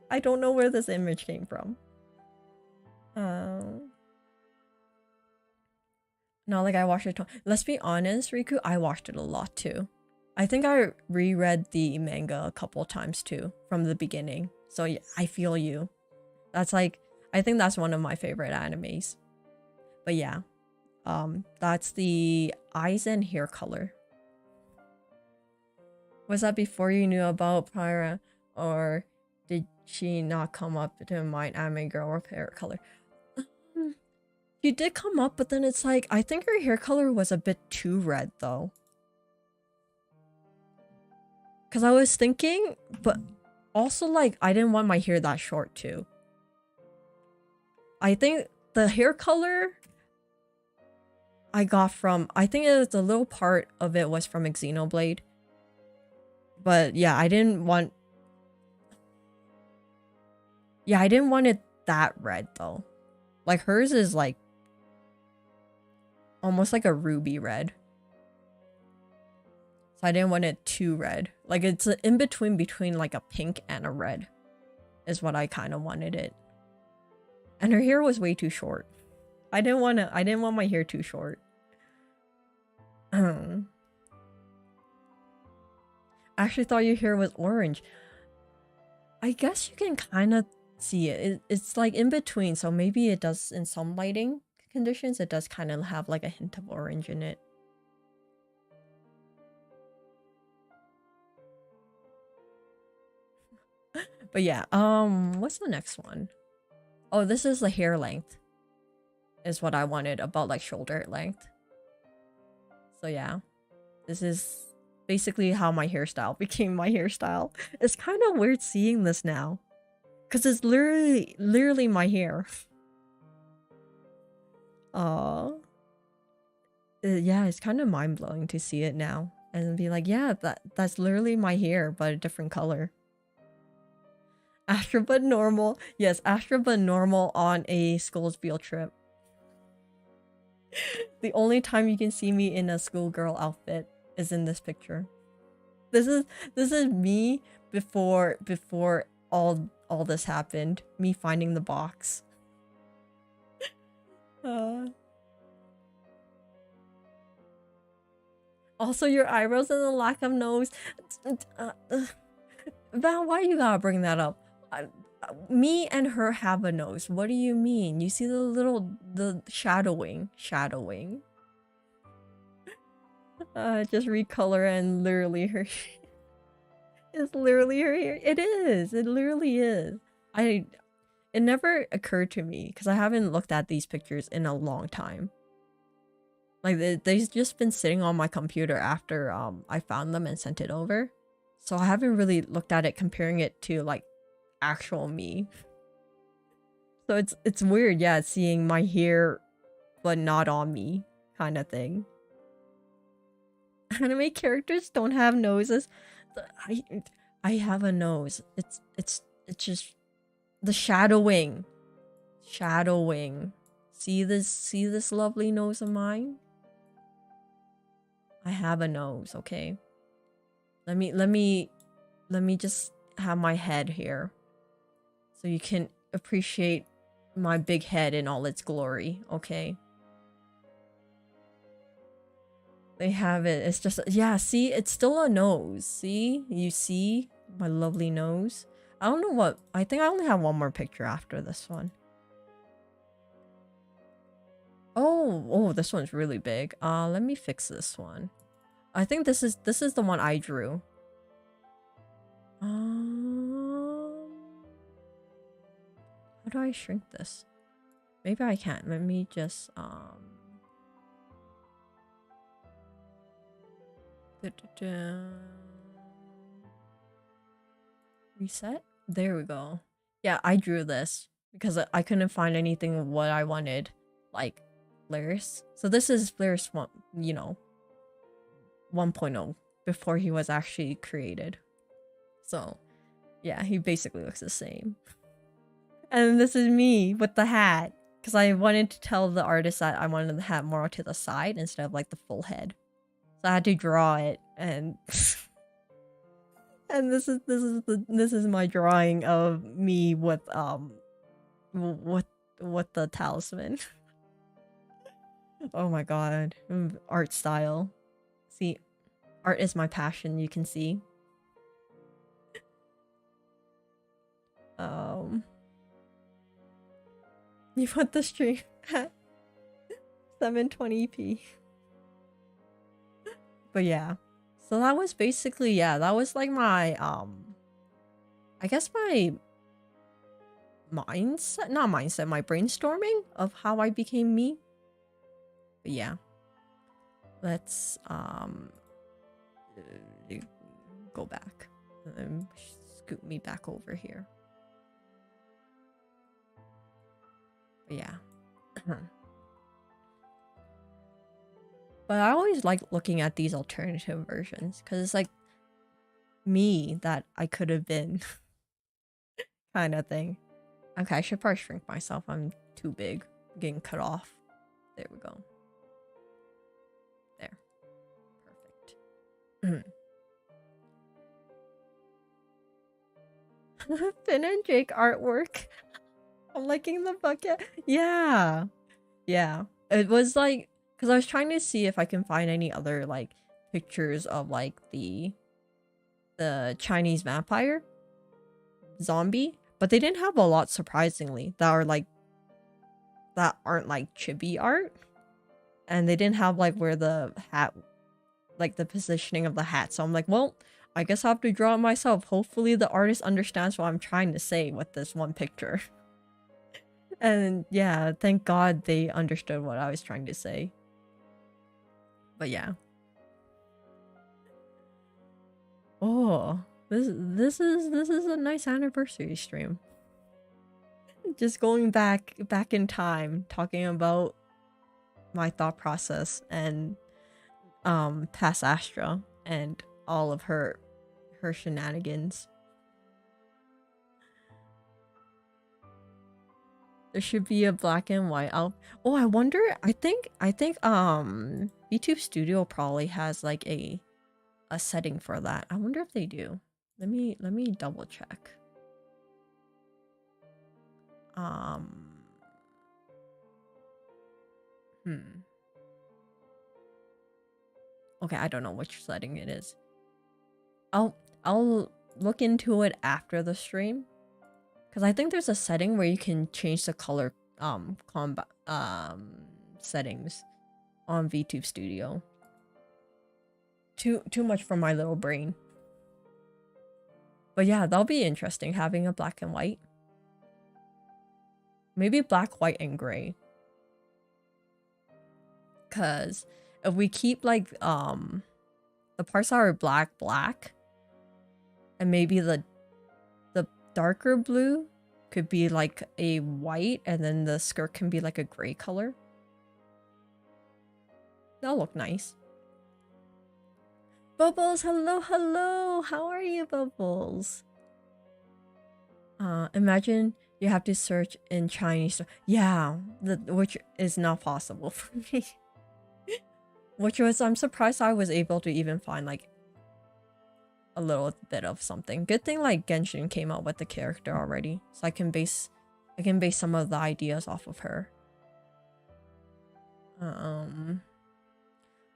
I don't know where this image came from. Not like I watched it. Let's be honest, Riku, I watched it a lot too. I think I reread the manga a couple times too from the beginning. So yeah, I feel you. That's like, I think that's one of my favorite animes. But yeah, that's the eyes and hair color. Was that before you knew about Pyra, or did she not come up to mind anime girl with hair color? She did come up, but then it's like, I think her hair color was a bit too red though. Because I was thinking, but also like, I didn't want my hair that short too. I think the hair color I got from, I think it was a little part of it was from Xenoblade. But yeah, I didn't want it that red though. Like hers is like almost like a ruby red. So I didn't want it too red. Like it's an in between like a pink and a red is what I kind of wanted it. And her hair was way too short. I didn't want my hair too short. I actually thought your hair was orange. I guess you can kind of see it. It's like in between, so maybe it does, in some lighting conditions, it does kind of have like a hint of orange in it. But yeah, what's the next one? Oh, this is the hair length. Is what I wanted, about like shoulder length. So yeah, this is basically how my hairstyle became my hairstyle. It's kind of weird seeing this now, because it's literally my hair. Aw. Yeah, it's kind of mind-blowing to see it now and be like, yeah, that's literally my hair, but a different color. Astra but normal. Yes, Astra but normal on a school's field trip. The only time you can see me in a schoolgirl outfit is in this picture. This is me before all this happened. Me finding the box. Also, your eyebrows and the lack of nose. Val, why you gotta bring that up? Me and her have a nose. What do you mean? You see the shadowing. Just recolor and literally her. It's literally her hair. It is. It literally is. It never occurred to me because I haven't looked at these pictures in a long time. Like they've just been sitting on my computer after I found them and sent it over. So I haven't really looked at it comparing it to like actual me. So it's weird, yeah, seeing my hair but not on me kind of thing. Anime characters don't have noses. I have a nose. It's just the shadowing. See this lovely nose of mine? I have a nose, okay? Let me just have my head here. So you can appreciate my big head in all its glory, okay? They have it. It's just, yeah, see, it's still a nose. See? You see my lovely nose? I don't know what, I think I only have one more picture after this one. Oh, this one's really big. Let me fix this one. I think this is the one I drew. How do I shrink this? Maybe I can't. Let me just reset. There we go. Yeah, I drew this because I couldn't find anything of what I wanted, like Flares. So this is Flares 1, you know, 1.0 before he was actually created. So yeah, he basically looks the same. And this is me with the hat because I wanted to tell the artist that I wanted the hat more to the side instead of like the full head. So I had to draw it, and and this is my drawing of me with the talisman. Oh my god, art style. See, art is my passion, you can see. You put the stream at 720p. But yeah. So that was basically, yeah, that was like my I guess my mindset, not mindset, my brainstorming of how I became me. But yeah. Let's go back. Scoot me back over here. But yeah. But I always like looking at these alternative versions because it's like me that I could have been kind of thing. Okay, I should probably shrink myself. I'm too big. I'm getting cut off. There we go. There. Perfect. Finn and Jake artwork. I'm liking the bucket. Yeah. Yeah. It was like, because I was trying to see if I can find any other like pictures of like the Chinese vampire zombie, but they didn't have a lot, surprisingly, that aren't like chibi art, and they didn't have like where the hat, like the positioning of the hat. So I'm like, well, I guess I have to draw it myself. Hopefully the artist understands what I'm trying to say with this one picture. And yeah, thank God they understood what I was trying to say. But yeah. Oh, this is a nice anniversary stream. Just going back in time, talking about my thought process and past Astra and all of her shenanigans. There should be a black and white. Oh, I wonder. I think VTube Studio probably has like a setting for that. I wonder if they do. Let me double check. Okay, I don't know which setting it is. I'll look into it after the stream, because I think there's a setting where you can change the color settings on VTube Studio. Too much for my little brain. But yeah, that'll be interesting having a black and white. Maybe black, white, and gray. Cause if we keep like the parts that are black, and maybe the darker blue could be like a white, and then the skirt can be like a gray color. That'll look nice. Bubbles, hello, hello. How are you, Bubbles? Imagine you have to search in Chinese. Yeah, which is not possible for me. Which was, I'm surprised I was able to even find like a little bit of something. Good thing like Genshin came out with the character already, so I can base some of the ideas off of her.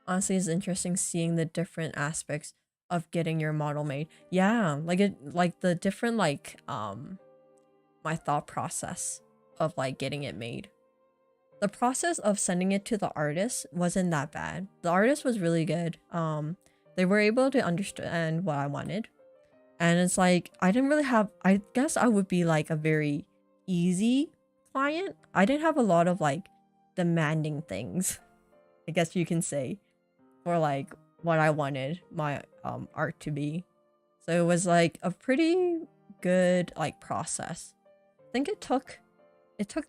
Honestly, it's interesting seeing the different aspects of getting your model made. Yeah, like the different like my thought process of like getting it made. The process of sending it to the artist wasn't that bad. The artist was really good. They were able to understand what I wanted. And it's like, I didn't really have, I guess I would be like a very easy client. I didn't have a lot of like demanding things, I guess you can say, for like what I wanted my art to be. So it was like a pretty good like process. I think it took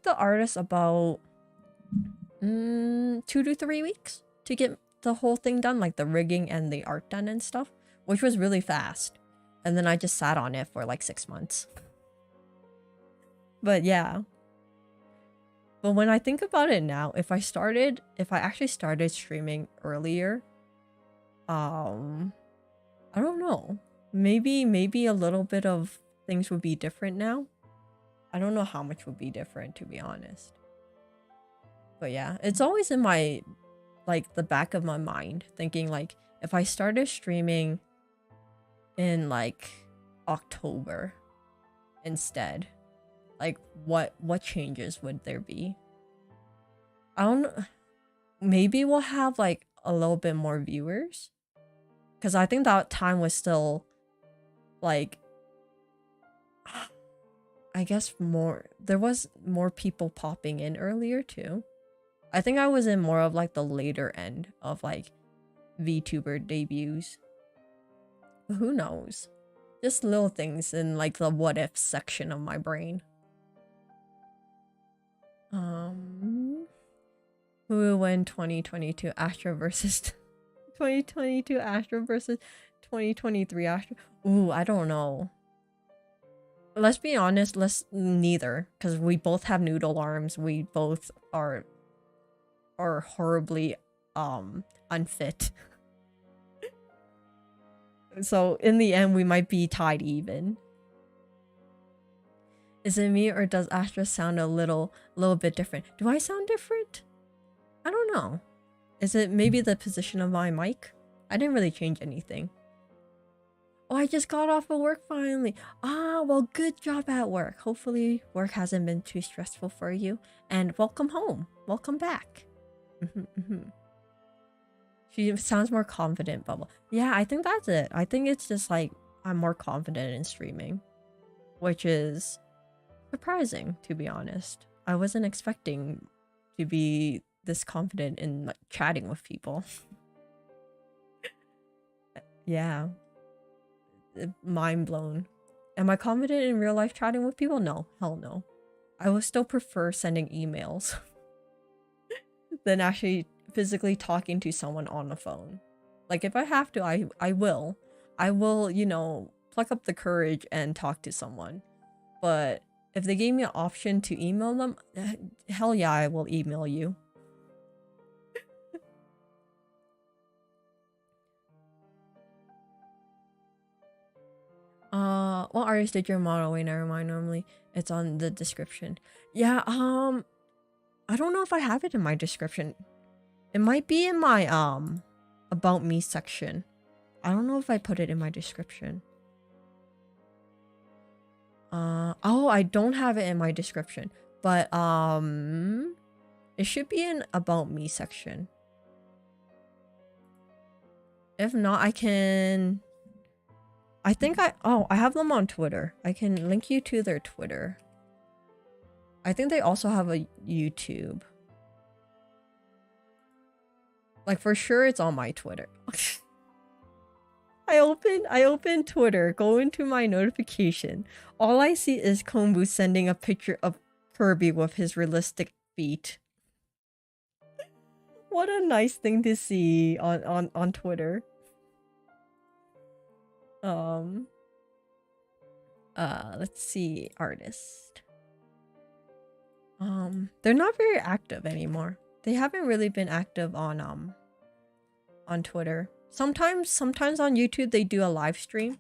the artist about 2 to 3 weeks to get the whole thing done, like the rigging and the art done and stuff, which was really fast. And then I just sat on it for like 6 months. But yeah. But when I think about it now, if I actually started streaming earlier, I don't know. Maybe a little bit of things would be different now. I don't know how much would be different, to be honest. But yeah, it's always in my, like, the back of my mind, thinking like, if I started streaming in like October instead, like what changes would there be? I don't know. Maybe we'll have like a little bit more viewers, because I think that time was still like, I guess there was more people popping in earlier too. I think I was in more of like the later end of like VTuber debuts. But who knows? Just little things in like the what if section of my brain. Who will win 2022 Astra versus 2022 Astra versus 2023 Astra? Ooh, I don't know. Let's be honest, neither, because we both have noodle arms. We both are horribly unfit. So in the end, we might be tied even. Is it me, or does Astra sound a little bit different? Do I sound different? I don't know. Is it maybe the position of my mic? I didn't really change anything. Oh, I just got off of work finally. Ah, well, good job at work. Hopefully work hasn't been too stressful for you. And welcome home. Welcome back. She sounds more confident, Bubble. Yeah, I think that's it. I think it's just like I'm more confident in streaming, which is surprising, to be honest. I wasn't expecting to be this confident in like chatting with people. Yeah. Mind blown. Am I confident in real life chatting with people? No, hell no. I would still prefer sending emails than actually physically talking to someone on the phone. Like if I have to, I will. I will, you know, pluck up the courage and talk to someone. But if they gave me an option to email them, hell yeah, I will email you. What artist did your model? Wait, never mind. Normally, it's on the description. Yeah, I don't know if I have it in my description. It might be in my, about me section. I don't know if I put it in my description. Oh, I don't have it in my description. But, it should be in about me section. If not, I can... I think I have them on Twitter. I can link you to their Twitter. I think they also have a YouTube. Like for sure it's on my Twitter. I open Twitter, go into my notification. All I see is Kombu sending a picture of Kirby with his realistic feet. What a nice thing to see on Twitter. Let's see, artist. They're not very active anymore. They haven't really been active on Twitter. Sometimes on YouTube they do a live stream.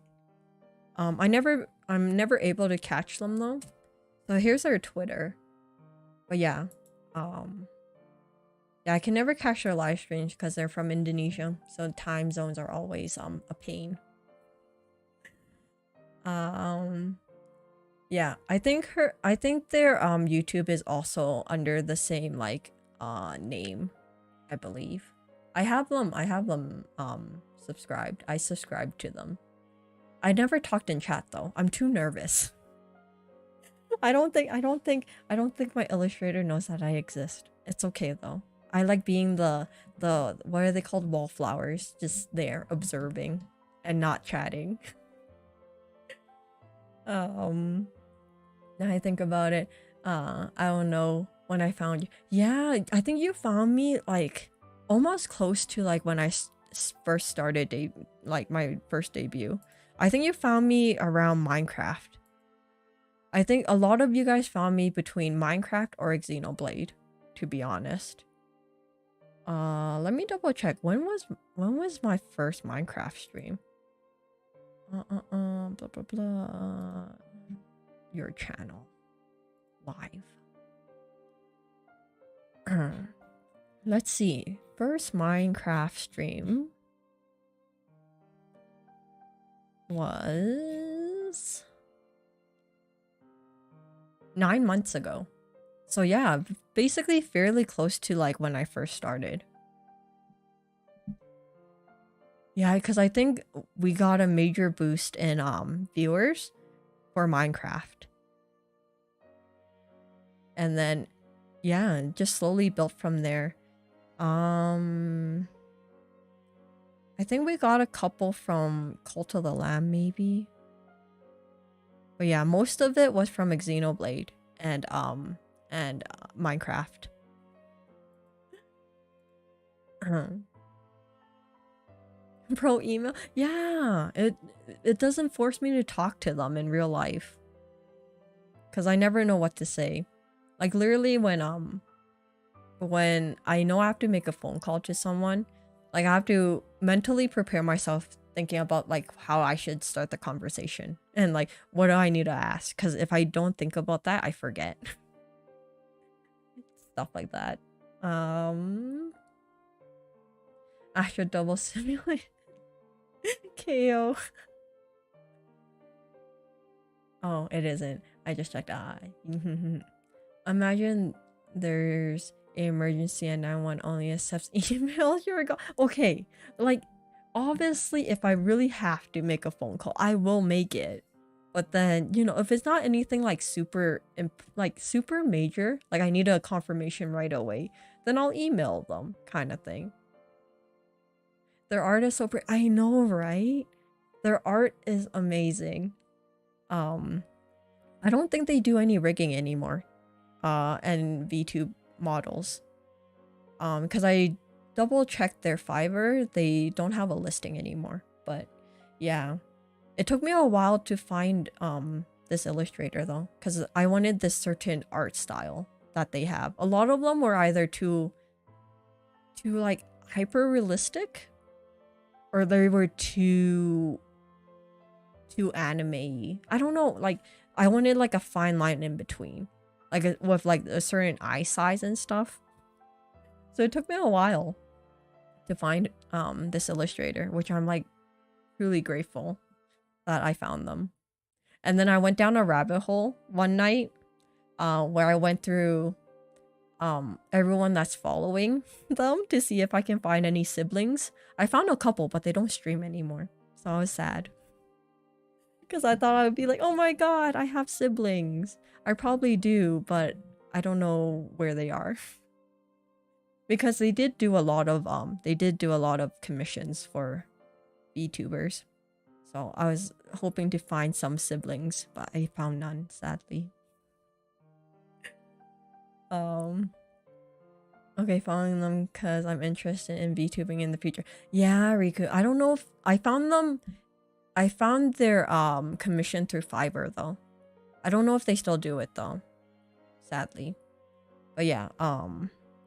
I'm never able to catch them though. So here's their Twitter. But yeah, yeah, I can never catch their live streams because they're from Indonesia, so time zones are always a pain. Yeah, I think their YouTube is also under the same like name, I believe. I have them subscribed. I subscribed to them. I never talked in chat though. I'm too nervous. I don't think my illustrator knows that I exist. It's okay though. I like being the what are they called, wallflowers, just there observing and not chatting. Now I think about it, I don't know when I found you. Yeah, I think you found me like almost close to like when I first started like my first debut. I think you found me around Minecraft. I think a lot of you guys found me between Minecraft or Xenoblade, to be honest. Let me double check. When was my first Minecraft stream? Blah blah blah. Your channel. Live. Let's see. First Minecraft stream was 9 months ago. So yeah, basically fairly close to like when I first started. Yeah, because I think we got a major boost in viewers for Minecraft. And then yeah, just slowly built from there. I think we got a couple from Cult of the Lamb maybe. But yeah, most of it was from Xenoblade and Minecraft. Pro email? Yeah, it doesn't force me to talk to them in real life. Cause I never know what to say. Like literally when I know I have to make a phone call to someone, like I have to mentally prepare myself thinking about like how I should start the conversation and like what do I need to ask, because if I don't think about that I forget. Stuff like that. Astra double simulate. KO. Oh, it isn't. I just checked. Imagine there's an emergency and 911 only accepts emails. You're go. Okay, like obviously, if I really have to make a phone call, I will make it. But then, you know, if it's not anything like super major, like I need a confirmation right away, then I'll email them, kind of thing. Their art is so pretty. I know, right? Their art is amazing. I don't think they do any rigging anymore. And VTuber models. because I double checked their Fiverr, they don't have a listing anymore. But yeah, it took me a while to find this illustrator though, because I wanted this certain art style that they have. A lot of them were either too like hyper realistic, or they were too anime-y. I don't know, like I wanted like a fine line in between, like with like a certain eye size and stuff. So it took me a while to find this illustrator, which I'm like truly grateful that I found them. And then I went down a rabbit hole one night where I went through everyone that's following them to see if I can find any siblings. I found a couple, but they don't stream anymore. So I was sad. Because I thought I would be like, oh my god, I have siblings. I probably do, but I don't know where they are. Because they did do a lot of commissions for VTubers. So I was hoping to find some siblings, but I found none, sadly. Okay, following them because I'm interested in VTubing in the future. Yeah, Riku. I don't know if I found them. I found their commission through Fiverr though. I don't know if they still do it though, sadly. But yeah,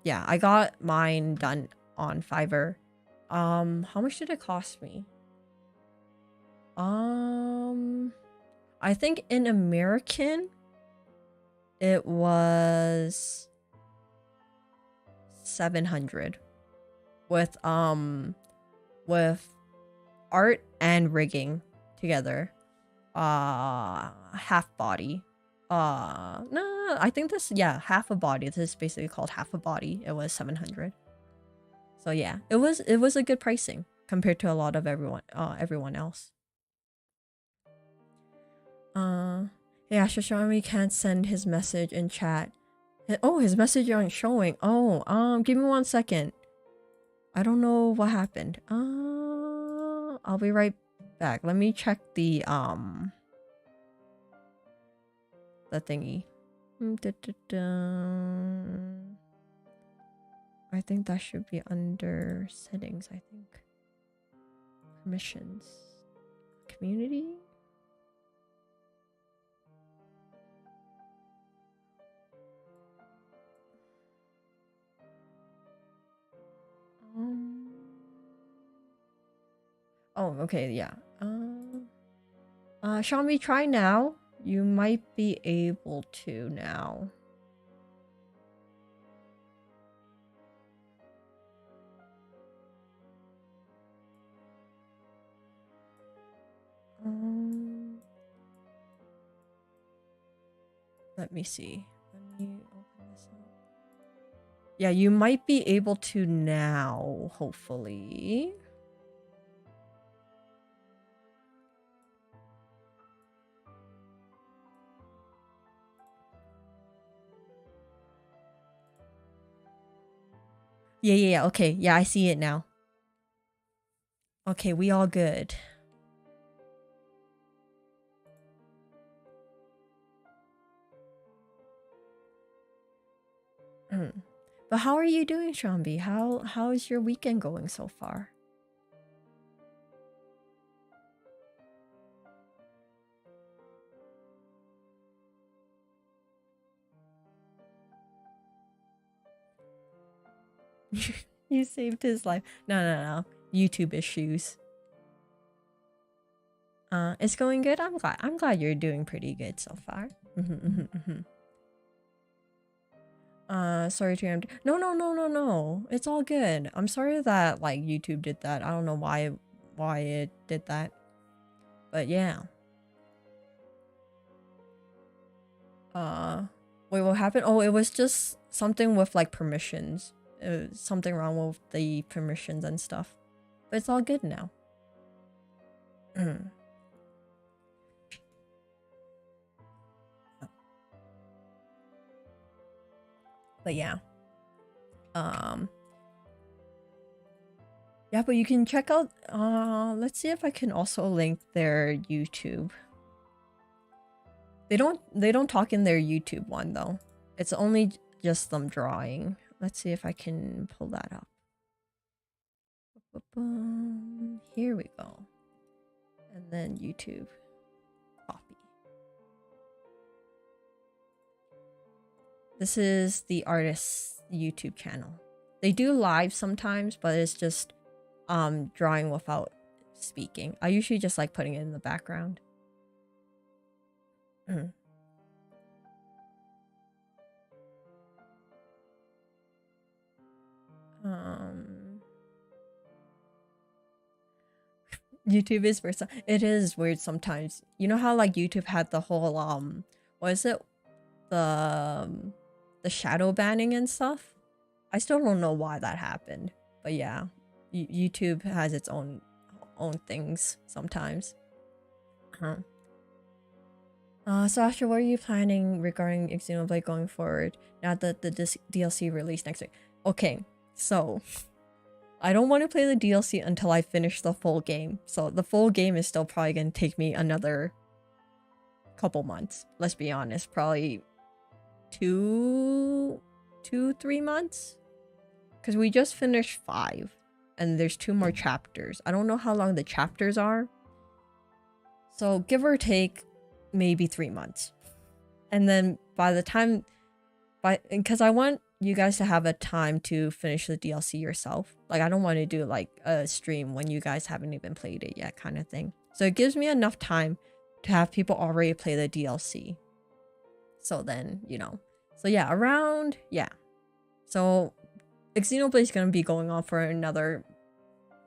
yeah, I got mine done on Fiverr. How much did it cost me? I think in American it was 700 with art and rigging together. Half body. No, I think this, yeah, half a body. This is basically called half a body. It was 700. So yeah, it was a good pricing compared to a lot of everyone else. Yeah, Shoshami can't send his message in chat. Oh, his message aren't showing. Oh, give me 1 second. I don't know what happened. I'll be right back. Let me check the thingy. I think that should be under settings, I think. Permissions. Community? Oh, okay, yeah. Xiaomi, try now. You might be able to now. Let me see. Let me open this up. Yeah, you might be able to now, hopefully. Yeah, okay. Yeah, I see it now. Okay, we all good. But how are you doing, Shambi? How is your weekend going so far? You saved his life. No. YouTube issues. It's going good. I'm glad you're doing pretty good so far. Sorry to interrupt. No. It's all good. I'm sorry that like YouTube did that. I don't know why it did that. But yeah. Wait, what happened? Oh, it was just something with like permissions. Something wrong with the permissions and stuff. But it's all good now. But yeah. Yeah, but you can check out let's see if I can also link their YouTube. They don't talk in their YouTube one though. It's only just them drawing. let's see if I can pull that up. Here we go. And then YouTube. Copy. This is the artist's YouTube channel. They do live sometimes, but it's just drawing without speaking. I usually just like putting it in the background. YouTube is weird. It is weird sometimes. You know how like YouTube had the whole what is it? The shadow banning and stuff? I still don't know why that happened. But yeah, YouTube has its own things sometimes. So Astra, what are you planning regarding Xenoblade going forward now that the DLC released next week? Okay, so I don't want to play the DLC until I finish the full game. So the full game is still probably going to take me another couple months. Let's be honest, probably 3 months? Because we just finished 5 and there's 2 more chapters. I don't know how long the chapters are. So give or take maybe 3 months. And then by the time, because I want you guys to have a time to finish the DLC yourself. Like I don't want to do like a stream when you guys haven't even played it yet kind of thing. So it gives me enough time to have people already play the DLC. So then, you know. So yeah, around, yeah. So Xenoblade is going to be going on for another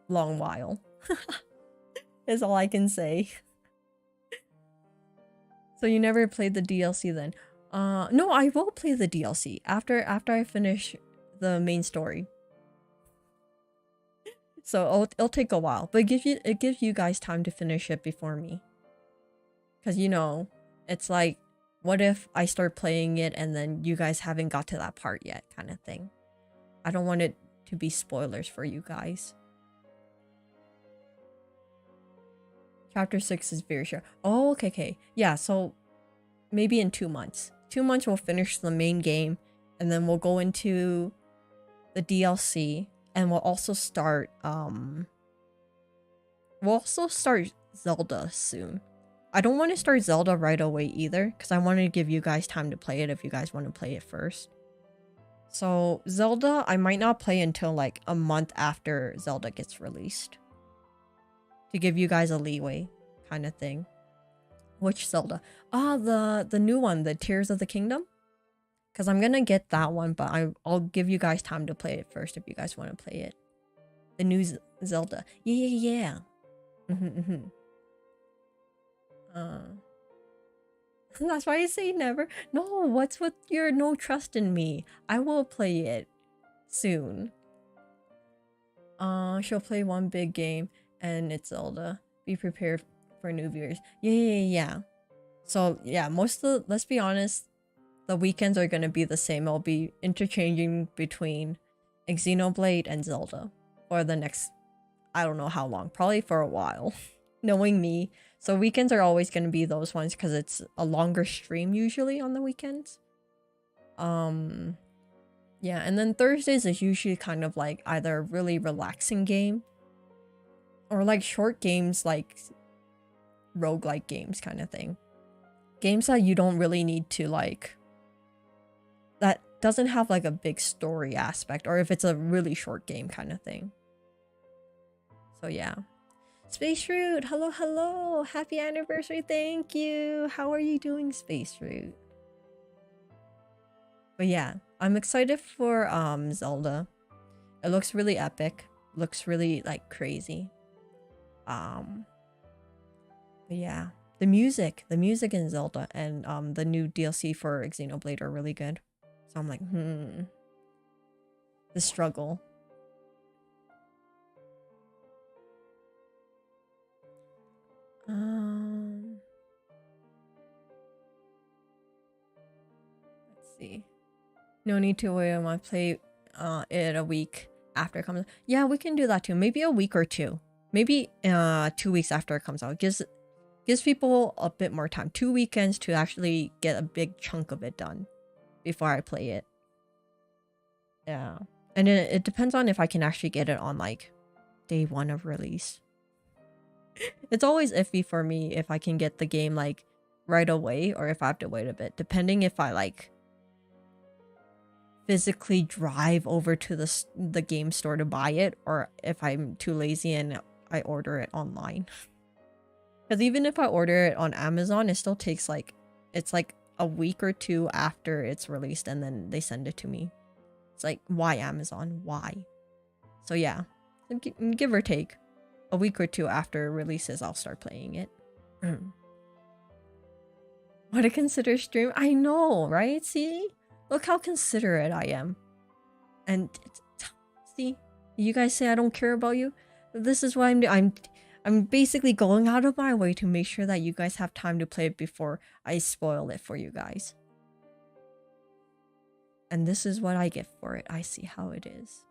long while. Is all I can say. So you never played the DLC then? No, I will play the DLC after I finish the main story. So it'll take a while, but it gives you guys time to finish it before me. Cause you know, it's like, what if I start playing it and then you guys haven't got to that part yet, kind of thing. I don't want it to be spoilers for you guys. Chapter 6 is very short. Oh, okay. Yeah, so maybe in 2 months. 2 months we'll finish the main game and then we'll go into the DLC and we'll also start Zelda soon. I don't want to start Zelda right away either because I want to give you guys time to play it if you guys want to play it first. So Zelda I might not play until like a month after Zelda gets released. To give you guys a leeway kind of thing. Which Zelda? The new one, the Tears of the Kingdom. Because I'm gonna get that one, but I'll give you guys time to play it first if you guys want to play it. The new Zelda. Yeah. That's why I say never. No, what's with your no trust in me? I will play it soon. She'll play one big game and it's Zelda. Be prepared for new viewers. Yeah. So yeah, let's be honest, the weekends are gonna be the same. I'll be interchanging between Xenoblade and Zelda for the next, I don't know how long, probably for a while. Knowing me. So weekends are always gonna be those ones because it's a longer stream usually on the weekends. Yeah, and then Thursdays is usually kind of like either a really relaxing game or like short games like roguelike games kind of thing. Games that you don't really need to like, that doesn't have like a big story aspect, or if it's a really short game kind of thing. So yeah. Space Root, hello, happy anniversary, thank you. How are you doing, Space Root? But yeah, I'm excited for Zelda. It looks really epic, looks really like crazy. But yeah, the music in Zelda and the new DLC for Xenoblade are really good. So I'm like, the struggle. Let's see. No need to wait. I want to play it a week after it comes out. Yeah, we can do that too. Maybe a week or two. Maybe 2 weeks after it comes out. Gives people a bit more time. 2 weekends to actually get a big chunk of it done before I play it. Yeah. And it depends on if I can actually get it on like day 1 of release. It's always iffy for me if I can get the game like right away or if I have to wait a bit, depending if I like physically drive over to the game store to buy it or if I'm too lazy and I order it online. Because even if I order it on Amazon, it still takes like, it's like a week or 2 after it's released and then they send it to me. It's like, why Amazon? Why? So yeah, give or take a week or 2 after it releases, I'll start playing it. What to consider stream? I know, right? See? Look how considerate I am. And see, you guys say I don't care about you. This is why I'm basically going out of my way to make sure that you guys have time to play it before I spoil it for you guys. And this is what I get for it. I see how it is.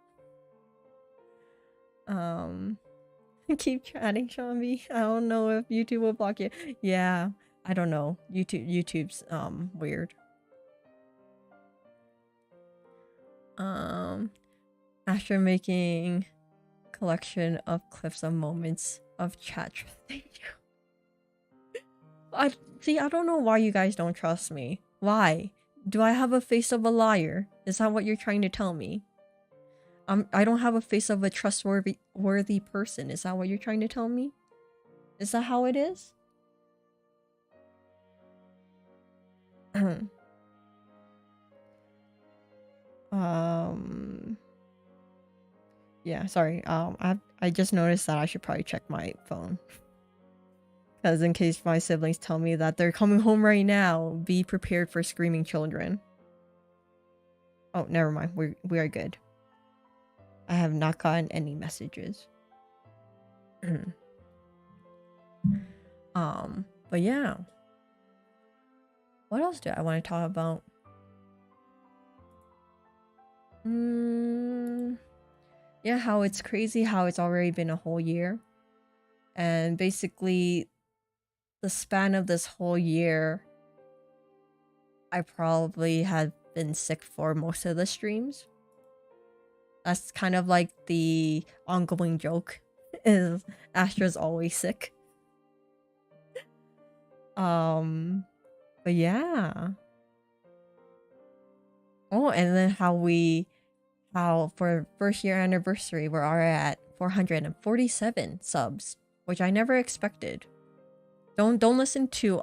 Keep chatting, Shambi. I don't know if YouTube will block you. Yeah, I don't know. YouTube's weird. After making collection of clips of moments of chat. Thank you. I don't know why you guys don't trust me. Why? Do I have a face of a liar? Is that what you're trying to tell me? I don't have a face of a trustworthy person. Is that what you're trying to tell me? Is that how it is? Yeah, sorry. I just noticed that I should probably check my phone. Because in case my siblings tell me that they're coming home right now, be prepared for screaming children. Oh, never mind. We are good. I have not gotten any messages. But yeah. What else do I want to talk about? Yeah, how it's crazy how it's already been a whole year. And basically, the span of this whole year, I probably had been sick for most of the streams. That's kind of like the ongoing joke, is Astra's always sick. But yeah. Oh, and then how for first year anniversary we're already at 447 subs, which I never expected. Don't listen to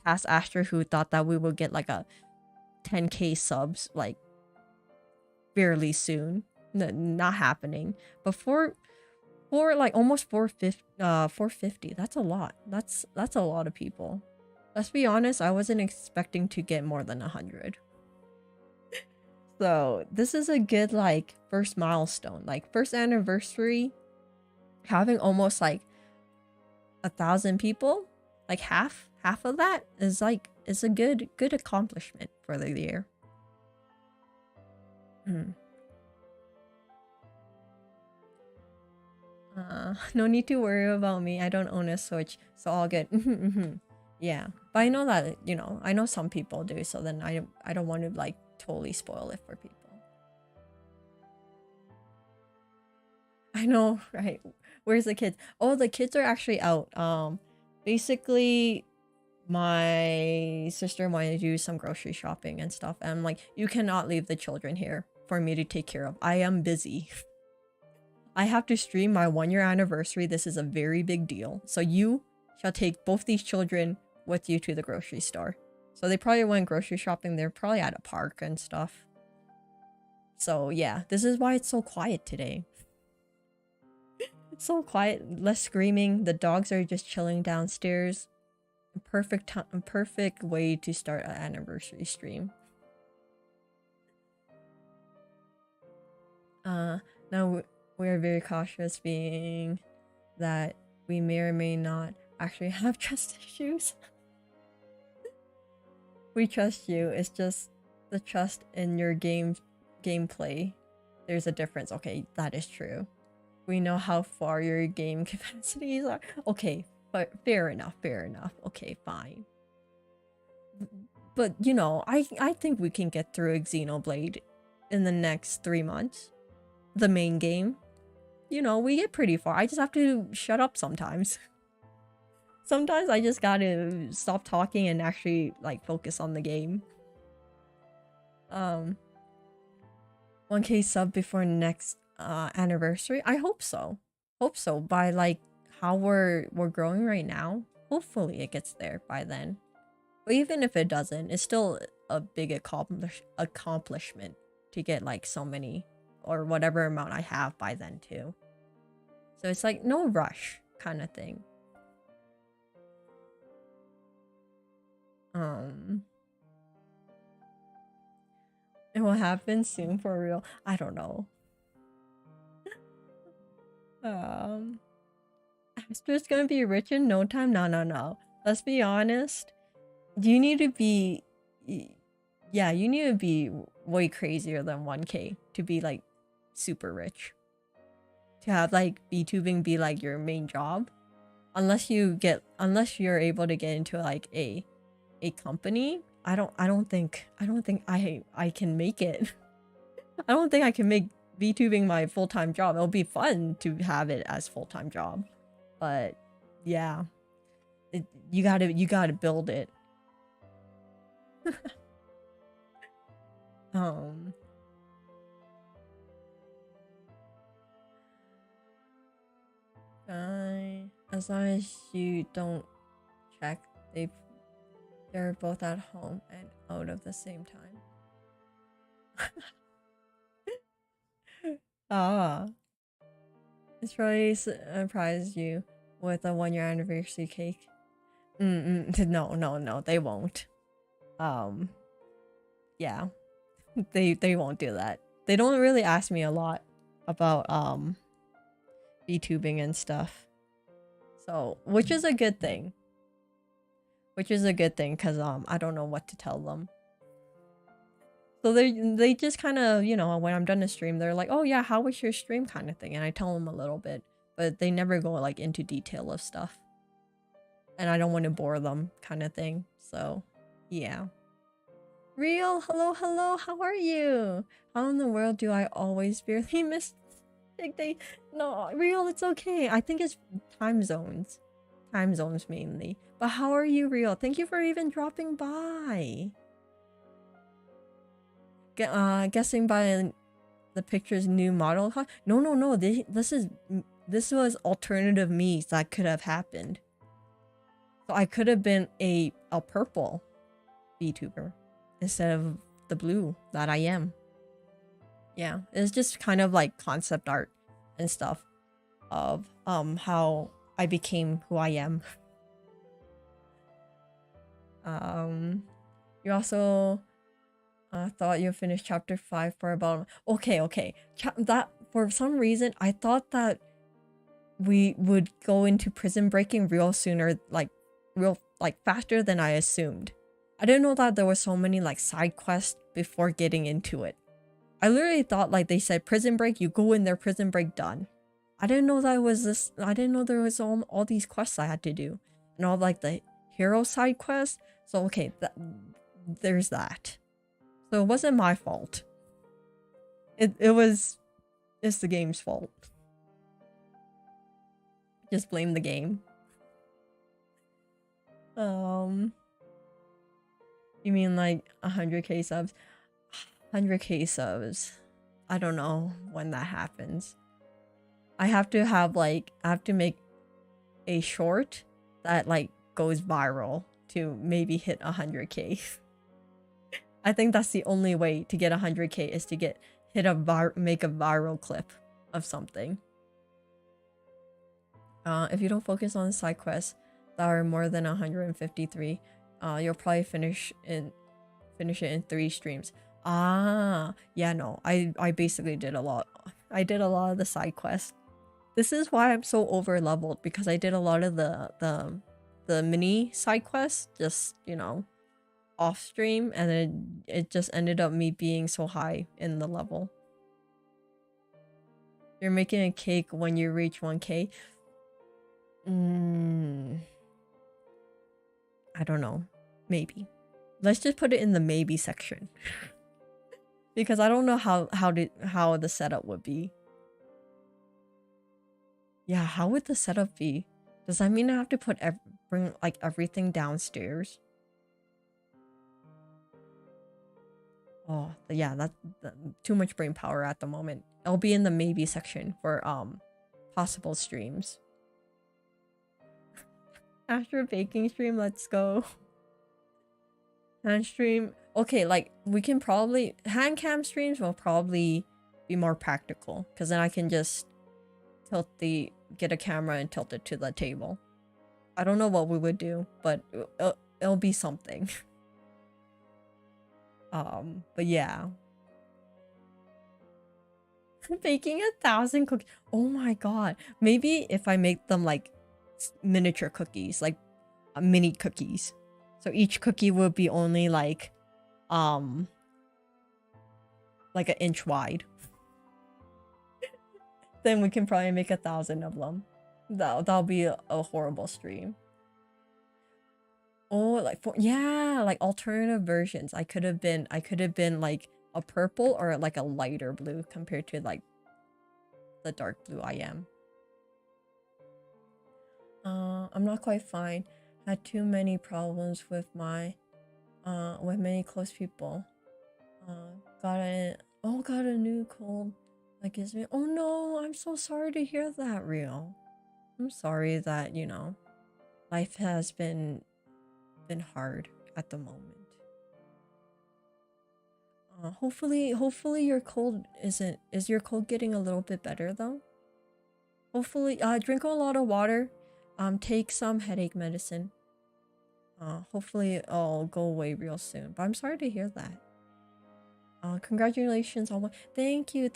past Astra who thought that we would get like a 10k subs like fairly soon. Not happening. But for like almost 450, that's a lot. That's a lot of people. Let's be honest, I wasn't expecting to get more than 100. So this is a good like first milestone, like first anniversary, having almost like 1,000 people, like half of that is a good accomplishment for the year. No need to worry about me. I don't own a Switch, so all good. Yeah, but I know that, you know, I know some people do, so then I don't want to like totally spoil it for people. I know, right? Where's the kids? Oh, the kids are actually out. Basically, my sister wanted to do some grocery shopping and stuff, and I'm like, you cannot leave the children here for me to take care of. I am busy. I have to stream my 1-year anniversary. This is a very big deal. So you shall take both these children with you to the grocery store. So they probably went grocery shopping. They're probably at a park and stuff. So yeah, this is why it's so quiet today. It's so quiet, less screaming. The dogs are just chilling downstairs. Perfect way to start an anniversary stream. Now we are very cautious, being that we may or may not actually have trust issues. We trust you. It's just the trust in your gameplay. There's a difference. Okay, that is true. We know how far your game capacities are. Okay, but fair enough. Okay, fine. But you know, I think we can get through a Xenoblade in the next 3 months. The main game. You know, we get pretty far. I just have to shut up sometimes. Sometimes I just gotta stop talking and actually like focus on the game. 1K sub before next anniversary. I hope so. Hope so. By like how we're growing right now. Hopefully it gets there by then. But even if it doesn't, it's still a big accomplishment to get like so many or whatever amount I have by then too. So it's like no rush kind of thing. It will happen soon for real. I don't know. Astra's gonna be rich in no time. No. Let's be honest. You need to be, yeah, you need to be way crazier than 1K to be like super rich. To have like VTubing be like your main job, unless you're able to get into like a company. I don't think I can make it. I don't think I can make VTubing my full-time job. It'll be fun to have it as full-time job, but yeah, you gotta build it. As long as you don't check, they're both at home and out of the same time. It's really surprised you with a 1-year anniversary cake. No, they won't. Yeah, they won't do that. They don't really ask me a lot about VTubing and stuff. So, which is a good thing. Because I don't know what to tell them. So they just kind of, you know, when I'm done the stream, they're like, "Oh yeah, how was your stream?" kind of thing, and I tell them a little bit, but they never go like into detail of stuff. And I don't want to bore them, kind of thing. So, yeah. Real, hello, how are you? How in the world do I always barely miss big day? No, Real, it's okay. I think it's time zones mainly. But how are you, Real? Thank you for even dropping by. Guessing by the picture's new model. No. This was alternative me that could have happened. So I could have been a purple VTuber instead of the blue that I am. Yeah, it's just kind of like concept art and stuff of how I became who I am. You also thought you finished chapter 5 for about... Okay. That, for some reason, I thought that we would go into prison breaking real sooner, faster than I assumed. I didn't know that there were so many like side quests before getting into it. I literally thought like they said prison break, you go in there, prison break, done. I didn't know that was this. I didn't know there was all these quests I had to do, and all like the hero side quests. So okay, there's that. So it wasn't my fault. It's the game's fault. Just blame the game. You mean like 100k subs? 100k subs. I don't know when that happens. I have to make a short that like goes viral to maybe hit 100k. I think that's the only way to get 100k is to make a viral clip of something. If you don't focus on side quests that are more than 153, you'll probably finish it in 3 streams. Yeah, no, I basically did a lot. I did a lot of the side quests. This is why I'm so over leveled, because I did a lot of the mini side quests, just, you know, off stream, and then it just ended up me being so high in the level. You're making a cake when you reach 1k. I don't know. Maybe. Let's just put it in the maybe section. because I don't know how the setup would be. Yeah, how would the setup be? Does that mean I have to bring like everything downstairs? Oh, yeah, that's too much brain power at the moment. I'll be in the maybe section for possible streams. After a baking stream, let's go. Hand stream. Okay, like we can probably hand cam streams will probably be more practical because then I can just get a camera and tilt it to the table. I don't know what we would do, but it'll be something. But yeah. Baking 1,000 cookies. Oh my god. Maybe if I make them like miniature cookies, like mini cookies. So each cookie will be only like an inch wide. Then we can probably make 1,000 of them. That'll be a horrible stream. Oh, like like alternative versions. I could have been like a purple or like a lighter blue compared to like the dark blue I am. I'm not quite fine. Had too many problems with my with many close people. Got a new cold that gives me. Oh no, I'm so sorry to hear that, Rio. I'm sorry that, you know, life has been hard at the moment. Hopefully your cold is your cold getting a little bit better though? Hopefully, drink a lot of water. Take some headache medicine. Hopefully it'll go away real soon. But I'm sorry to hear that. Congratulations on thank you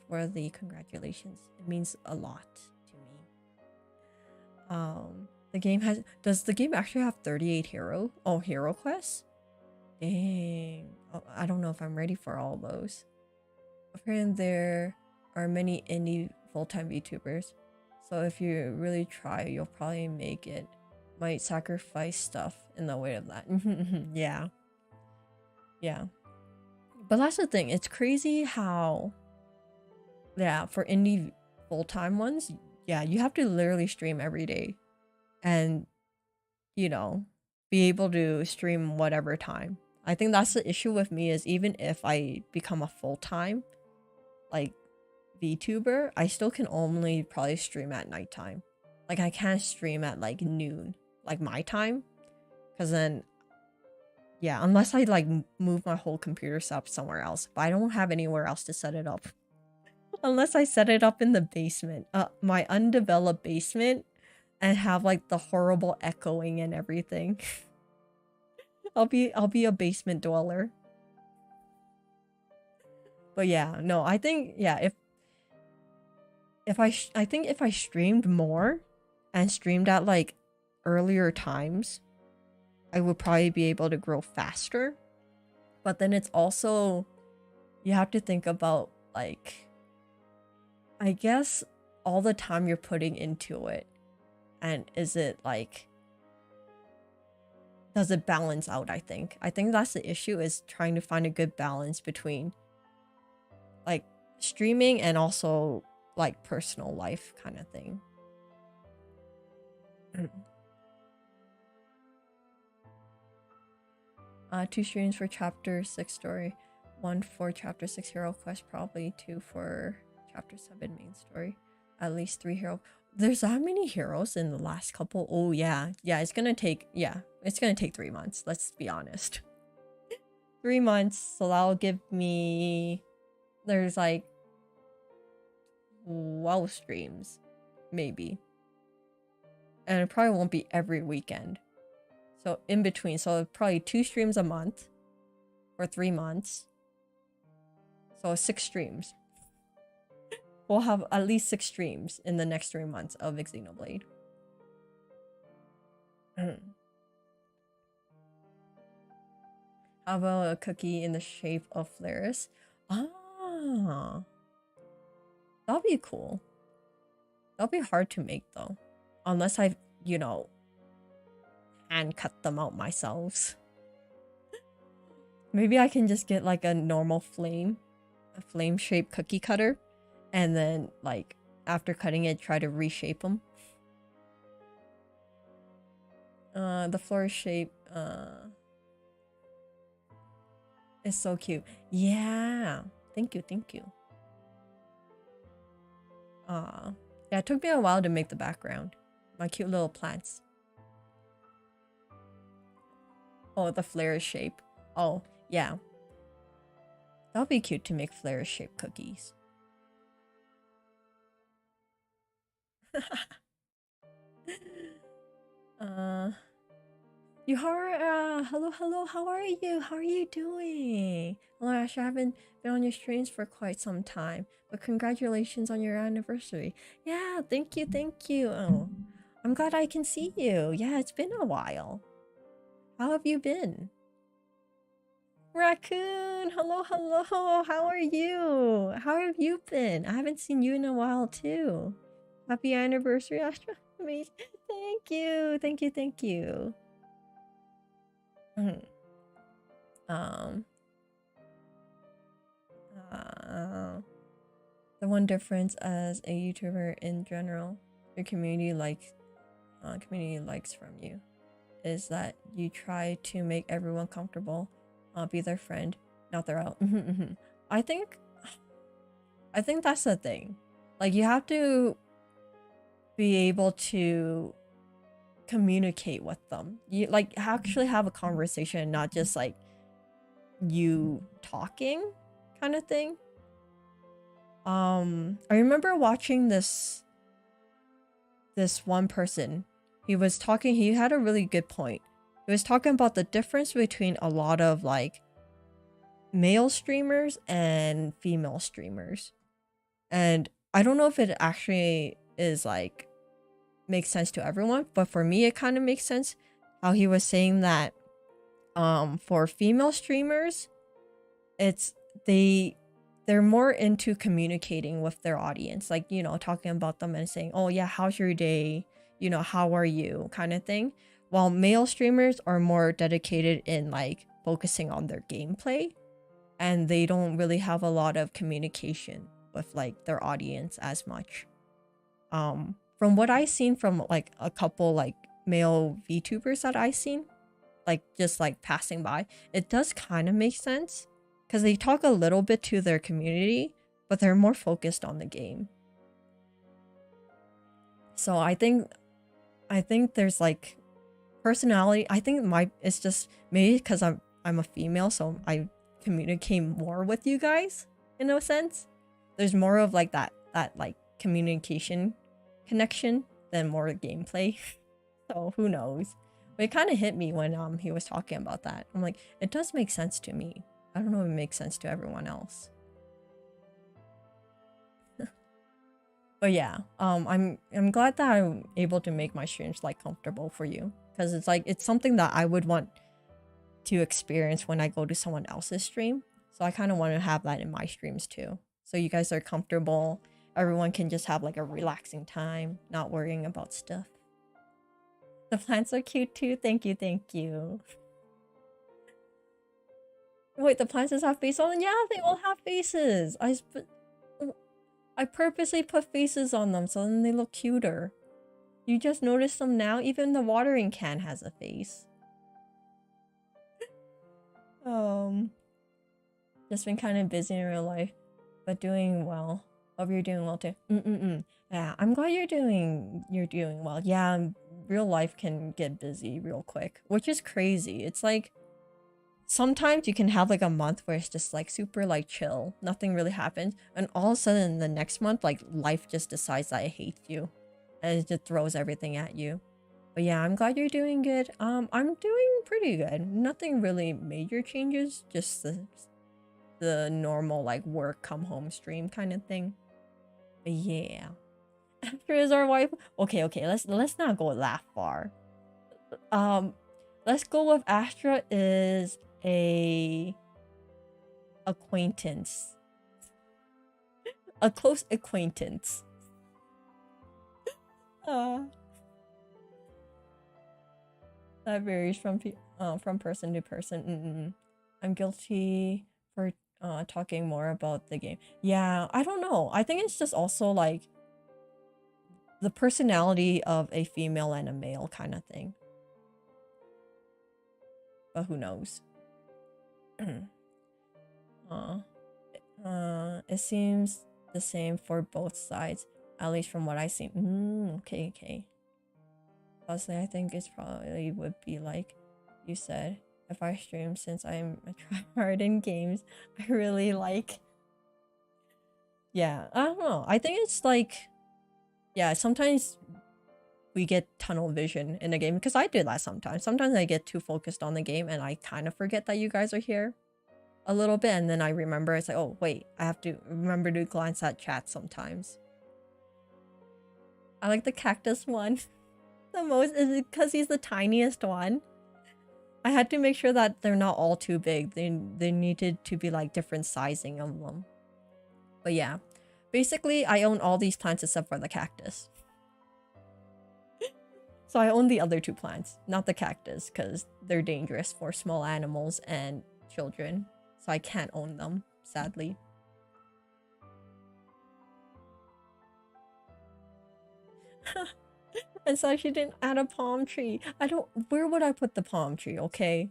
for the congratulations. It means a lot to me. The game does the game actually have 38 hero quests? Dang. Oh, I don't know if I'm ready for all those. Apparently there are many indie full-time VTubers. So if you really try, you'll probably make it. Might sacrifice stuff in the way of that. Yeah. Yeah. But that's the thing. It's crazy how, yeah, for indie full-time ones, yeah, you have to literally stream every day. And, you know, be able to stream whatever time. I think that's the issue with me is even if I become a full-time, like, VTuber, I still can only probably stream at nighttime. Like, I can't stream at, like, noon, like, my time. Because then, yeah, unless I, like, move my whole computer setup somewhere else. But I don't have anywhere else to set it up. Unless I set it up in the basement. My undeveloped basement. And have, like, the horrible echoing and everything. I'll be a basement dweller. But yeah, no, I think, yeah, I think if I streamed more and streamed at like earlier times, I would probably be able to grow faster. But then it's also, you have to think about like, I guess all the time you're putting into it. And is it like, does it balance out? I think that's the issue, is trying to find a good balance between like streaming and also like personal life kind of thing. 2 streams for chapter 6 story, 1 for chapter 6 hero quest, probably 2 for chapter 7 main story, at least 3 hero. There's that many heroes in the last couple. Oh yeah, it's gonna take 3 months, let's be honest. 3 months, so that'll give me, there's like 12 streams maybe, and it probably won't be every weekend, so in between, so probably 2 streams a month for 3 months, so 6 streams. We'll have at least 6 streams in the next 3 months of Xenoblade. How about a cookie in the shape of flares? Ah, that'll be cool. That'll be hard to make though, unless I, you know, hand cut them out myself. Maybe I can just get like a normal a flame shaped cookie cutter, and then like after cutting it, try to reshape them. The floor shape is so cute. Yeah, thank you, thank you. Yeah, it took me a while to make the background. My cute little plants. Oh, the flare shape. Oh, yeah. That'll be cute to make flare shaped cookies. Hello, hello, how are you? How are you doing? Hello, Astra, I haven't been on your streams for quite some time, but congratulations on your anniversary. Yeah, thank you, thank you. Oh, I'm glad I can see you. Yeah, it's been a while. How have you been? Raccoon, hello, hello, how are you? How have you been? I haven't seen you in a while too. Happy anniversary, Astra. Amazing. Thank you, thank you, thank you. The one difference as a YouTuber in general, your community likes from you, is that you try to make everyone comfortable, be their friend, not their out. I think that's the thing. Like, you have to be able to communicate with them. You like actually have a conversation, not just like you talking kind of thing. I remember watching this one person. He was talking, he had a really good point. He was talking about the difference between a lot of like male streamers and female streamers. And I don't know if it actually is like makes sense to everyone, but for me it kind of makes sense how he was saying that for female streamers, they're more into communicating with their audience, like, you know, talking about them and saying, oh yeah, how's your day, you know, how are you, kind of thing, while male streamers are more dedicated in like focusing on their gameplay, and they don't really have a lot of communication with like their audience as much. From what I've seen from like a couple like male VTubers that I've seen, like just like passing by, it does kind of make sense because they talk a little bit to their community, but they're more focused on the game. So I think there's like personality. I think it's just maybe because I'm a female, so I communicate more with you guys in a sense. There's more of like that like communication connection than more gameplay. So who knows? But it kind of hit me when he was talking about that. I'm like, it does make sense to me. I don't know if it makes sense to everyone else. But yeah, I'm glad that I'm able to make my streams like comfortable for you, because it's like it's something that I would want to experience when I go to someone else's stream. So I kind of want to have that in my streams too. So you guys are comfortable. Everyone can just have like a relaxing time, not worrying about stuff. The plants are cute too. Thank you, thank you. Wait, the plants just have faces on them? Yeah, they all have faces. I purposely put faces on them so then they look cuter. You just noticed them now? Even the watering can has a face. Just been kind of busy in real life, but doing well. Hope you're doing well too. Yeah, I'm glad you're doing well. Yeah, real life can get busy real quick, which is crazy. It's like sometimes you can have like a month where it's just like super like chill, nothing really happens, and all of a sudden the next month like life just decides that it hates you and it just throws everything at you. But yeah, I'm glad you're doing good. I'm doing pretty good. Nothing really major changes, just the normal like work come home stream kind of thing. But yeah. Astra is our wife. Okay, let's not go that far. Let's go with Astra is a acquaintance. A close acquaintance. That varies from person to person. I'm guilty for talking more about the game. Yeah, I don't know. I think it's just also like the personality of a female and a male kind of thing. But who knows? It seems the same for both sides, at least from what I see. Okay, okay. Honestly, I think it's probably would be like you said. If I stream, since I'm a tryhard in games, I really like. Yeah, I don't know. I think it's like, yeah, sometimes we get tunnel vision in a game because I do that sometimes. Sometimes I get too focused on the game and I kind of forget that you guys are here a little bit, and then I remember it's like, oh wait, I have to remember to glance at chat sometimes. I like the cactus one the most is because he's the tiniest one. I had to make sure that they're not all too big. They needed to be like different sizing of them. But yeah, basically I own all these plants except for the cactus. So I own the other two plants, not the cactus, because they're dangerous for small animals and children. So I can't own them, sadly. And so she didn't add a palm tree. Where would I put the palm tree, okay?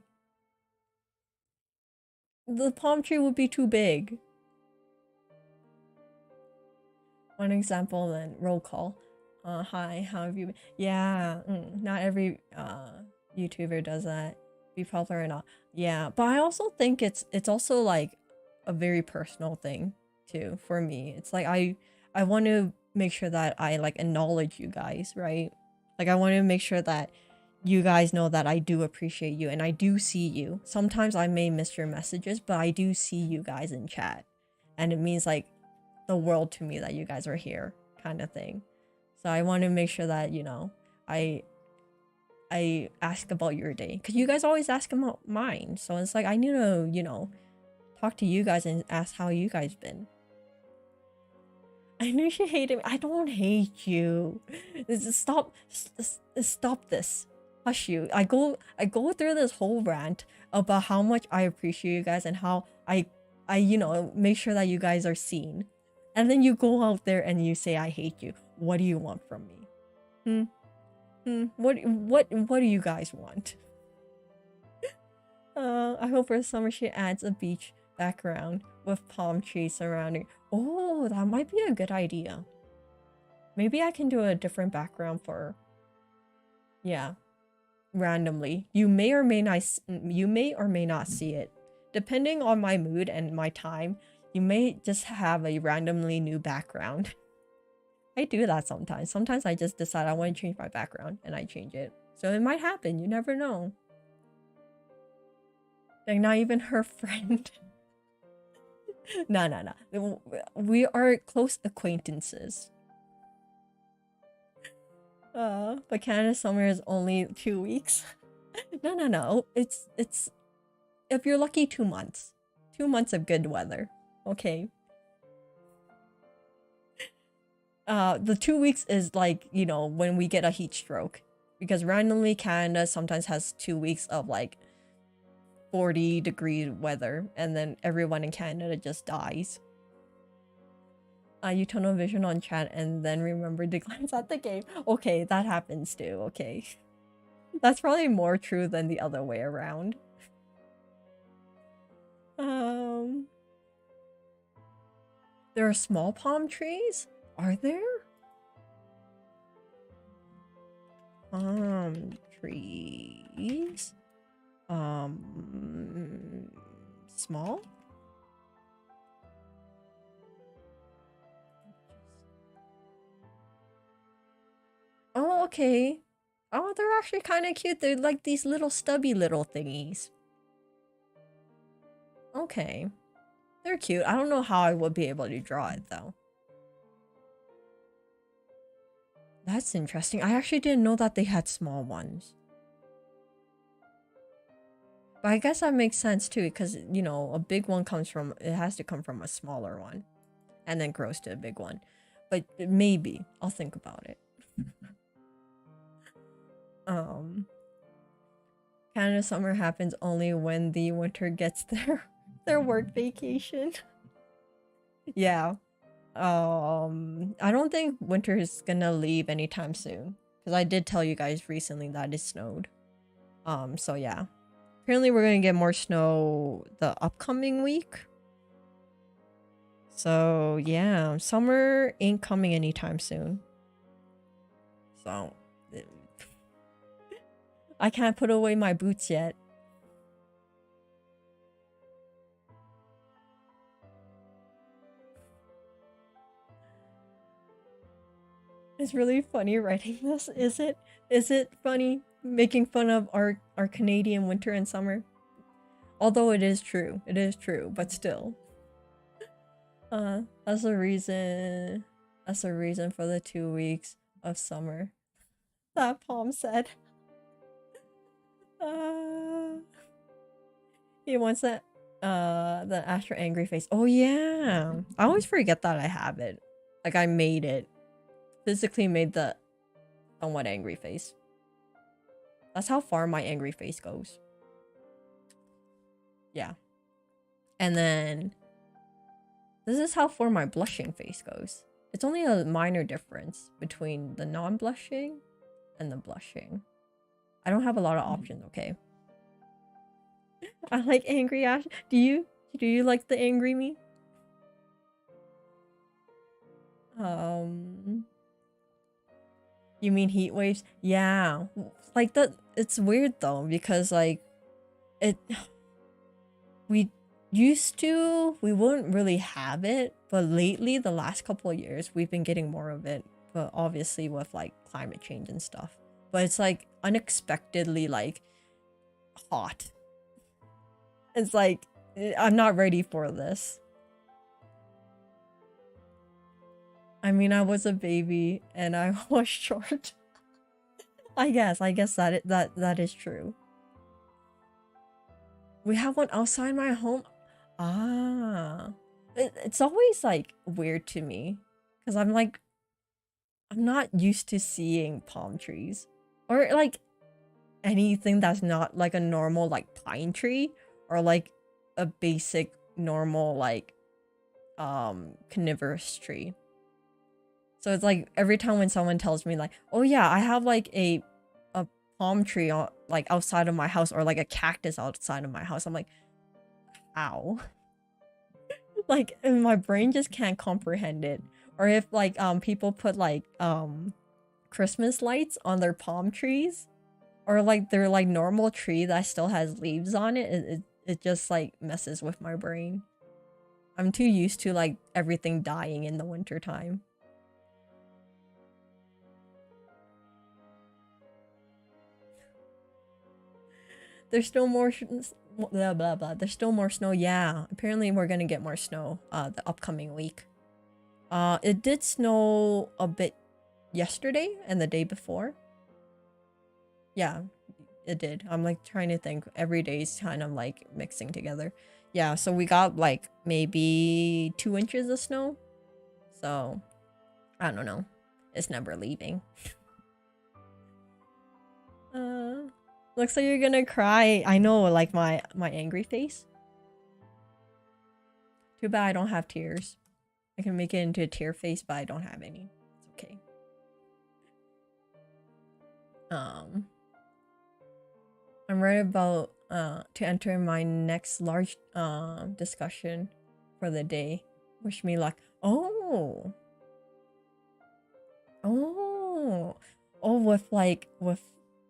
The palm tree would be too big. One example, then roll call. Hi, how have you been? Yeah, not every YouTuber does that. Be popular or not. Yeah, but I also think it's also like a very personal thing too for me. It's like I want to make sure that I like acknowledge you guys, right? Like I want to make sure that you guys know that I do appreciate you and I do see you. Sometimes I may miss your messages, but I do see you guys in chat. And it means like the world to me that you guys are here, kind of thing. So I want to make sure that, you know, I ask about your day, because you guys always ask about mine. So it's like I need to, you know, talk to you guys and ask how you guys been. I knew she hated me. I don't hate you. Stop this. Hush you. I go through this whole rant about how much I appreciate you guys and how I you know, make sure that you guys are seen. And then you go out there and you say I hate you. What do you want from me? What do you guys want? I hope for summer she adds a beach background with palm trees surrounding. Oh, that might be a good idea. Maybe I can do a different background for, yeah, randomly. You may or may not see it. Depending on my mood and my time, you may just have a randomly new background. I do that sometimes. Sometimes I just decide I want to change my background and I change it. So it might happen. You never know. Like not even her friend. No. We are close acquaintances. But Canada summer is only 2 weeks. No. It's if you're lucky, 2 months. 2 months of good weather. Okay. The 2 weeks is like, you know, when we get a heat stroke, because randomly Canada sometimes has 2 weeks of like 40-degree weather, and then everyone in Canada just dies. You tunnel vision on chat and then remember to glance at the game. Okay, that happens too. Okay, that's probably more true than the other way around. There are small palm trees? Are there? Palm trees? Small? Oh, okay. Oh, they're actually kind of cute. They're like these little stubby little thingies. Okay. They're cute. I don't know how I would be able to draw it though. That's interesting. I actually didn't know that they had small ones. But I guess that makes sense too, because, you know, a big one it has to come from a smaller one. And then grows to a big one. But maybe. I'll think about it. Canada summer happens only when the winter gets their work vacation. Yeah. I don't think winter is gonna leave anytime soon. Because I did tell you guys recently that it snowed. So yeah. Apparently we're gonna get more snow the upcoming week. So yeah, summer ain't coming anytime soon. So I can't put away my boots yet. It's really funny writing this, is it? Is it funny making fun of our Canadian winter and summer? Although it is true, but still. That's the reason for the 2 weeks of summer. That Palm said. He wants that the Astra angry face. Oh yeah. I always forget that I have it. Like I made it. Physically made the somewhat angry face. That's how far my angry face goes. Yeah. And then this is how far my blushing face goes. It's only a minor difference between the non-blushing and the blushing. I don't have a lot of options, okay? I like angry Ash. Do you like the angry me? You mean heat waves? Yeah. Like that, it's weird though, because like we wouldn't really have it, but lately the last couple of years we've been getting more of it, but obviously with like climate change and stuff. But it's like unexpectedly like hot. It's like I'm not ready for this. I mean, I was a baby and I was short. I guess that is true. We have one outside my home. Ah, it's always like weird to me because I'm not used to seeing palm trees or like anything that's not like a normal like pine tree or like a basic normal like carnivorous tree. So it's like every time when someone tells me like, oh yeah, I have like a palm tree like outside of my house or like a cactus outside of my house, I'm like, how? Like my brain just can't comprehend it. Or if like people put like Christmas lights on their palm trees or like their like normal tree that still has leaves on it, it just like messes with my brain. I'm too used to like everything dying in the winter time. There's still more blah blah blah. There's still more snow. Yeah, apparently we're gonna get more snow the upcoming week. It did snow a bit yesterday and the day before. Yeah, it did. I'm like trying to think. Every day's kind of like mixing together. Yeah, so we got like maybe 2 inches of snow. So I don't know. It's never leaving. Looks like you're gonna cry. I know, like my angry face. Too bad I don't have tears. I can make it into a tear face, but I don't have any. It's okay. I'm right about to enter my next large discussion for the day. Wish me luck. Oh,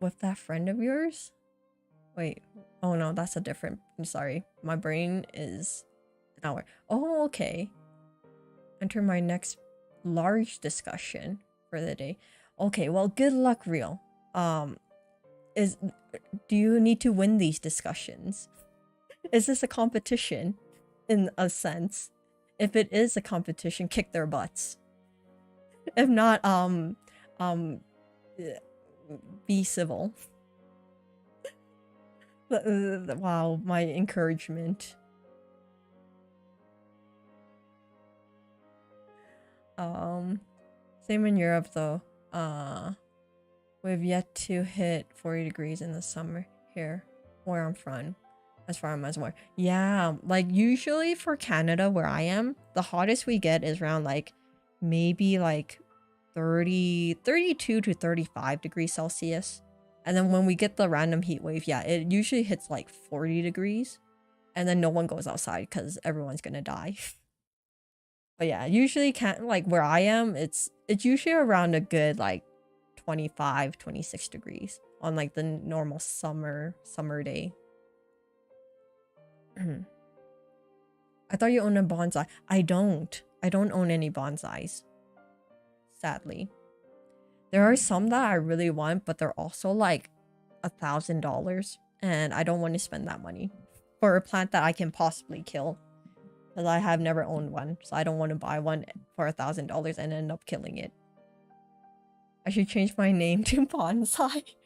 with that friend of yours? Wait. Oh no, that's a different. I'm sorry. My brain is an hour. Oh, okay. Enter my next large discussion for the day. Okay, well, good luck, Real. Do you need to win these discussions? Is this a competition in a sense? If it is a competition, kick their butts. If not, be civil. Wow, my encouragement. Same in Europe though. We've yet to hit 40 degrees in the summer here. where I'm from. As far as I'm aware. Yeah, like usually for Canada where I am, the hottest we get is around like maybe like 32 to 35 degrees Celsius. And then when we get the random heat wave, yeah, it usually hits like 40 degrees. And then no one goes outside because everyone's gonna die. But yeah, usually can't like where I am, it's usually around a good like 25, 26 degrees on like the normal summer day. I thought you owned a bonsai. I don't. I don't own any bonsais. Sadly. There are some that I really want, but they're also like $1,000. And I don't want to spend that money for a plant that I can possibly kill. Because I have never owned one. So I don't want to buy one for $1,000 and end up killing it. I should change my name to bonsai.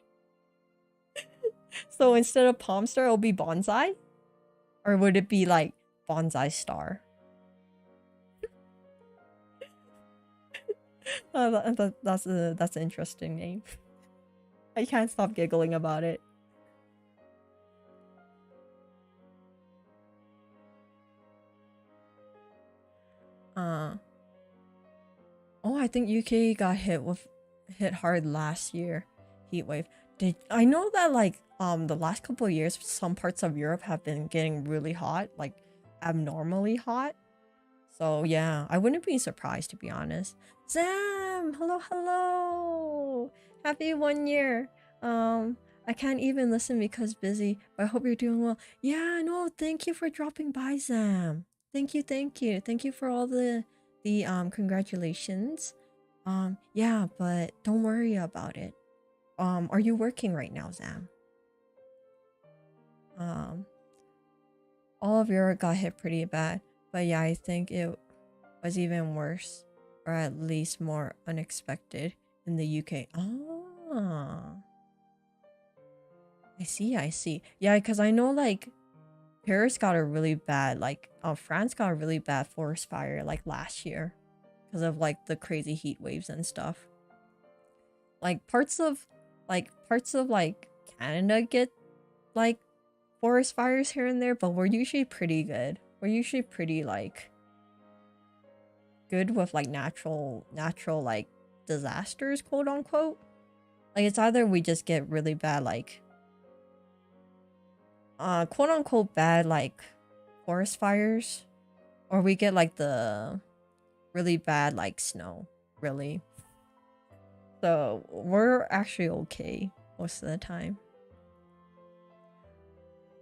So instead of Palm Star, it'll be bonsai? Or would it be like Bonsai Star? That's an interesting name. I can't stop giggling about it. Oh, I think UK got hit hard last year. Heat wave. I know that like the last couple of years some parts of Europe have been getting really hot, like abnormally hot. So yeah, I wouldn't be surprised to be honest. Zam, hello. Happy 1 year. I can't even listen because busy, but I hope you're doing well. Yeah, no, thank you for dropping by, Zam. Thank you. Thank you for all the congratulations. Yeah, but don't worry about it. Are you working right now, Zam? All of Europe got hit pretty bad, but yeah, I think it was even worse, or at least more unexpected in the UK. Ah, I see. Yeah, because I know like Paris got a really bad, like France got a really bad forest fire like last year because of like the crazy heat waves and stuff. Like parts of like Canada get like forest fires here and there, but we're usually pretty good. We're usually pretty like good with like natural like disasters, quote unquote. Like it's either we just get really bad like quote unquote bad like forest fires, or we get like the really bad like snow, really. So we're actually okay most of the time.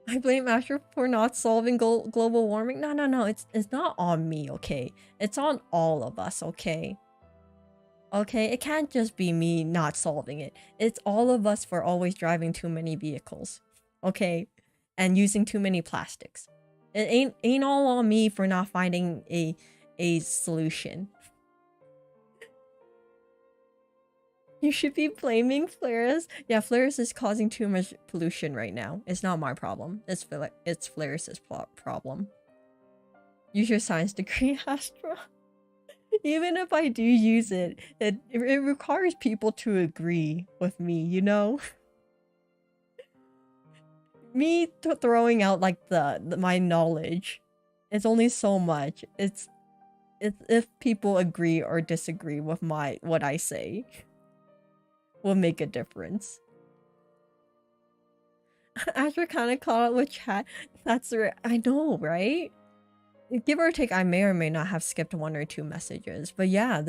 I blame Astra for not solving global warming. No. It's not on me, okay? It's on all of us, okay? Okay, it can't just be me not solving it. It's all of us for always driving too many vehicles, okay? And using too many plastics. It ain't all on me for not finding a solution. You should be blaming Flares. Yeah, Flares is causing too much pollution right now. It's not my problem. It's Flares' problem. Use your science degree, Astra. Even if I do use it, it requires people to agree with me, you know? Me throwing out like my knowledge, it's only so much. It's if people agree or disagree with what I say will make a difference. Astra kind of caught up with chat. That's right. I know, right? Give or take, I may or may not have skipped 1 or 2 messages. But yeah,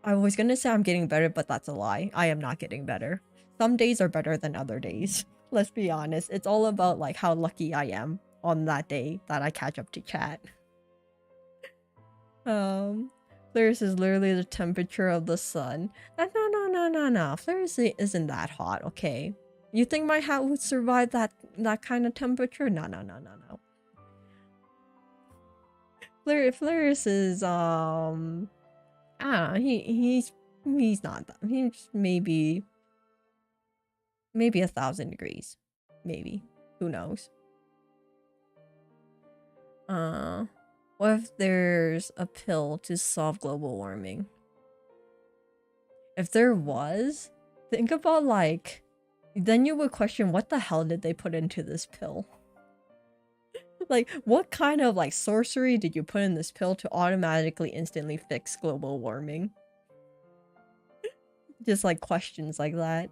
I was gonna say I'm getting better, but that's a lie. I am not getting better. Some days are better than other days. Let's be honest. It's all about like how lucky I am on that day that I catch up to chat. Flares is literally the temperature of the sun. No. Flares isn't that hot, okay? You think my hat would survive that kind of temperature? No. Flares is he's not that. He's maybe 1,000 degrees. Maybe. Who knows? What if there's a pill to solve global warming? If there was, think about like then you would question, what the hell did they put into this pill? Like, what kind of like sorcery did you put in this pill to automatically instantly fix global warming? Just like questions like that.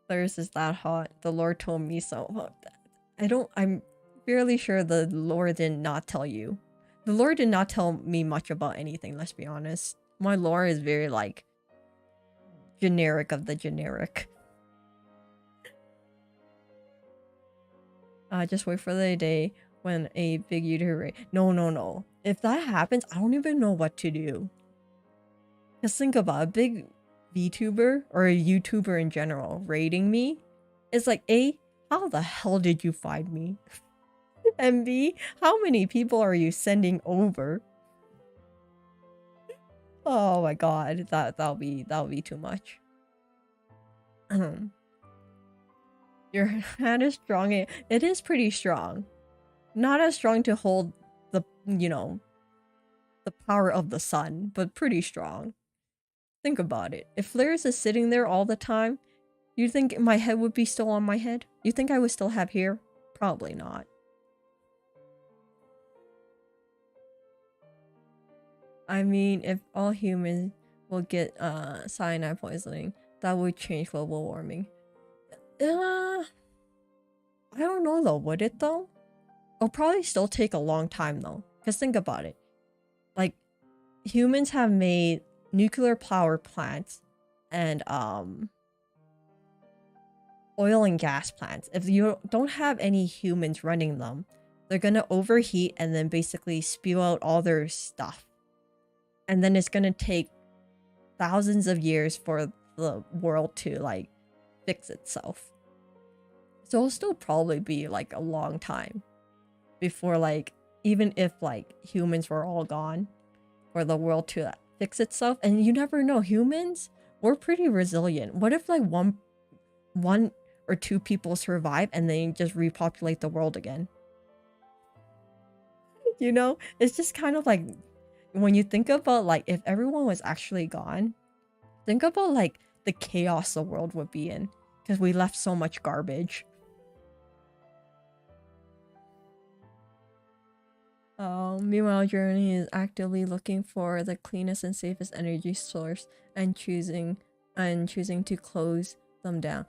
Theirs is that hot. The Lord told me so. I'm fairly sure the Lord did not tell you. The Lord did not tell me much about anything, let's be honest. My lore is very like generic of the generic. Just wait for the day when a big YouTuber... No. If that happens, I don't even know what to do. Just think about a big VTuber or a YouTuber in general raiding me. It's like, A, how the hell did you find me? And B, how many people are you sending over? Oh my god, that'll be too much. Your hand is strong. It is pretty strong. Not as strong to hold the, you know, the power of the sun, but pretty strong. Think about it. If Flares is sitting there all the time, you think my head would be still on my head? You think I would still have hair? Probably not. I mean, if all humans will get cyanide poisoning, that would change global warming. I don't know though, would it though? It'll probably still take a long time though. Because think about it. Like, humans have made nuclear power plants and oil and gas plants. If you don't have any humans running them, they're gonna overheat and then basically spew out all their stuff. And then it's gonna take thousands of years for the world to like fix itself. So it'll still probably be like a long time before, like, even if like humans were all gone, for the world to fix itself. And you never know, humans, we're pretty resilient. What if like one or two people survive and they just repopulate the world again? You know, it's just kind of like, when you think about like if everyone was actually gone, think about like the chaos the world would be in because we left so much garbage. Meanwhile, Journey is actively looking for the cleanest and safest energy source and choosing to close them down.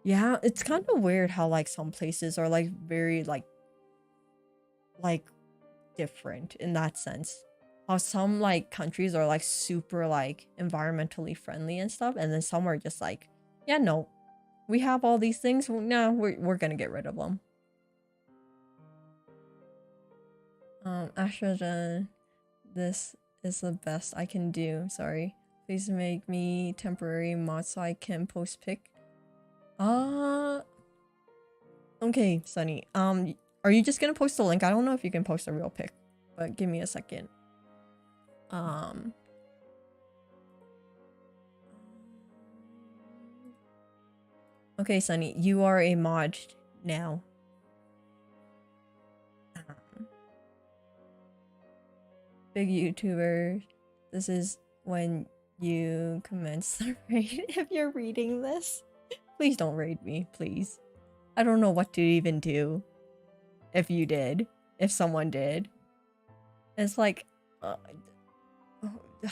Yeah, it's kind of weird how like some places are like very like different in that sense. How some like countries are like super like environmentally friendly and stuff, and then some are just like, yeah, no, we have all these things, no, we're gonna get rid of them. Astra, this is the best I can do. Sorry. Please make me temporary mod so I can post pic. Okay, Sunny. Are you just gonna post the link? I don't know if you can post a real pic, but give me a second. Okay, Sunny, you are a mod now. Big YouTuber, this is when you commence the raid. If you're reading this, please don't raid me, please. I don't know what to even do. If you did. If someone did. It's like...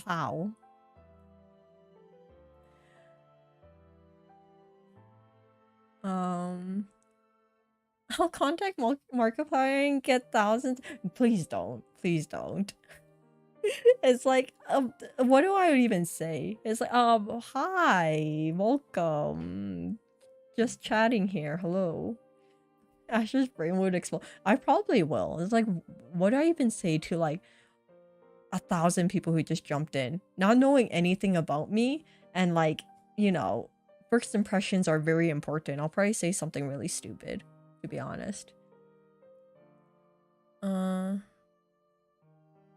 how? I'll contact Markiplier and get thousands. Please don't. Please don't. It's like, what do I even say? It's like, hi, welcome. Just chatting here, hello. Ash's brain would explode. I probably will. It's like, what do I even say to like 1,000 people who just jumped in, not knowing anything about me? And like, you know, first impressions are very important. I'll probably say something really stupid, to be honest.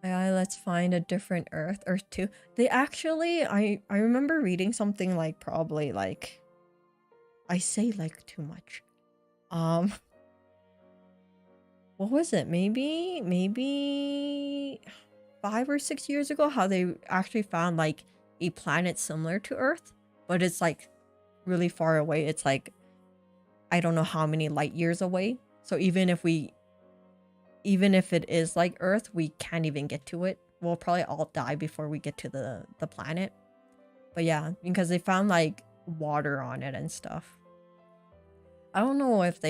Let's find a different Earth. Earth 2. They actually, I remember reading something like, probably like, I say like too much. What was it? Maybe 5 or 6 years ago, how they actually found like a planet similar to Earth, but it's like really far away. It's like I don't know how many light years away. So even if it is like Earth, we can't even get to it. We'll probably all die before we get to the planet. But yeah, because they found like water on it and stuff. I don't know if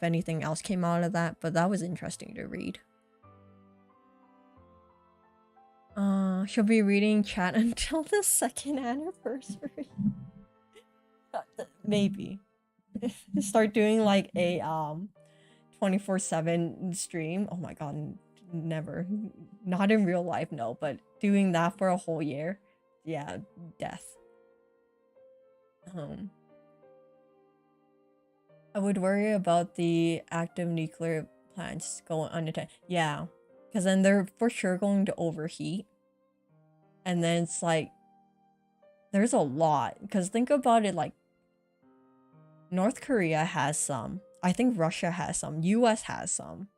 anything else came out of that, but that was interesting to read. She'll be reading chat until the 2nd anniversary. Maybe. Start doing like a 24/7 stream. Oh my god, never. Not in real life, no, but doing that for a whole year. Yeah, death. I would worry about the active nuclear plants going unattended. Yeah, because then they're for sure going to overheat. And then it's like, there's a lot. Because think about it, like, North Korea has some. I think Russia has some. US has some.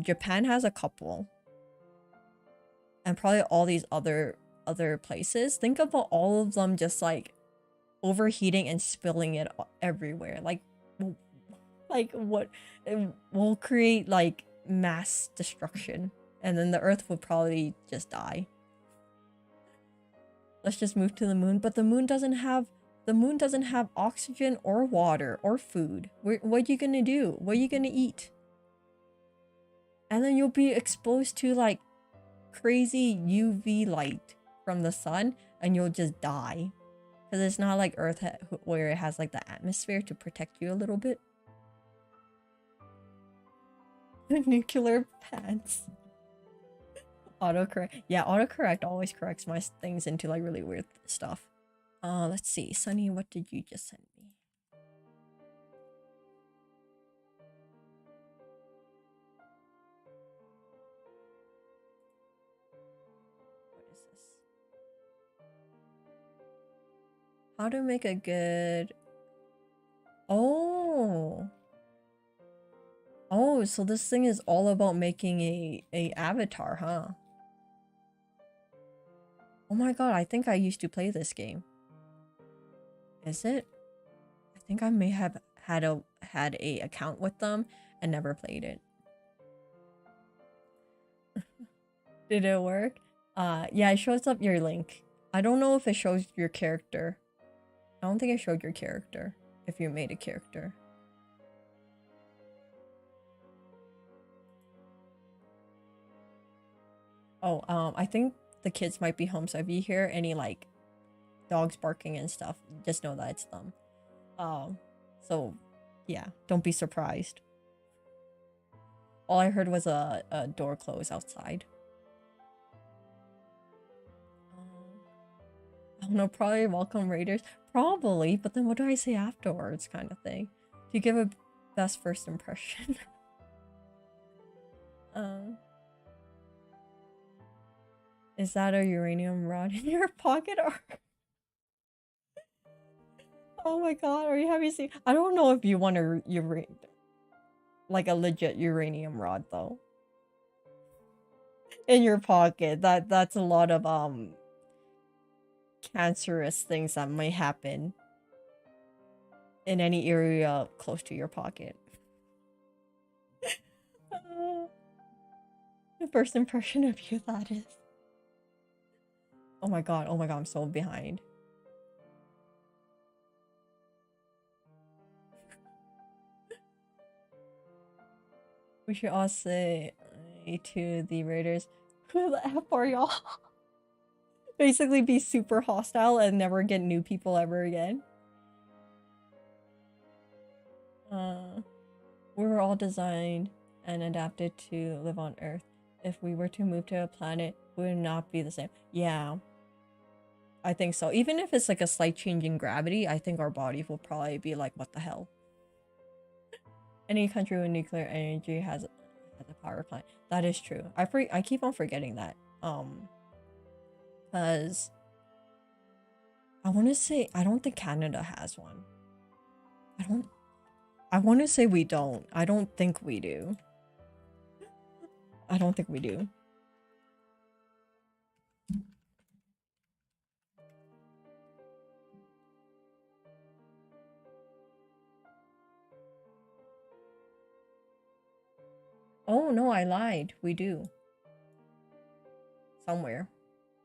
Japan has a couple. And probably all these other places. Think about all of them just like overheating and spilling it everywhere. Like what? It will create like mass destruction. And then the Earth would probably just die. Let's just move to the moon. But the moon doesn't have oxygen or water or food. What are you gonna do? What are you gonna eat? And then you'll be exposed to like crazy UV light from the sun and you'll just die. Because it's not like Earth where it has like the atmosphere to protect you a little bit. Nuclear pants. Autocorrect. Yeah, autocorrect always corrects my things into like really weird stuff. Let's see. Sunny, what did you just send me? What is this? How to make a good... Oh, so this thing is all about making a avatar, huh? Oh my god, I think I used to play this game. Is it? I think I may have had a account with them and never played it. Did it work? Yeah, it shows up your link. I don't know if it shows your character. I don't think it showed your character if you made a character. Oh, I think the kids might be home, so if you hear any like dogs barking and stuff, just know that it's them. So yeah, don't be surprised. All I heard was a door close outside. I don't know, probably welcome raiders. Probably, but then what do I say afterwards kind of thing? Do you give a best first impression? Is that a uranium rod in your pocket or... Oh my god, are you having seen... I don't know if you want a like a legit uranium rod though. In your pocket. That's a lot of cancerous things that may happen in any area close to your pocket. The first impression of you, that is. Oh my god, I'm so behind. We should all say to the raiders, who the F are y'all? Basically be super hostile and never get new people ever again. We were all designed and adapted to live on Earth. If we were to move to a planet, we would not be the same. Yeah. I think so. Even if it's like a slight change in gravity, I think our bodies will probably be like, what the hell? Any country with nuclear energy has a power plant. That is true. I keep on forgetting that. Because I want to say, I don't think Canada has one. I want to say we don't. I don't think we do. I don't think we do. Oh no, I lied. We do. Somewhere.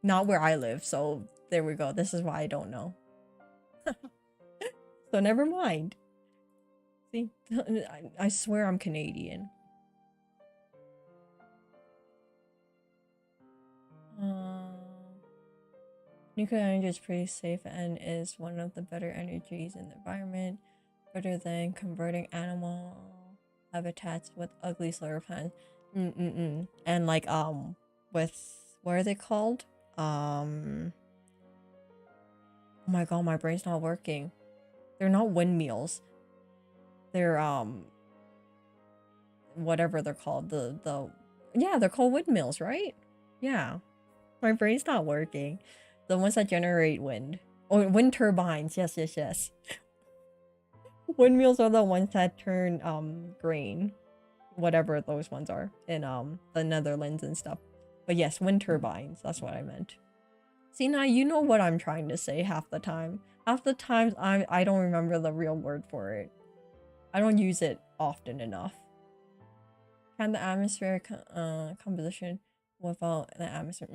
Not where I live, so there we go. This is why I don't know. So never mind. See? I swear I'm Canadian. Nuclear energy is pretty safe and is one of the better energies in the environment. Better than converting animal habitats with ugly solar panels. And like with what are they called? Oh my god, my brain's not working. They're not windmills. They're whatever they're called. Yeah, they're called windmills, right? Yeah. My brain's not working. The ones that generate wind. Or wind turbines. Yes, yes, yes. Windmills are the ones that turn grain. Whatever those ones are in the Netherlands and stuff. But yes, wind turbines. That's what I meant. See, now you know what I'm trying to say half the time. Half the times I don't remember the real word for it. I don't use it often enough. Can the atmosphere composition without the atmosphere?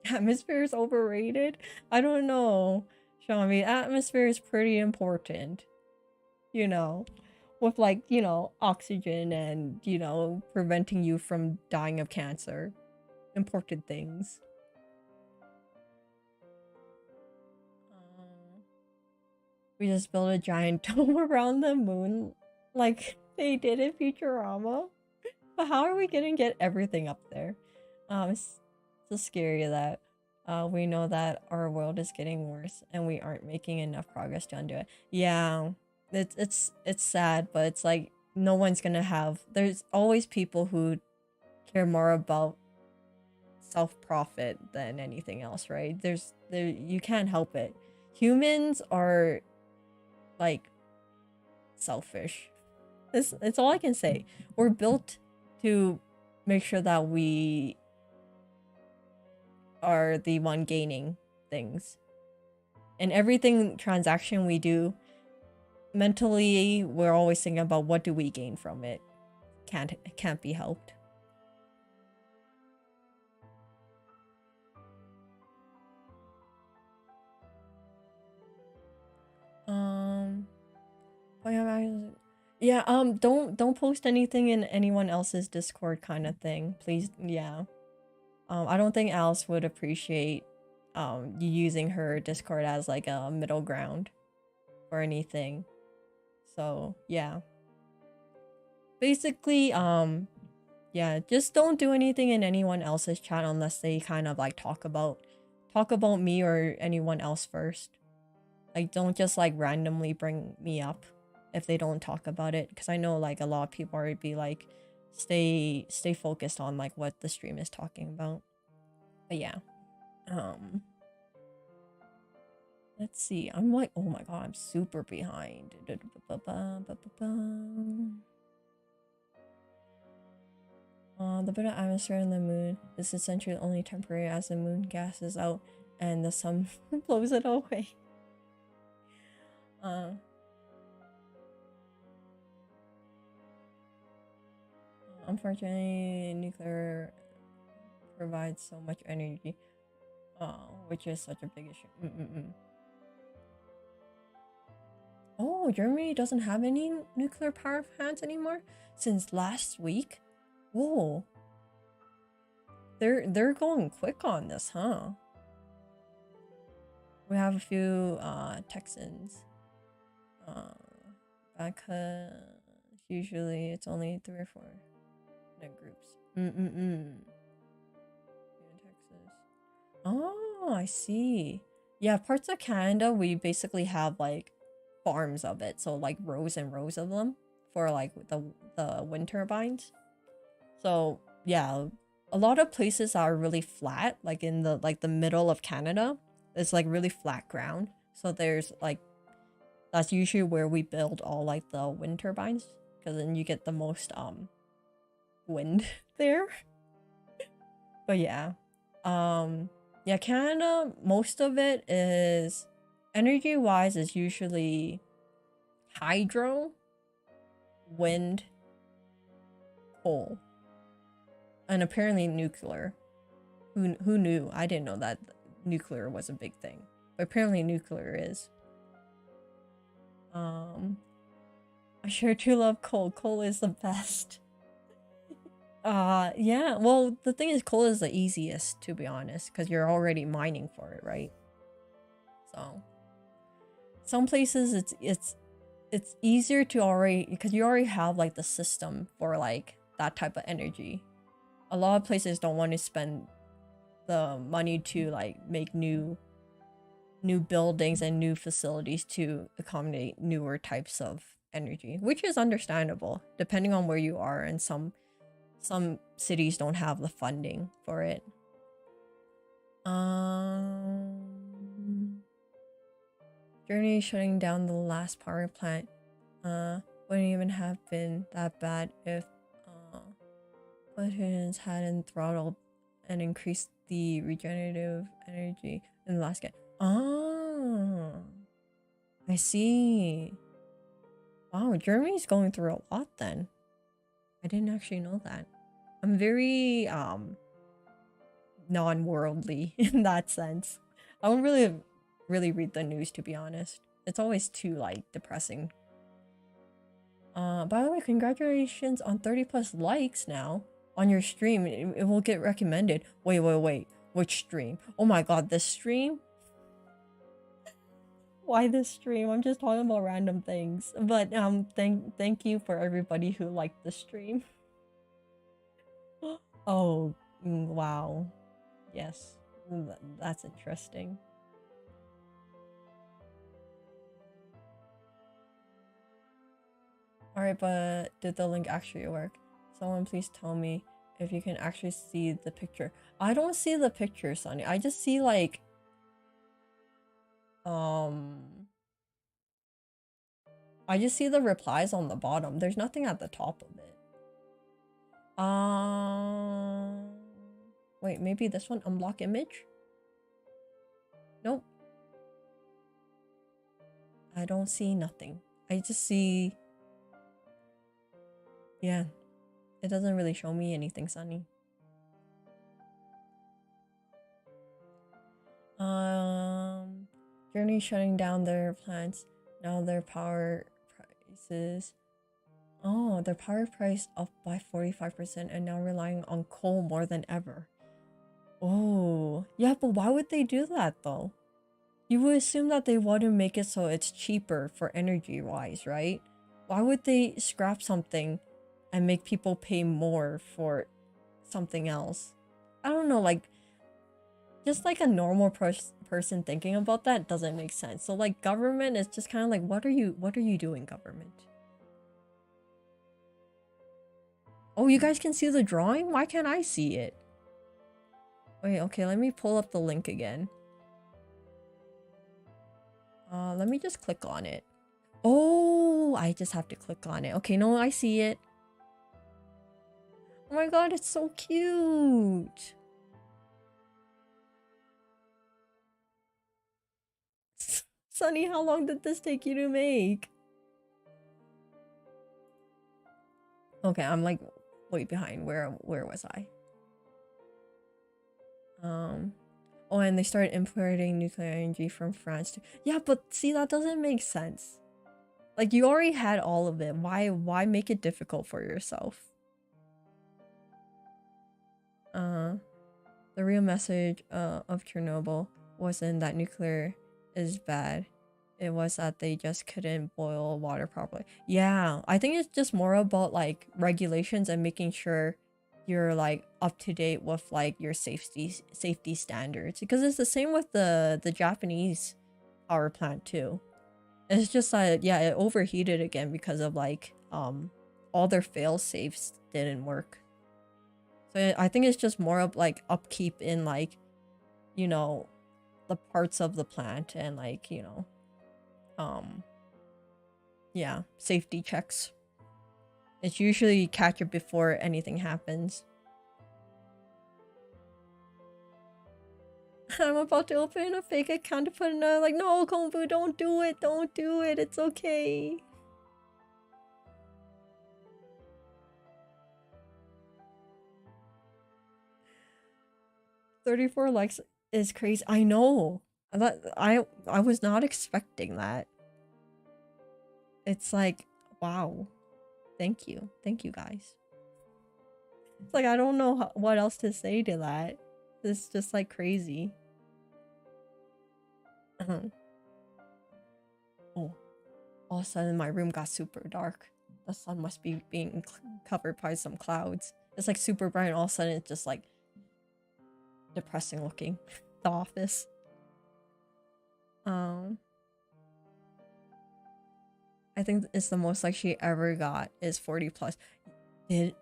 Atmosphere is overrated? I don't know. Xiaomi, atmosphere is pretty important. You know, with like, you know, oxygen and, you know, preventing you from dying of cancer. Important things. We just built a giant dome around the moon like they did in Futurama. But how are we gonna get everything up there? It's so scary that we know that our world is getting worse and we aren't making enough progress to undo it. Yeah, it's sad, but it's like no one's gonna have. There's always people who care more about self-profit than anything else, right? You can't help it. Humans are like selfish. It's all I can say. We're built to make sure that we are the one gaining things. And everything transaction we do, mentally we're always thinking about what do we gain from it. It can't be helped. Yeah, don't post anything in anyone else's Discord kind of thing. Please, yeah. I don't think Alice would appreciate you using her Discord as like a middle ground or anything. So, yeah. Basically, yeah, just don't do anything in anyone else's chat unless they kind of like talk about me or anyone else first. Like, don't just like randomly bring me up if they don't talk about it, because I know like a lot of people would be like, stay focused on like what the stream is talking about. But yeah, let's see. I'm like, oh my god, I'm super behind. The bit of atmosphere in the moon is essentially only temporary as the moon gases out and the sun blows it away. Unfortunately, nuclear provides so much energy, which is such a big issue. Oh, Germany doesn't have any nuclear power plants anymore since last week. Whoa, they're going quick on this, huh? We have a few Texans. Back usually it's only 3 or 4 groups. In Texas. Oh, I see. Yeah, parts of Canada we basically have like farms of it, so like rows and rows of them for like the wind turbines. So yeah, a lot of places are really flat, like in the middle of Canada. It's like really flat ground. So there's like, that's usually where we build all like the wind turbines, because then you get the most wind there. But yeah, yeah, Canada, most of it is energy wise is usually hydro, wind, coal. And apparently nuclear. Who knew? I didn't know that nuclear was a big thing. But apparently nuclear is. I sure do love coal. Coal is the best. Yeah, well, the thing is, coal is the easiest, to be honest, because you're already mining for it, right? So some places it's easier to already, because you already have like the system for like that type of energy. A lot of places don't want to spend the money to like make new buildings and new facilities to accommodate newer types of energy, which is understandable depending on where you are, and some cities don't have the funding for it. Germany shutting down the last power plant wouldn't even have been that bad if politicians hadn't throttled and increased the regenerative energy in the last I see. Wow, Germany's going through a lot then. I didn't actually know that. I'm very non-worldly in that sense. I don't really read the news, to be honest. It's always too like depressing. By the way, congratulations on 30+ likes now on your stream. It will get recommended. Wait. Which stream? Oh my god, this stream? Why this stream? I'm just talking about random things. But thank you for everybody who liked the stream. Oh, wow. Yes. That's interesting. Alright, but did the link actually work? Someone please tell me if you can actually see the picture. I don't see the picture, Sunny. I just see like I just see the replies on the bottom. There's nothing at the top of it. Wait, maybe this one? Unblock image? Nope. I don't see nothing. I just see... Yeah. It doesn't really show me anything, Sunny. Germany shutting down their plants. Now their power prices... Oh, their power price up by 45% and now relying on coal more than ever. Oh, yeah, but why would they do that though? You would assume that they want to make it so it's cheaper for energy wise, right? Why would they scrap something and make people pay more for something else? I don't know, like, just like a normal person thinking about that doesn't make sense. So like government is just kind of like, what are you doing, government? Oh, you guys can see the drawing? Why can't I see it? Wait, okay, let me pull up the link again. Let me just click on it. Oh, I just have to click on it. Okay, no, I see it. Oh my god, it's so cute. Sunny, how long did this take you to make? Okay, I'm like way behind. Where was I? Oh, and they started importing nuclear energy from France too. Yeah, but see, that doesn't make sense. Like, you already had all of it. Why make it difficult for yourself? The real message of Chernobyl wasn't that nuclear is bad. It was that they just couldn't boil water properly. Yeah, I think it's just more about like regulations and making sure you're like up to date with like your safety standards, because it's the same with the Japanese power plant too. It's just like, yeah, it overheated again because of like all their fail safes didn't work. So I think it's just more of like upkeep in like, you know, the parts of the plant and like, you know, yeah, safety checks. It's usually catch it before anything happens. I'm about to open a fake account to put another, like, no, Kombu, don't do it, it's okay. 34 likes is crazy. I know. I was not expecting that. It's like, wow. Thank you. Thank you guys. It's like I don't know what else to say to that. It's just like crazy. Oh, all of a sudden my room got super dark. The sun must be being covered by some clouds. It's like super bright and all of a sudden it's just like depressing looking. The Office. I think it's the most like she ever got is 40 plus. I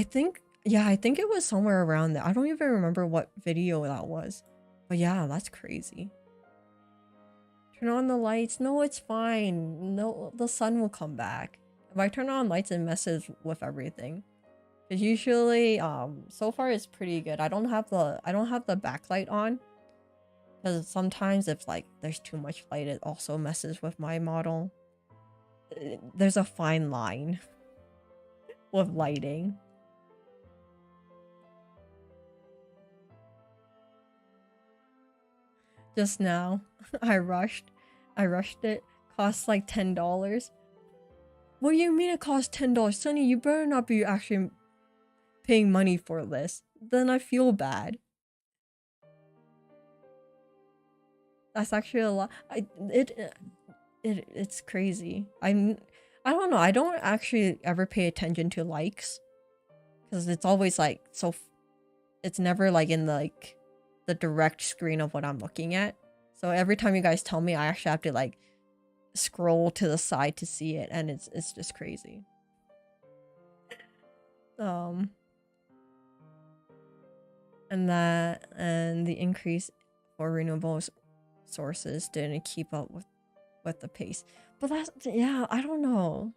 think it was somewhere around there. I don't even remember what video that was. But yeah, that's crazy. Turn on the lights. No, it's fine. No, the sun will come back. If I turn on lights, it messes with everything. Because usually, so far it's pretty good. I don't have the backlight on. Because sometimes if like there's too much light, it also messes with my model. There's a fine line with lighting. Just now, I rushed it. Cost like $10. What do you mean it costs $10? Sonny, you better not be actually paying money for this. Then I feel bad. That's actually a lot. It's crazy. I don't know. I don't actually ever pay attention to likes. Because it's always like, so it's never like in the direct screen of what I'm looking at. So every time you guys tell me, I actually have to like scroll to the side to see it, and it's just crazy. And the increase for renewable sources didn't keep up with the pace. But that's, yeah, I don't know.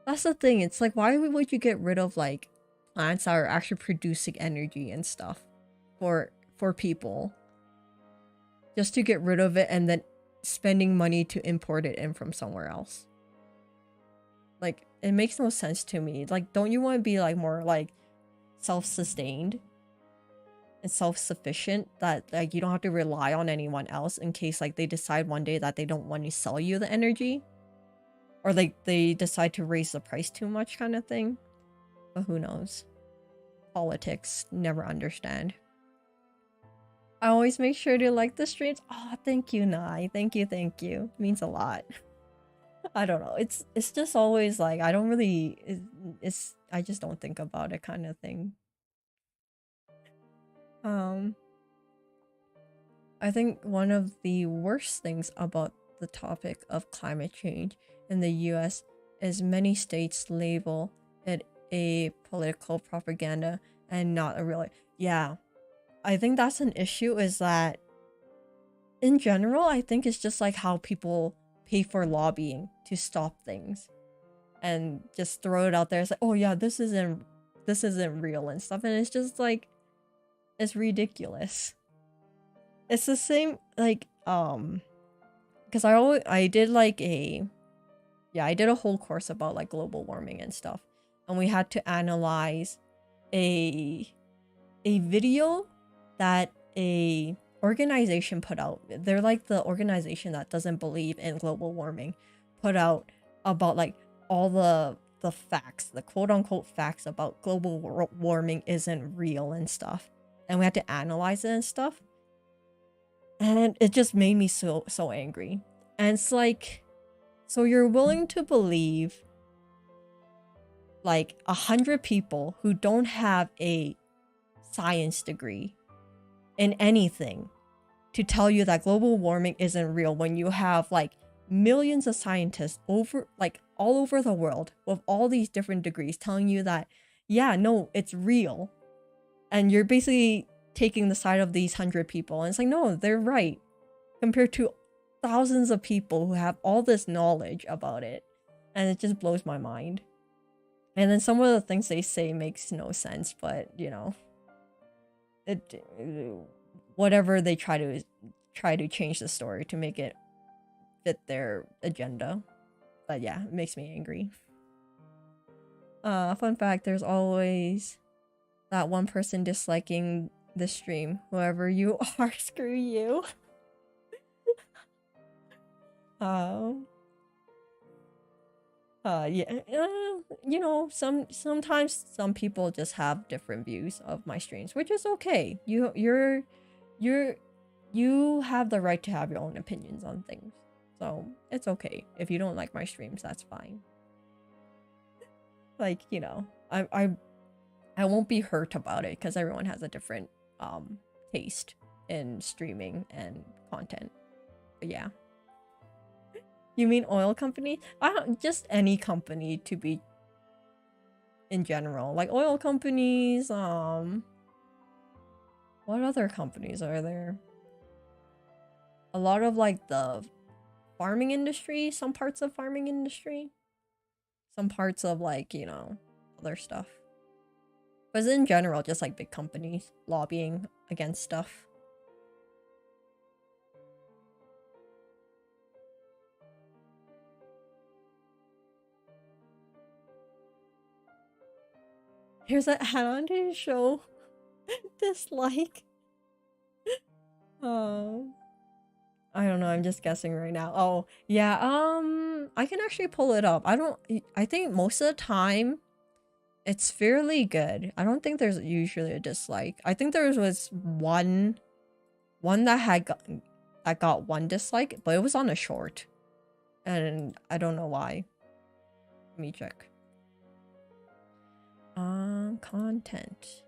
That's the thing. It's like, why would you get rid of like plants that are actually producing energy and stuff for people, just to get rid of it and then spending money to import it in from somewhere else? Like, it makes no sense to me. Like, don't you want to be like more like self-sustained and self-sufficient, that like you don't have to rely on anyone else in case like they decide one day that they don't want to sell you the energy, or like they decide to raise the price too much, kind of thing? But who knows? Politics, never understand. I always make sure to like the streams. Oh, thank you, Nai. Thank you. It means a lot. I don't know. It's just always like, I don't really, I just don't think about it, kind of thing. I think one of the worst things about the topic of climate change in the US is many states label it a political propaganda and not a real. Yeah, I think that's an issue, is that in general, I think it's just like how people pay for lobbying to stop things and just throw it out there. It's like, oh yeah, this isn't real and stuff, and it's just like, it's ridiculous. It's the same, like, because I did a whole course about like global warming and stuff, and we had to analyze a video that a organization put out. They're like the organization that doesn't believe in global warming, put out about like all the facts, the quote unquote facts about global warming isn't real and stuff, and we had to analyze it and stuff, and it just made me so angry. And it's like, so you're willing to believe like 100 people who don't have a science degree in anything to tell you that global warming isn't real, when you have like millions of scientists all over the world with all these different degrees telling you that, yeah, no, it's real. And you're basically taking the side of these 100 people, and it's like, no, they're right, compared to thousands of people who have all this knowledge about it. And it just blows my mind. And then some of the things they say makes no sense, but you know, whatever, they try to change the story to make it fit their agenda. But yeah, it makes me angry. Fun fact, there's always that one person disliking this stream. Whoever you are, screw you. Um. Yeah. You know, sometimes some people just have different views of my streams, which is okay. You have the right to have your own opinions on things. So it's okay. If you don't like my streams, that's fine. Like, you know, I won't be hurt about it because everyone has a different taste in streaming and content. But yeah. You mean oil company? I don't, just any company to be in general. Like oil companies, what other companies are there? A lot of like the farming industry, some parts of farming industry. Some parts of like, you know, other stuff. But in general, just like big companies lobbying against stuff. Here's an add-on to show dislike. Oh, I don't know. I'm just guessing right now. Oh, yeah. I can actually pull it up. I think most of the time it's fairly good. I don't think there's usually a dislike. I think there was one that got one dislike, but it was on a short. And I don't know why. Let me check. Content.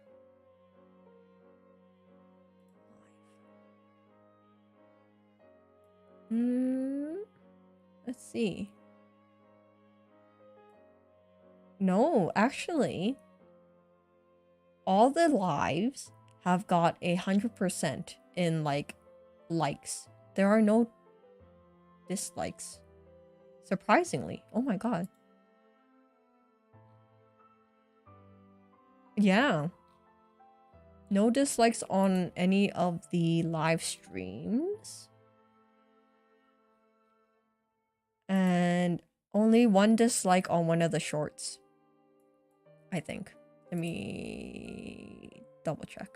Let's see. No, actually, all the lives have got 100% in like likes. There are no dislikes. Surprisingly. Oh my god. Yeah. No dislikes on any of the live streams. And only one dislike on one of the shorts. I think. Let me double check.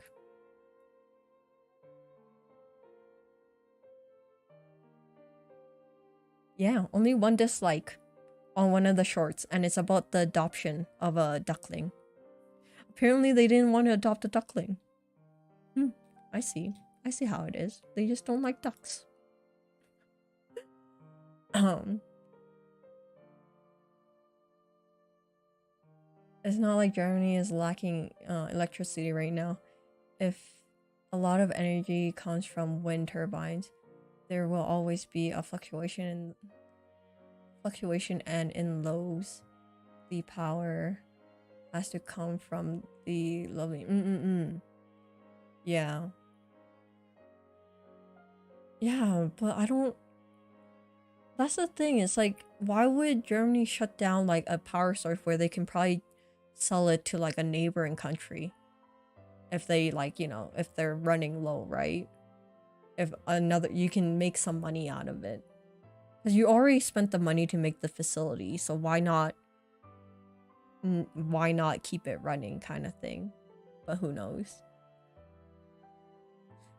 Yeah, only one dislike on one of the shorts, and it's about the adoption of a duckling. Apparently they didn't want to adopt a duckling. I see. I see how it is. They just don't like ducks. It's not like Germany is lacking electricity right now. If a lot of energy comes from wind turbines, there will always be a fluctuation and in lows. The power has to come from the lovely Yeah. Yeah, but I don't... That's the thing, it's like, why would Germany shut down like a power source where they can probably sell it to like a neighboring country? If they like, you know, if they're running low, right? If another, you can make some money out of it. Because you already spent the money to make the facility, so why not keep it running kind of thing? But who knows?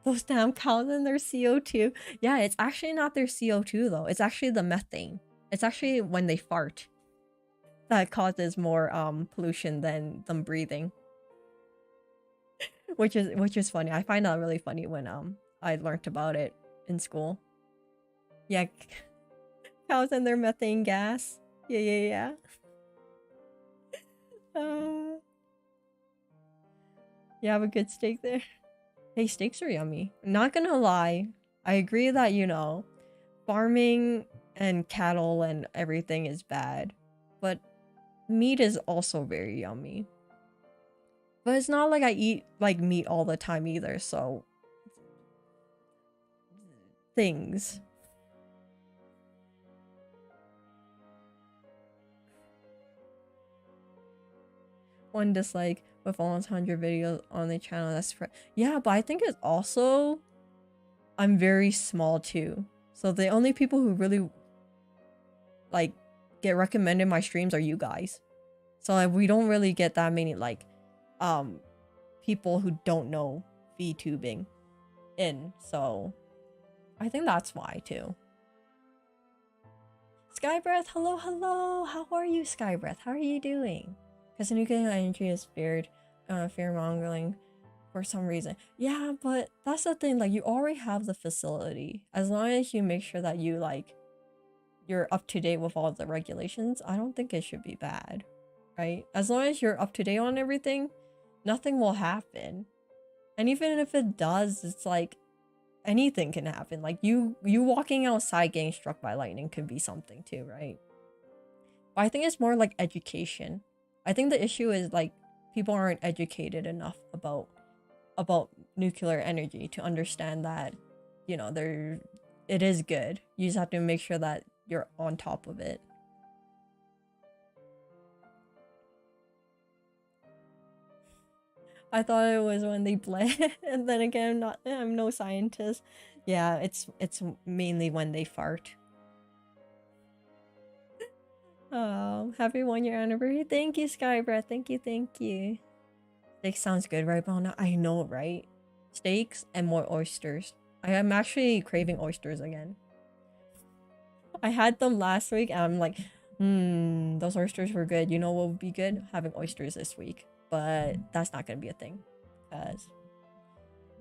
Those damn cows and their CO2. Yeah, it's actually not their CO2 though. It's actually the methane. It's actually when they fart that causes more pollution than them breathing. which is funny. I find that really funny when I learned about it in school. Yeah, cows and their methane gas. Yeah. You have a good steak there. Hey, steaks are yummy. Not gonna lie, I agree that, you know, farming and cattle and everything is bad, but meat is also very yummy. But it's not like I eat like meat all the time either, so things. One dislike with almost 100 videos on the channel. That's yeah, but I think it's also I'm very small too. So the only people who really like get recommended my streams are you guys. So like we don't really get that many like people who don't know VTubing in, so I think that's why too. Skybreath, hello, hello. How are you, Skybreath? How are you doing? Because nuclear energy is feared, fear-mongering for some reason. Yeah, but that's the thing. Like, you already have the facility. As long as you make sure that you you're up to date with all the regulations, I don't think it should be bad, right? As long as you're up to date on everything, nothing will happen. And even if it does, it's like anything can happen. Like you walking outside getting struck by lightning could be something too, right? But I think it's more like education. I think the issue is like people aren't educated enough about nuclear energy to understand that, you know, it is good. You just have to make sure that you're on top of it. I thought it was when they bled, and then again, I'm no scientist. Yeah, it's mainly when they fart. Oh, happy 1-year anniversary. Thank you, Skybreath. Thank you, thank you. Steak sounds good, right, Bona? I know, right? Steaks and more oysters. I am actually craving oysters again. I had them last week, and I'm like, those oysters were good. You know what would be good? Having oysters this week. But that's not gonna be a thing, because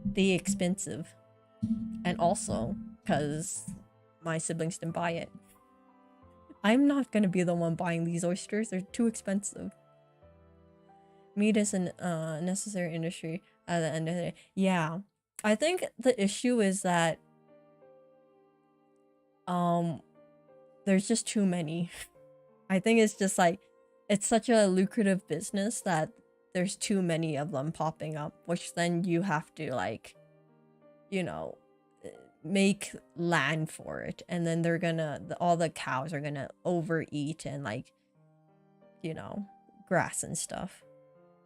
they're expensive, and also because my siblings didn't buy it. I'm not gonna be the one buying these oysters. They're too expensive. Meat is an necessary industry at the end of the day. Yeah, I think the issue is that there's just too many. I think it's just like it's such a lucrative business that there's too many of them popping up, which then you have to, like, you know, make land for it, and then they're gonna all the cows are gonna overeat and, like, you know, grass and stuff.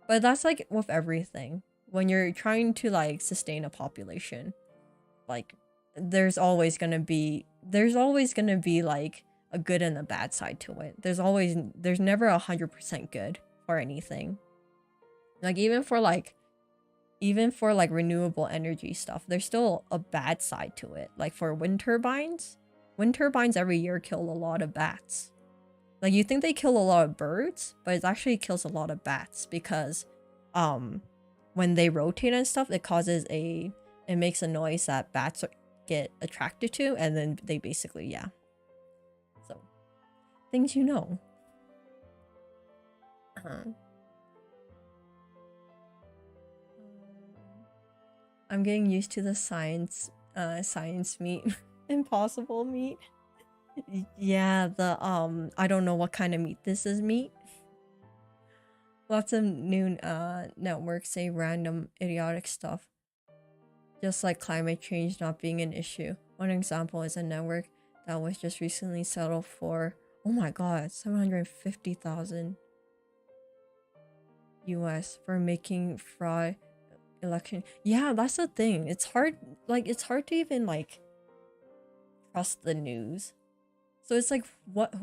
But that's like with everything. When you're trying to, like, sustain a population, like, there's always gonna be like a good and a bad side to it. There's never 100% good for anything. Like, even for renewable energy stuff, there's still a bad side to it. Like for wind turbines every year kill a lot of bats. Like, you think they kill a lot of birds, but it actually kills a lot of bats, because when they rotate and stuff, it makes a noise that bats get attracted to, and then they basically, yeah. So, things you know. I'm getting used to the science meat. Impossible meat. Yeah, the I don't know what kind of meat this is meat. Lots of new networks say random idiotic stuff. Just like climate change not being an issue. One example is a network that was just recently settled for, oh my god, 750,000 US for making fraud election. Yeah, that's the thing. It's hard to even, like, trust the news. So it's like,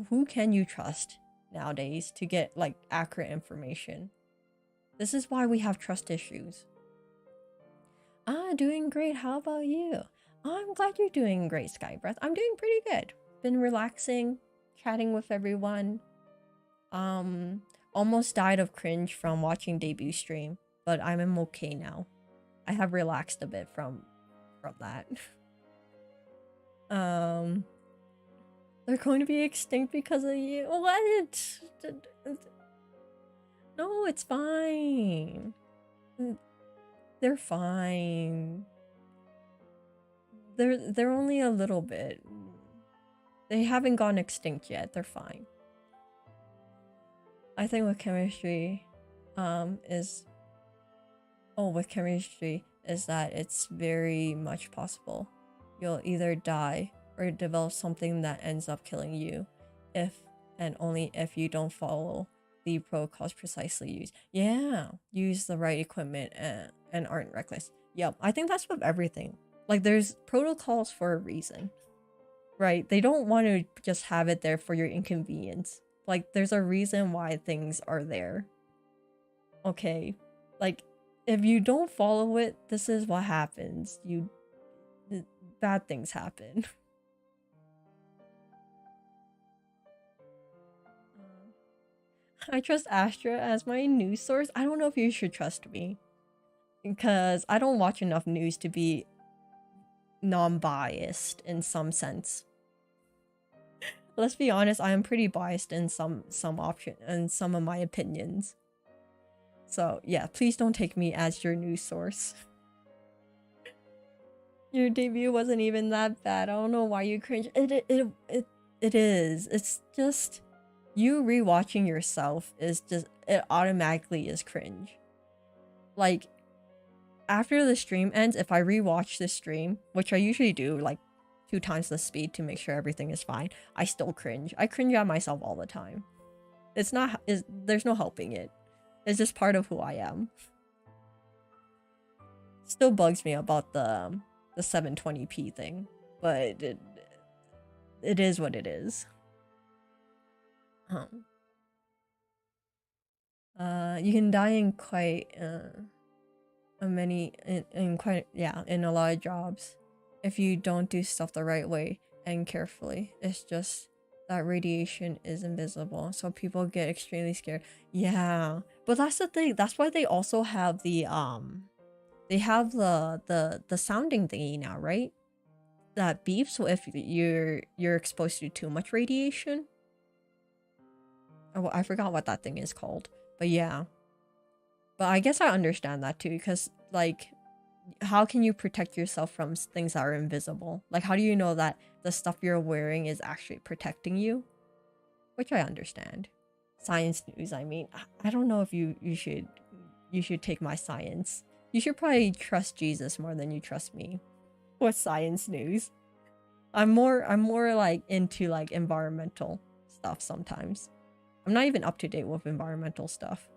who can you trust nowadays to get, like, accurate information? This is why we have trust issues. Doing great. How about you? I'm glad you're doing great, Skybreath. I'm doing pretty good. Been relaxing, chatting with everyone. Almost died of cringe from watching debut stream, but I'm okay now. I have relaxed a bit from that. They're going to be extinct because of you. What? No, it's fine. They're fine. They're only a little bit. They haven't gone extinct yet. They're fine. I think with chemistry, with chemistry is that it's very much possible. You'll either die or develop something that ends up killing you, if and only if you don't follow the protocols precisely used. Yeah, use the right equipment and aren't reckless. Yep, I think that's with everything. Like, there's protocols for a reason, right? They don't want to just have it there for your inconvenience. Like, there's a reason why things are there. Okay, like, if you don't follow it, this is what happens. Bad things happen. I trust Astra as my news source. I don't know if you should trust me, because I don't watch enough news to be non-biased in some sense. Let's be honest, I am pretty biased in some option and some of my opinions. So yeah, please don't take me as your news source. Your debut wasn't even that bad. I don't know why you cringe. It is. It's just you rewatching yourself is just, it automatically is cringe. Like, after the stream ends, if I rewatch the stream, which I usually do, like 2 times the speed to make sure everything is fine, I still cringe. I cringe at myself all the time. There's no helping it. It's just part of who I am. Still bugs me about the 720p thing, but it is what it is. You can die in quite in a lot of jobs if you don't do stuff the right way and carefully. It's just that radiation is invisible, so people get extremely scared. Yeah, but that's the thing. That's why they also have the sounding thingy now, right? That beeps. So if you're exposed to too much radiation. Oh, I forgot what that thing is called, but yeah. But I guess I understand that too, because like, how can you protect yourself from things that are invisible? Like, how do you know that the stuff you're wearing is actually protecting you? Which I understand. Science news, I mean, I don't know if you should take my science. You should probably trust Jesus more than you trust me. With science news. I'm more like into like environmental stuff sometimes. I'm not even up to date with environmental stuff.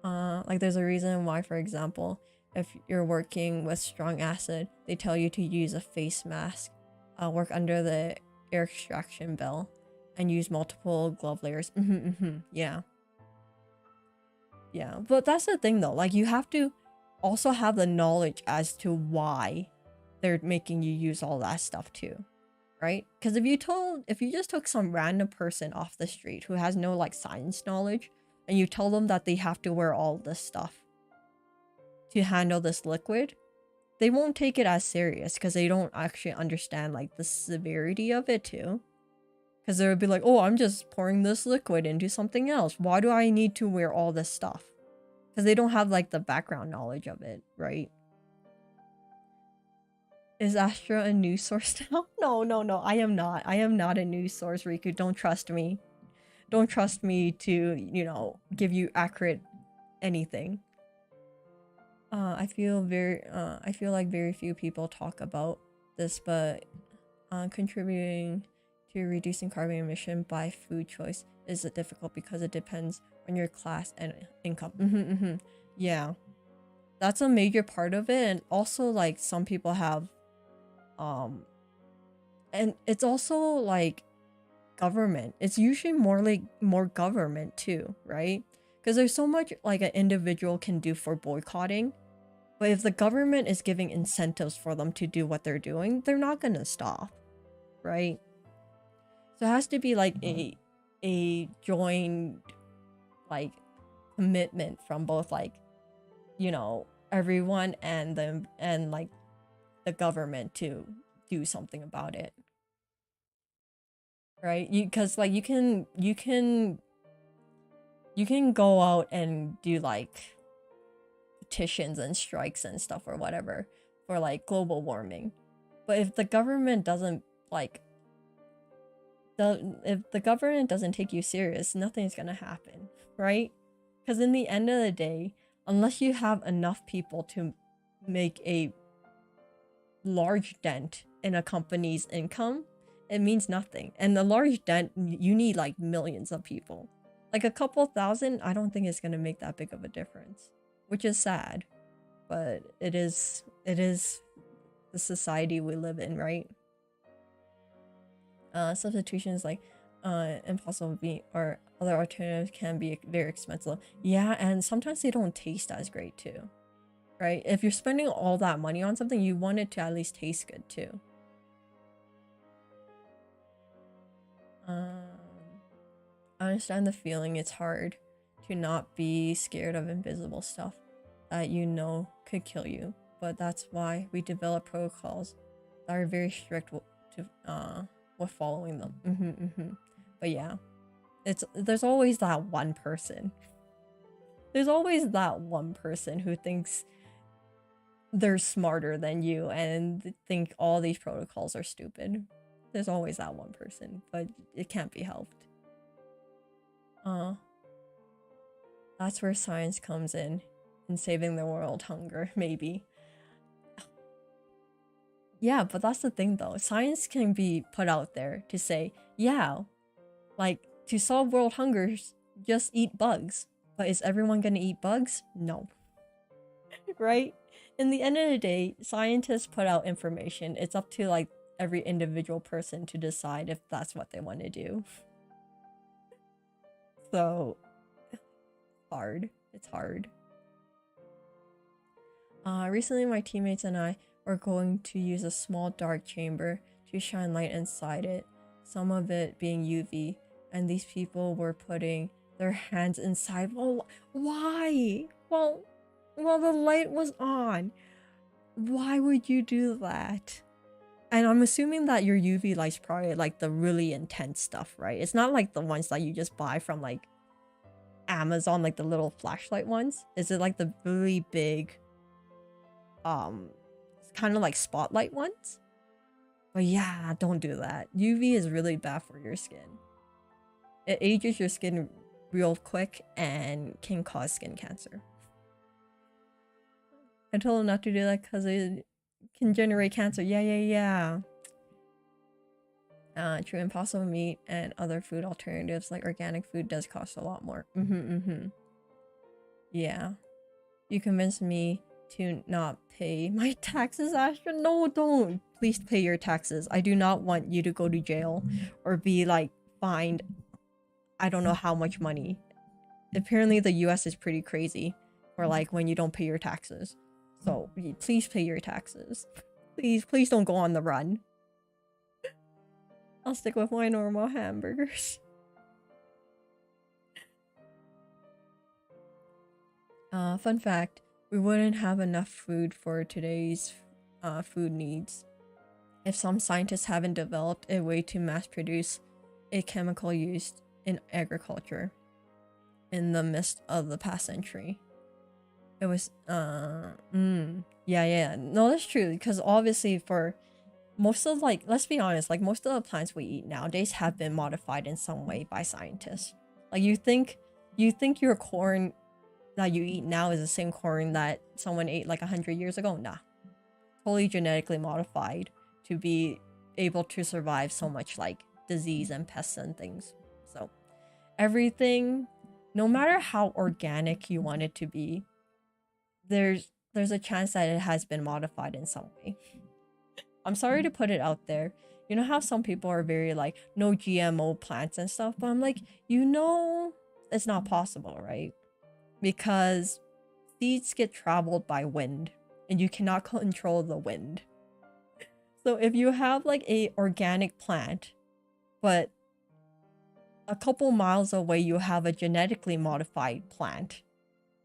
Like there's a reason why, for example, if you're working with strong acid, they tell you to use a face mask, work under the air extraction bell, and use multiple glove layers. Yeah. Yeah, but that's the thing though, like you have to also have the knowledge as to why they're making you use all that stuff too, right? Because if you just took some random person off the street who has no like science knowledge, and you tell them that they have to wear all this stuff to handle this liquid, they won't take it as serious because they don't actually understand like the severity of it too. Because they would be like, oh, I'm just pouring this liquid into something else. Why do I need to wear all this stuff? Because they don't have like the background knowledge of it, right? Is Astra a news source now? No, I am not. I am not a news source, Riku. Don't trust me. Don't trust me to, you know, give you accurate anything. I feel like very few people talk about this, but contributing to reducing carbon emission by food choice is difficult because it depends on your class and income. Yeah, that's a major part of it. And also like some people have and it's also like government. It's usually more government too, right? Because there's so much like an individual can do for boycotting, but if the government is giving incentives for them to do what they're doing, they're not gonna stop, right? So it has to be like a joint like commitment from both, like, you know, everyone and like the government to do something about it, right? Because like you can go out and do like petitions and strikes and stuff or whatever for like global warming, but if the government doesn't like if the government doesn't take you serious, nothing's gonna happen, right? Because in the end of the day, unless you have enough people to make a large dent in a company's income, it means nothing. And the large dent, you need like millions of people. Like a couple thousand, I don't think it's gonna make that big of a difference, which is sad, but it is the society we live in, right? Substitution is like impossible meat or other alternatives can be very expensive. Yeah, and sometimes they don't taste as great too, right? If you're spending all that money on something, you want it to at least taste good too. I understand the feeling. It's hard to not be scared of invisible stuff that you know could kill you, but that's why we develop protocols that are very strict with following them. But yeah, there's always that one person. There's always that one person who thinks they're smarter than you and think all these protocols are stupid. There's always that one person, but it can't be helped. That's where science comes in saving the world hunger, maybe. Yeah, but that's the thing though. Science can be put out there to say, yeah, like to solve world hunger, just eat bugs. But is everyone gonna eat bugs? No. Right? In the end of the day, scientists put out information. It's up to like every individual person to decide if that's what they want to do. So hard. It's hard. Recently my teammates and I were going to use a small dark chamber to shine light inside it, some of it being UV, and these people were putting their hands inside. Well, why? Well, the light was on. Why would you do that? And I'm assuming that your UV light's probably like the really intense stuff, right? It's not like the ones that you just buy from like Amazon, like the little flashlight ones. Is it like the really big kind of like spotlight ones? But yeah, don't do that. UV is really bad for your skin. It ages your skin real quick and can cause skin cancer. I told him not to do that because it can generate cancer. Yeah. True, impossible meat and other food alternatives like organic food does cost a lot more. Yeah. You convinced me to not pay my taxes, Astra. No, don't. Please pay your taxes. I do not want you to go to jail or be like fined I don't know how much money. Apparently the US is pretty crazy for like when you don't pay your taxes. So please pay your taxes. Please don't go on the run. I'll stick with my normal hamburgers. Fun fact, we wouldn't have enough food for today's food needs if some scientists haven't developed a way to mass produce a chemical used in agriculture in the midst of the past century. It was yeah, no, that's true, because obviously for most of, like, let's be honest, like most of the plants we eat nowadays have been modified in some way by scientists. Like you think your corn that you eat now is the same corn that someone ate like 100 years ago? Nah. Totally genetically modified to be able to survive so much like disease and pests and things. So everything, no matter how organic you want it to be, there's a chance that it has been modified in some way. I'm sorry to put it out there. You know how some people are very like, no GMO plants and stuff, but I'm like, you know, it's not possible, right? Because seeds get traveled by wind and you cannot control the wind. So if you have like a organic plant, but a couple miles away you have a genetically modified plant,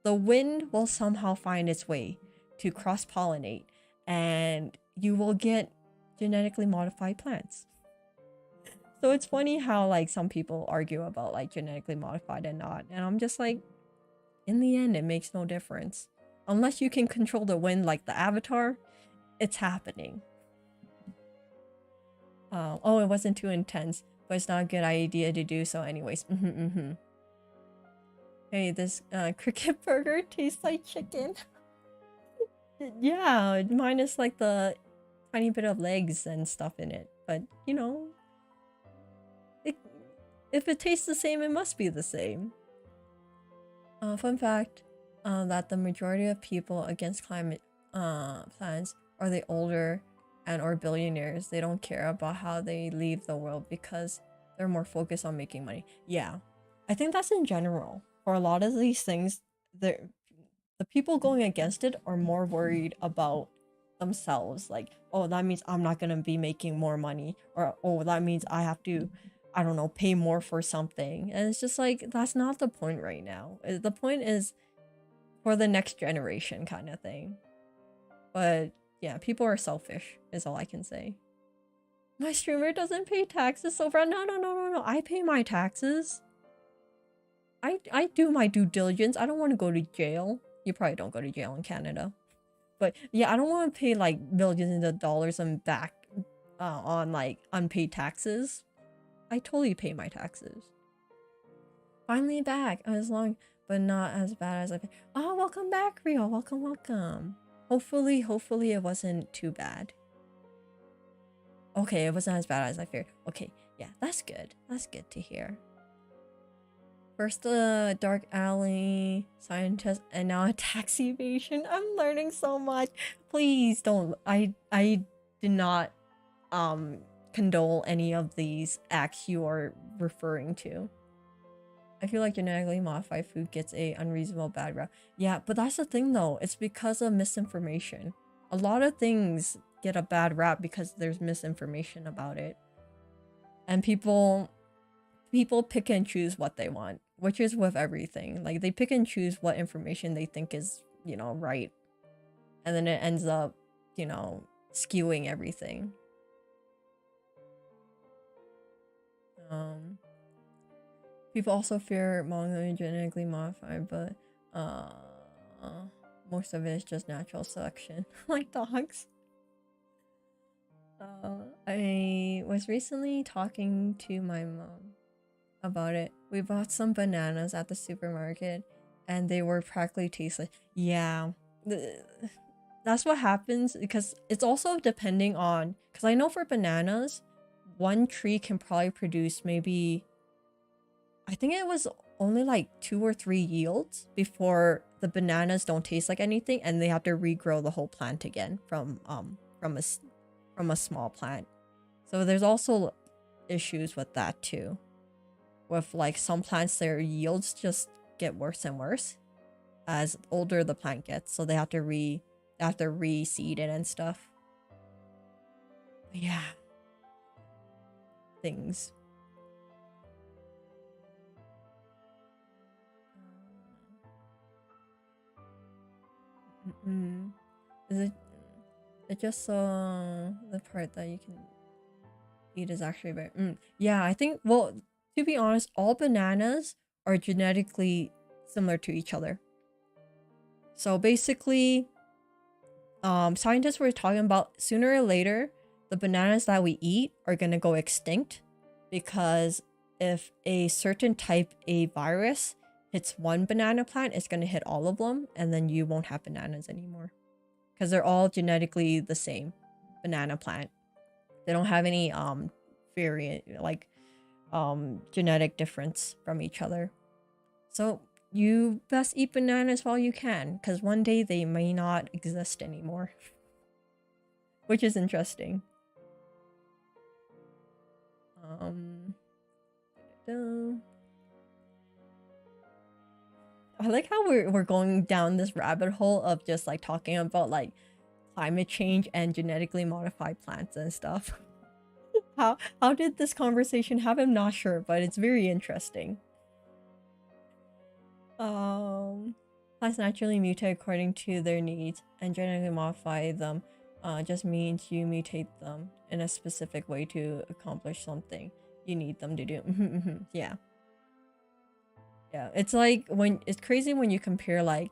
the wind will somehow find its way to cross-pollinate and you will get genetically modified plants. So it's funny how like some people argue about like genetically modified and not, and I'm just like, in the end it makes no difference. Unless you can control the wind like the Avatar, it's happening. Oh, it wasn't too intense, but it's not a good idea to do so anyways. Hey, this cricket burger tastes like chicken. Yeah, minus like the tiny bit of legs and stuff in it. But, you know, if it tastes the same, it must be the same. Fun fact, that the majority of people against climate plans are the older and or billionaires. They don't care about how they leave the world because They're more focused on making money. Yeah. I think that's in general. For a lot of these things, the people going against it are more worried about themselves. Like, oh, that means I'm not gonna be making more money. Or, oh, that means I have to, I don't know, pay more for something. And it's just like, that's not the point right now. The point is for the next generation kind of thing. But yeah, people are selfish is all I can say. My streamer doesn't pay taxes, so far. No. I pay my taxes. I do my due diligence. I don't want to go to jail. You probably don't go to jail in Canada. But yeah, I don't want to pay like millions of dollars and back on like unpaid taxes. I totally pay my taxes. Finally back. As long, but not as bad as I pay. Oh, welcome back, Rio. Welcome. Hopefully it wasn't too bad. Okay, it wasn't as bad as I feared. Okay, yeah, that's good. That's good to hear. First the dark alley, scientist, and now a tax evasion. I'm learning so much. Please don't. I did not condole any of these acts you are referring to. I feel like genetically modified food gets a unreasonable bad rap. Yeah, but that's the thing though. It's because of misinformation. A lot of things get a bad rap because there's misinformation about it. And people pick and choose what they want, which is with everything. Like, they pick and choose what information they think is, you know, right. And then it ends up, you know, skewing everything. People also fear manga genetically modified, but most of it is just natural selection, like dogs. I was recently talking to my mom about it. We bought some bananas at the supermarket and they were practically tasteless. Yeah, that's what happens, because it's also depending on, because I know for bananas, one tree can probably produce maybe, I think it was only like 2 or 3 yields before the bananas don't taste like anything and they have to regrow the whole plant again from a small plant. So there's also issues with that too. With like some plants, their yields just get worse and worse as older the plant gets, so they have to reseed it and stuff. But yeah, things. Is it just the part that you can eat is actually very yeah, I think, well, to be honest, all bananas are genetically similar to each other. So basically, scientists were talking about sooner or later the bananas that we eat are gonna go extinct, because if a certain type A virus hits one banana plant, it's gonna hit all of them, and then you won't have bananas anymore. Because they're all genetically the same banana plant. They don't have any variant, like genetic difference from each other. So you best eat bananas while you can, because one day they may not exist anymore. Which is interesting. I like how we're going down this rabbit hole of just like talking about like climate change and genetically modified plants and stuff. How did this conversation happen? I'm not sure, but it's very interesting. Plants naturally mutate according to their needs, and genetically modify them just means you mutate them in a specific way to accomplish something you need them to do. Yeah. Yeah, it's like it's crazy when you compare like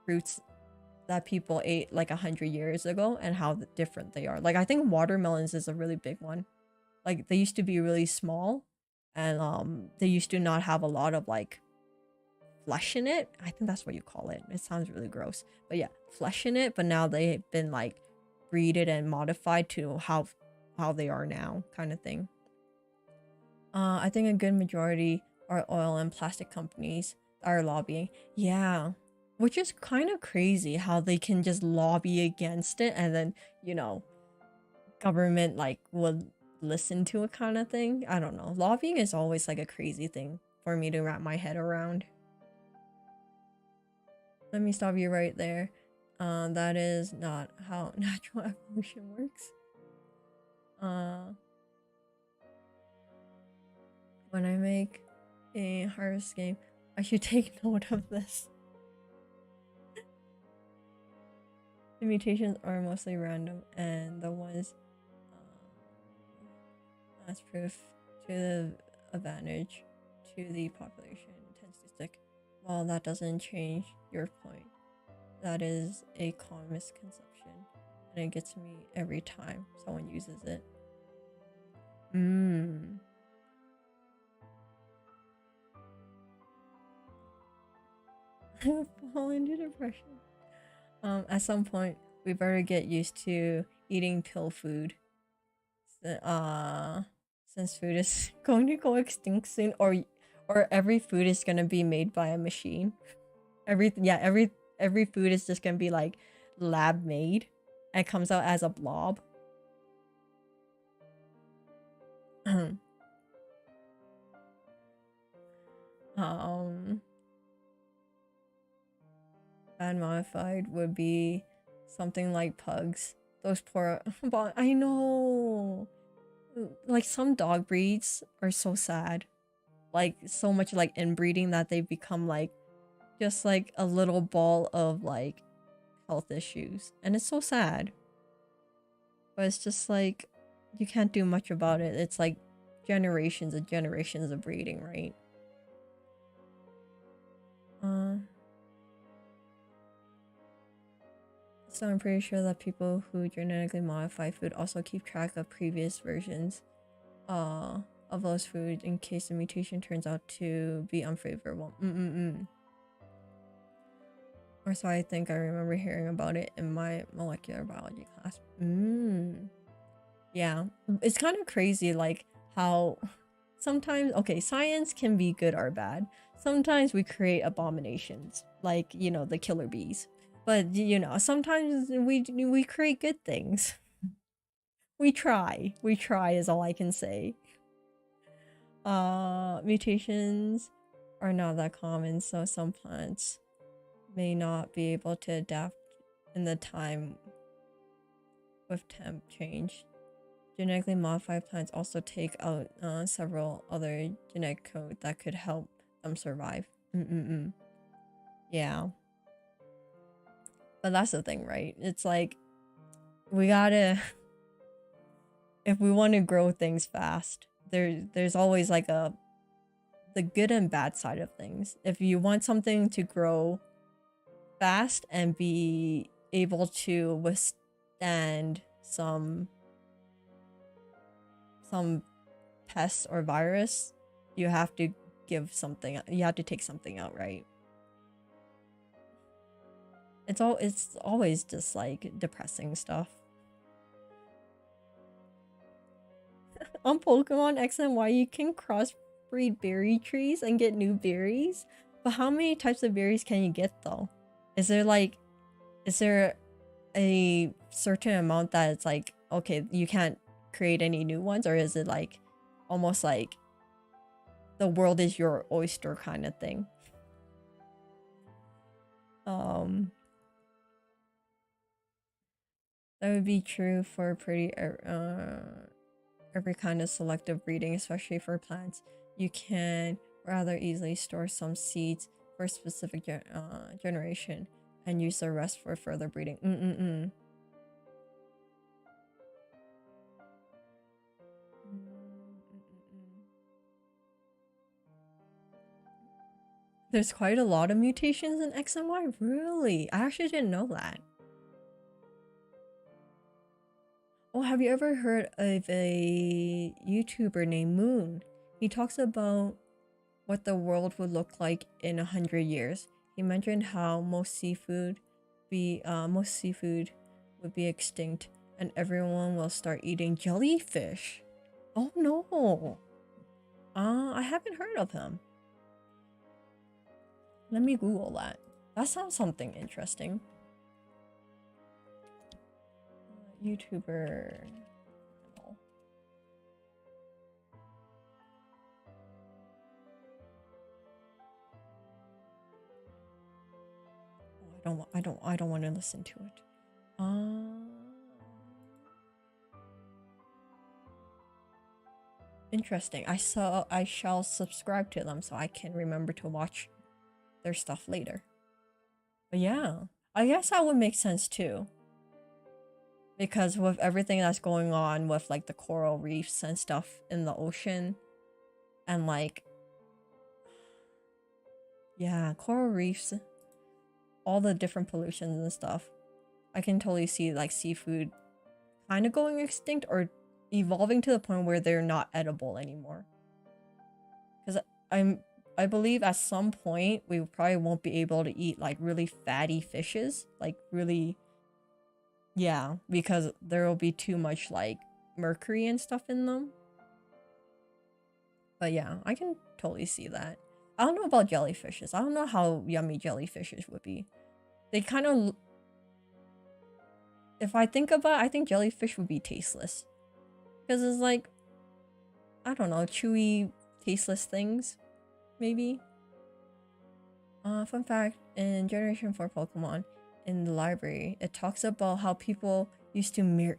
fruits that people ate like 100 years ago and how different they are. Like, I think watermelons is a really big one. Like, they used to be really small, and they used to not have a lot of like flesh in it. I think that's what you call it. It sounds really gross, but yeah, flesh in it. But now they've been like breeded and modified to how they are now, kind of thing. I think a good majority are oil and plastic companies that are lobbying. Yeah, which is kind of crazy how they can just lobby against it, and then, you know, government like would listen to it kind of thing. I don't know. Lobbying is always like a crazy thing for me to wrap my head around. Let me stop you right there. That is not how natural evolution works. When I make a harvest game, I should take note of this. The mutations are mostly random, and the ones as proof to the advantage to the population tends to stick. Well, that doesn't change your point. That is a common misconception, and it gets me every time someone uses it. Fall into depression. At some point, we better get used to eating pill food. Since food is going to go extinct soon, or every food is gonna be made by a machine. Every food is just gonna be like lab made and comes out as a blob. Bad modified would be something like pugs. Those poor, but I know, like some dog breeds are so sad, like so much like inbreeding that they become like just like a little ball of like health issues, and it's so sad. But it's just like you can't do much about it. It's like generations and generations of breeding, right? So I'm pretty sure that people who genetically modify food also keep track of previous versions of those foods in case the mutation turns out to be unfavorable. Or so I think I remember hearing about it in my molecular biology class. Yeah, it's kind of crazy like how sometimes, okay, science can be good or bad. Sometimes we create abominations, like, you know, the killer bees. But, you know, sometimes we create good things. We try is all I can say. Mutations are not that common, so some plants may not be able to adapt in the time with temp change. Genetically modified plants also take out several other genetic code that could help them survive. Yeah. But that's the thing, right? It's like, we gotta, if we want to grow things fast, there's always like the good and bad side of things. If you want something to grow fast and be able to withstand some pests or virus, you have to take something out, right? It's always just like depressing stuff. On Pokemon X and Y, you can crossbreed berry trees and get new berries. But how many types of berries can you get though? Is there a certain amount that it's like, okay, you can't create any new ones? Or is it like almost like the world is your oyster kind of thing? That would be true for every kind of selective breeding, especially for plants. You can rather easily store some seeds for a specific generation and use the rest for further breeding. There's quite a lot of mutations in X and Y, really? I actually didn't know that. Oh, have you ever heard of a YouTuber named Moon? He talks about what the world would look like in 100 years. He mentioned how most seafood would be extinct and everyone will start eating jellyfish. Oh no. I haven't heard of him. Let me Google that. That sounds something interesting. YouTuber. don't want to listen to it. Interesting. I shall subscribe to them so I can remember to watch their stuff later. But yeah, I guess that would make sense too. Because with everything that's going on with like the coral reefs and stuff in the ocean, and like, yeah, coral reefs, all the different pollutions and stuff, I can totally see like seafood kind of going extinct or evolving to the point where they're not edible anymore. Because I believe at some point we probably won't be able to eat like really fatty fishes, like really, yeah, because there will be too much like mercury and stuff in them. But yeah, I can totally see that. I don't know about jellyfishes. I don't know how yummy jellyfishes would be. They kind of, if I think about it, I think jellyfish would be tasteless. Because it's like, I don't know, chewy, tasteless things, maybe. Fun fact, in Generation 4 Pokemon, in the library, it talks about how people used to mirror.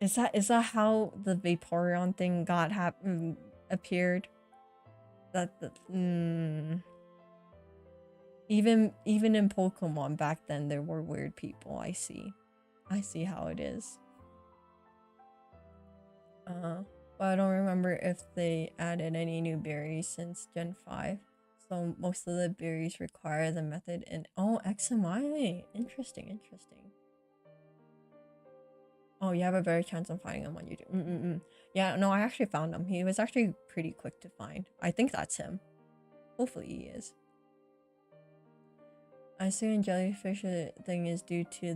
Is that how the Vaporeon thing appeared? Even in Pokemon back then, there were weird people. I see how it is. But I don't remember if they added any new berries since Gen 5. So most of the berries require the method in XMI. Interesting. Oh, you have a better chance of finding him on YouTube. Yeah, no, I actually found him. He was actually pretty quick to find. I think that's him. Hopefully he is. I assume jellyfish thing is due to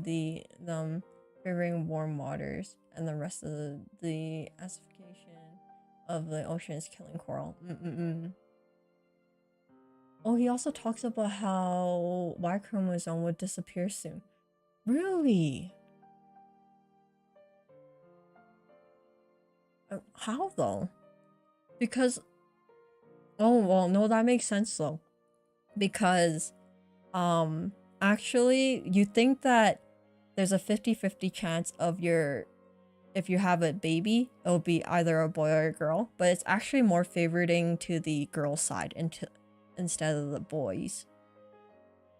them favoring warm waters, and the rest of the acidification of the ocean is killing coral. Oh, he also talks about how Y chromosome would disappear soon. Really? How though? Because, oh well, no, that makes sense though. Because, actually, you think that there's a 50-50 chance of if you have a baby, it'll be either a boy or a girl, but it's actually more favoriting to the girl side instead of the boys.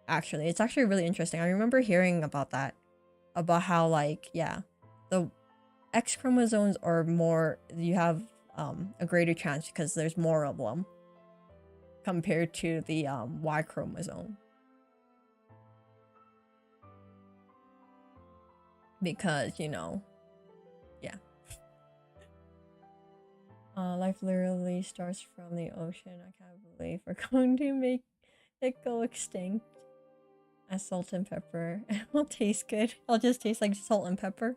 Actually, it's actually really interesting. I remember hearing about that, about how like, yeah, the X chromosomes are more, you have a greater chance because there's more of them compared to the Y chromosome. Because, you know, yeah. Life literally starts from the ocean. I can't believe we're going to make it go extinct. As salt and pepper. It will taste good. It'll just taste like salt and pepper.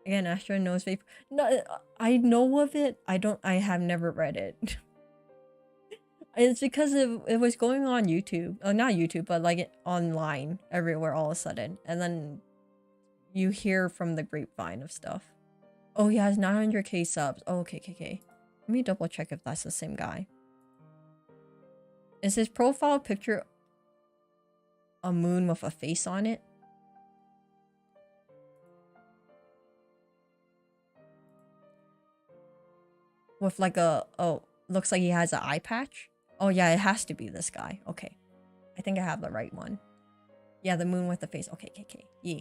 Again, Astra knows vapor. No, I know of it. I have never read it. It's because it was going on YouTube. Oh, not YouTube, but like online everywhere all of a sudden. And then you hear from the grapevine of stuff. Oh, he has 900k subs. Oh, okay. Let me double check if that's the same guy. Is his profile picture a moon with a face on it? With like looks like he has an eye patch. Oh yeah, it has to be this guy. Okay. I think I have the right one. Yeah, the moon with the face. Okay. Yeah.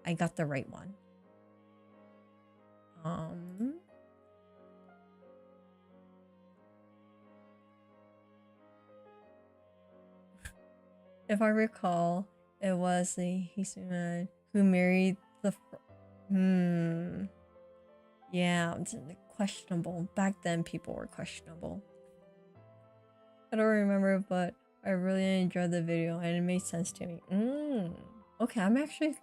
I got the right one. If I recall, it was the Hisuman who married the yeah, it's questionable. Back then people were questionable. I don't remember, but I really enjoyed the video and it made sense to me. Okay, I'm actually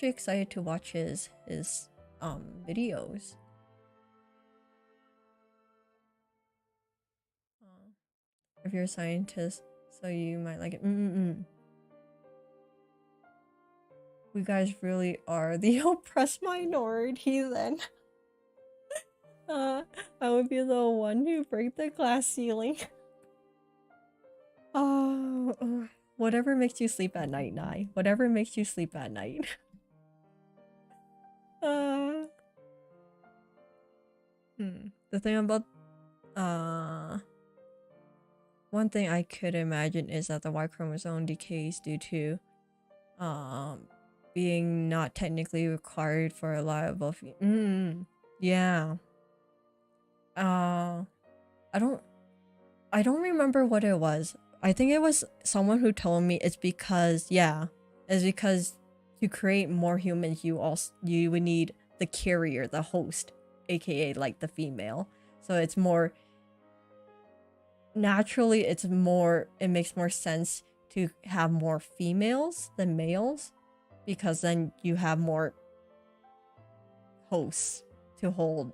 excited to watch his videos. If you're a scientist, so you might like it. We guys really are the oppressed minority then. I would be the one who break the glass ceiling. Oh. Whatever makes you sleep at night, Nai. Whatever makes you sleep at night. The thing about one thing I could imagine is that the Y chromosome decays due to being not technically required for a liable yeah. I don't remember what it was. I think it was someone who told me it's because to create more humans you would need the carrier, the host, aka like the female. So it's more naturally it makes more sense to have more females than males, because then you have more hosts to hold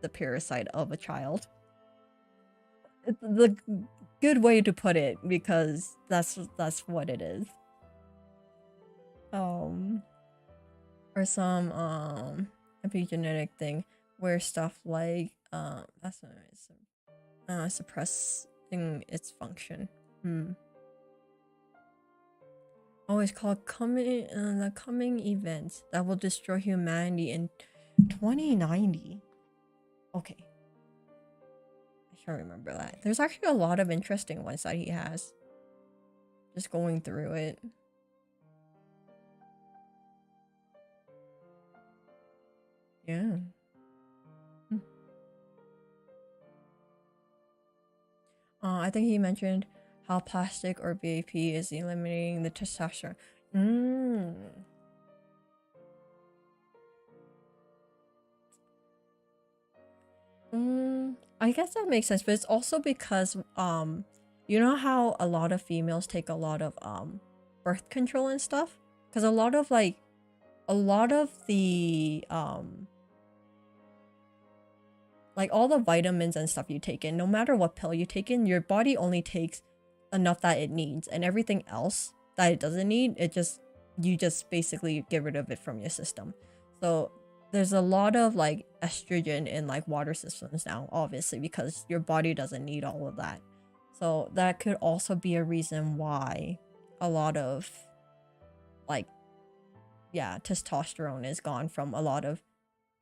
the parasite of a child. It's the good way to put it, because that's what it is. Or some epigenetic thing where stuff like that's not suppressing its function. Oh, it's called the coming events that will destroy humanity in 2090. Okay. I can't remember that. There's actually a lot of interesting ones that he has. Just going through it. Yeah. I think he mentioned how plastic or BAP is eliminating the testosterone. I guess that makes sense, but it's also because you know how a lot of females take a lot of birth control and stuff? Because a lot of the like all the vitamins and stuff you take in, no matter what pill you take in, your body only takes enough that it needs, and everything else that it doesn't need, you just basically get rid of it from your system. So there's a lot of like estrogen in like water systems now, obviously, because your body doesn't need all of that. So that could also be a reason why a lot of like, yeah, testosterone is gone from a lot of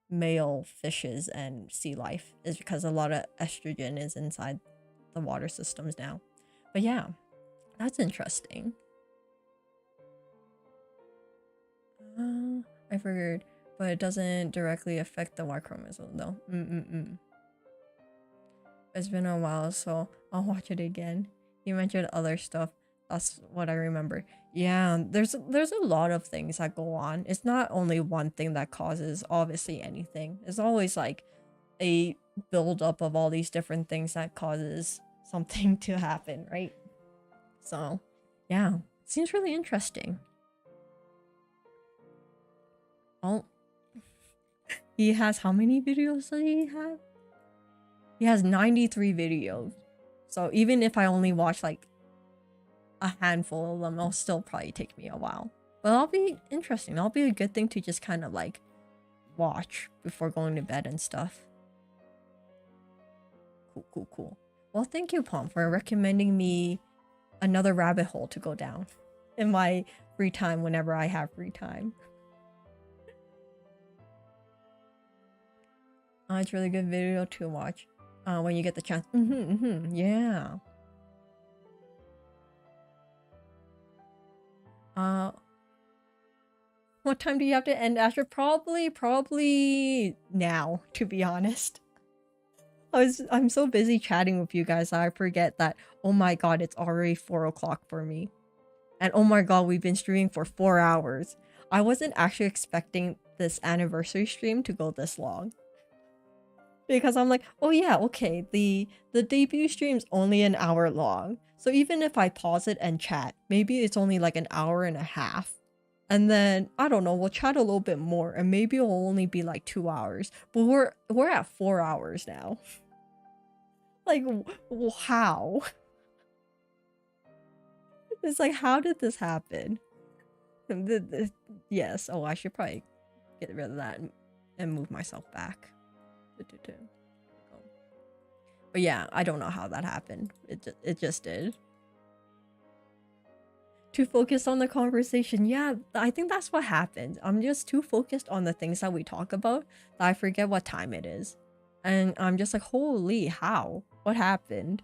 male fishes and sea life, is because a lot of estrogen is inside the water systems now. But yeah, that's interesting. I figured, but it doesn't directly affect the Y chromosome though. It's been a while, so I'll watch it again. You mentioned other stuff. That's what I remember. Yeah, there's a lot of things that go on. It's not only one thing that causes obviously anything. It's always like a buildup of all these different things that causes something to happen, right? So yeah, it seems really interesting. Oh, he has how many videos does he have? He has 93 videos. So even if I only watch like a handful of them, it'll still probably take me a while. But that'll be interesting. That'll be a good thing to just kind of like watch before going to bed and stuff. Cool. Well, thank you, Pom, for recommending me another rabbit hole to go down in my free time whenever I have free time. It's a really good video to watch when you get the chance. Yeah. What time do you have to end, Astra? Probably now, to be honest. I'm so busy chatting with you guys that I forget that, oh my god, it's already 4 o'clock for me. And oh my god, we've been streaming for 4 hours. I wasn't actually expecting this anniversary stream to go this long. Because I'm like, oh yeah, okay, the debut stream's only an hour long. So even if I pause it and chat, maybe it's only like an hour and a half. And then, I don't know, we'll chat a little bit more and maybe it'll only be like 2 hours. But we're at 4 hours now. Like, how? It's like, how did this happen? Yes, oh, I should probably get rid of that and move myself back. But yeah, I don't know how that happened. It just did. too focused on the conversation. Yeah, I think that's what happens. I'm just too focused on the things that we talk about that I forget what time it is. And I'm just like, holy, how? What happened?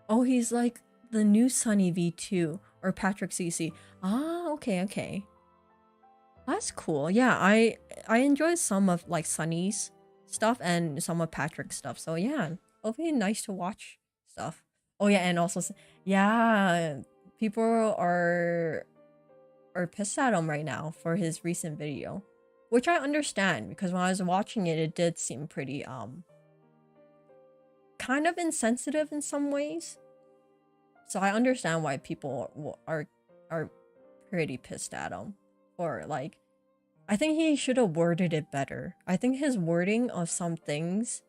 Oh, he's like the new Sunny V2 or Patrick CC. Ah, okay, okay. That's cool. Yeah, I enjoy some of like Sunny's stuff and some of Patrick's stuff. So yeah, it'll be nice to watch stuff. Oh yeah, and also yeah, people are pissed at him right now for his recent video, which I understand because when I was watching it, it did seem pretty kind of insensitive in some ways. So I understand why people are pretty pissed at him. Or like, I think he should have worded it better. I think his wording of some things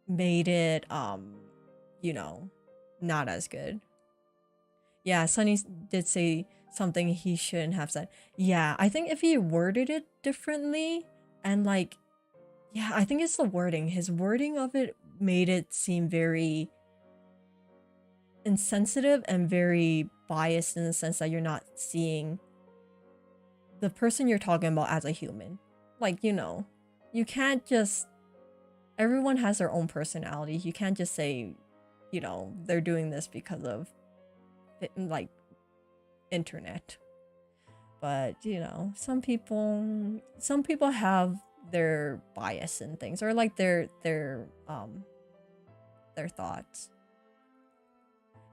made it you know, not as good. Yeah, Sunny did say something he shouldn't have said. Yeah, I think if he worded it differently and like, yeah, I think it's the wording. His wording of it made it seem very insensitive and very biased in the sense that you're not seeing the person you're talking about as a human. Like, you know, you can't just, everyone has their own personality. You can't just say, you know, they're doing this because of like internet. But, you know, some people have their bias in things or like their thoughts.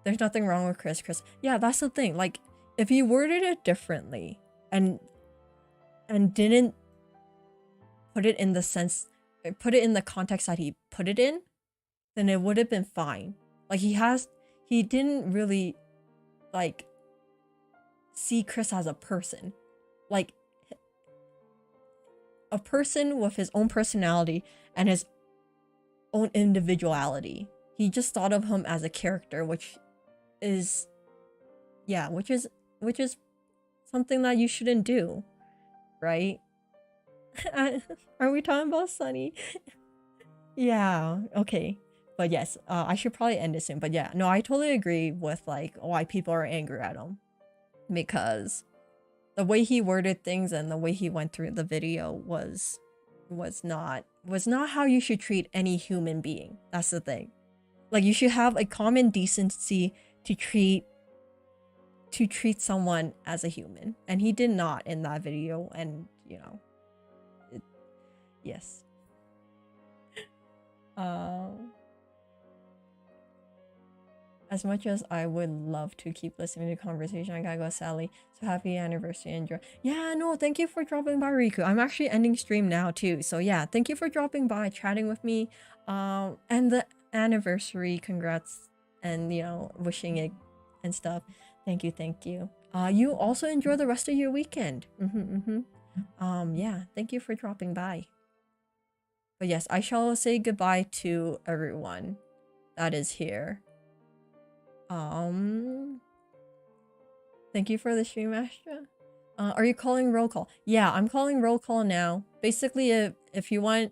There's nothing wrong with Chris. Yeah, that's the thing. Like, if he worded it differently and didn't put it in the context that he put it in, then it would have been fine. Like, he didn't really like see Chris as a person. Like, a person with his own personality and his own individuality. He just thought of him as a character, which is something that you shouldn't do, right? Are we talking about Sunny? Yeah, okay. But yes, I should probably end it soon. But yeah, no, I totally agree with like why people are angry at him. Because the way he worded things and the way he went through the video was not how you should treat any human being. That's the thing. Like, you should have a common decency to treat someone as a human, and he did not in that video. And you know, yes. As much as I would love to keep listening to the conversation, I gotta go, Sally. So happy anniversary, enjoy. Yeah, no, thank you for dropping by, Riku. I'm actually ending stream now too. So yeah, thank you for dropping by, chatting with me. And the anniversary, congrats, and you know, wishing it and stuff. Thank you. You also enjoy the rest of your weekend. Yeah, thank you for dropping by. But yes, I shall say goodbye to everyone that is here. Thank you for the stream, Astra. Are you calling roll call? Yeah, I'm calling roll call now. Basically, if you want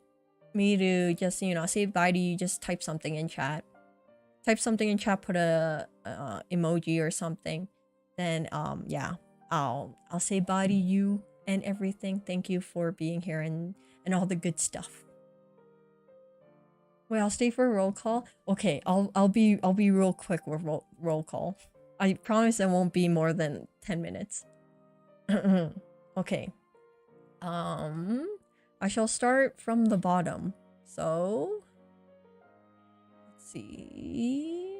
me to just, you know, say bye to you, just type something in chat. Type something in chat, put a emoji or something. Then yeah, I'll say bye to you and everything. Thank you for being here and all the good stuff. Wait, I'll stay for a roll call. Okay, I'll be real quick with roll call. I promise it won't be more than 10 minutes. Okay. I shall start from the bottom. So let's see.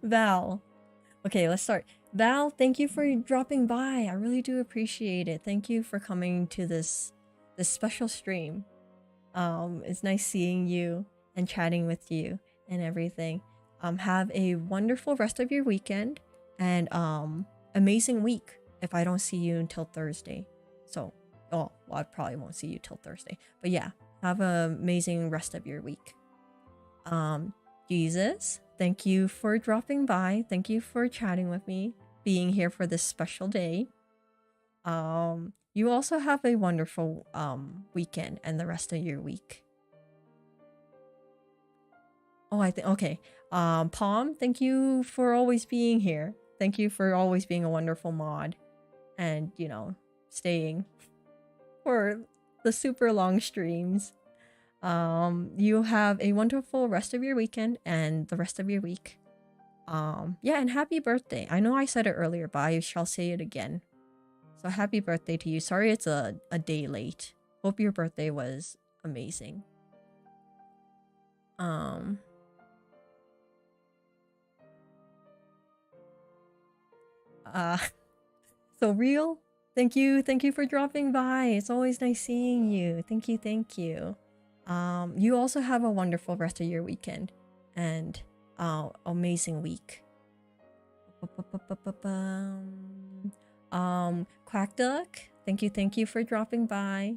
Val. Okay, let's start. Val, thank you for dropping by. I really do appreciate it. Thank you for coming to this special stream. It's nice seeing you and chatting with you and everything. Have a wonderful rest of your weekend and amazing week if I don't see you until Thursday. So, well, I probably won't see you till Thursday. But yeah, have an amazing rest of your week. Jesus, thank you for dropping by. Thank you for chatting with me, being here for this special day. You also have a wonderful weekend and the rest of your week. Oh, I think okay. Palm, thank you for always being here. Thank you for always being a wonderful mod and, you know, staying for the super long streams. You have a wonderful rest of your weekend and the rest of your week. Yeah, and happy birthday. I know I said it earlier, but I shall say it again. So happy birthday to you. Sorry it's a day late. Hope your birthday was amazing. So real, thank you for dropping by. It's always nice seeing you. Thank you. You also have a wonderful rest of your weekend and amazing week. Quack Duck, thank you for dropping by.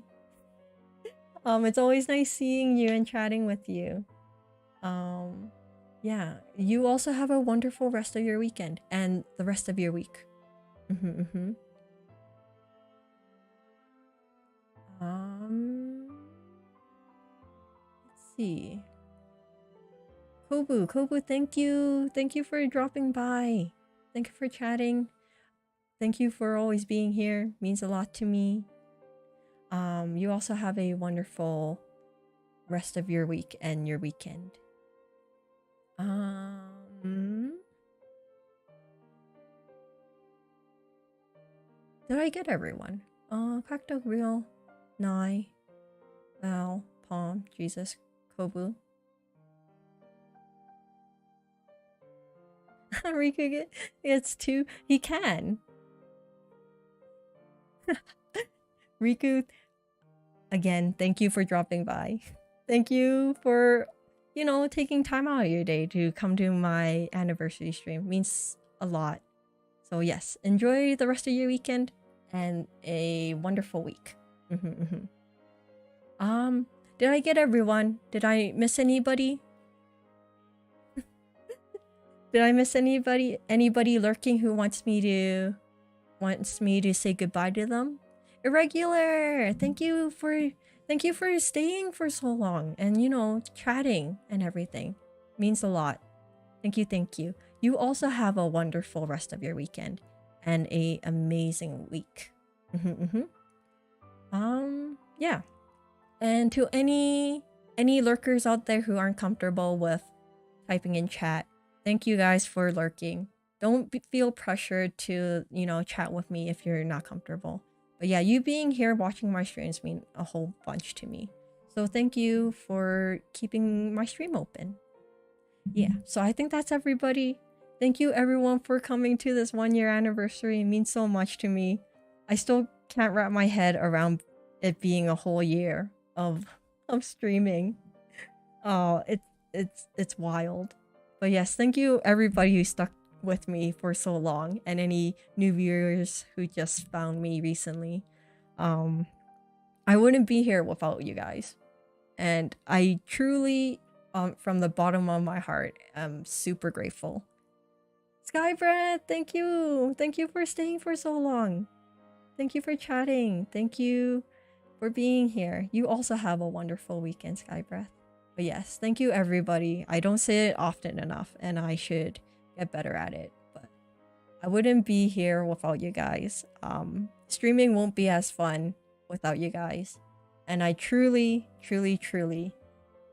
It's always nice seeing you and chatting with you. Yeah, you also have a wonderful rest of your weekend and the rest of your week. Let's see. Kobu, thank you for dropping by. Thank you for chatting. Thank you for always being here. Means a lot to me. You also have a wonderful rest of your week and your weekend. Did I get everyone? Crackdog Real, Nai, Val, Palm, Jesus, Kobu. Riku gets two. He can. Riku, again, thank you for dropping by. Thank you for, you know, taking time out of your day to come to my anniversary stream. It means a lot. So yes, enjoy the rest of your weekend and a wonderful week. Did I get everyone? Did I miss anybody? Did I miss anybody? Anybody lurking who wants me to say goodbye to them? Irregular, thank you for staying for so long and, you know, chatting and everything. Means a lot. Thank you. You also have a wonderful rest of your weekend and a amazing week. Yeah. And to any lurkers out there who aren't comfortable with typing in chat, thank you guys for lurking. Don't feel pressured to, you know, chat with me if you're not comfortable. But yeah, you being here watching my streams mean a whole bunch to me. So thank you for keeping my stream open. Yeah, so I think that's everybody. Thank you everyone for coming to this 1-year anniversary. It means so much to me. I still can't wrap my head around it being a whole year of streaming. Oh, it's wild. But yes, thank you everybody who stuck with me for so long and any new viewers who just found me recently. I wouldn't be here without you guys. And I truly, from the bottom of my heart, am super grateful. Skybread, thank you. Thank you for staying for so long. Thank you for chatting. Thank you for being here. You also have a wonderful weekend, Skybreath. But yes, thank you everybody. I don't say it often enough and I should get better at it. But I wouldn't be here without you guys. Streaming won't be as fun without you guys. And I truly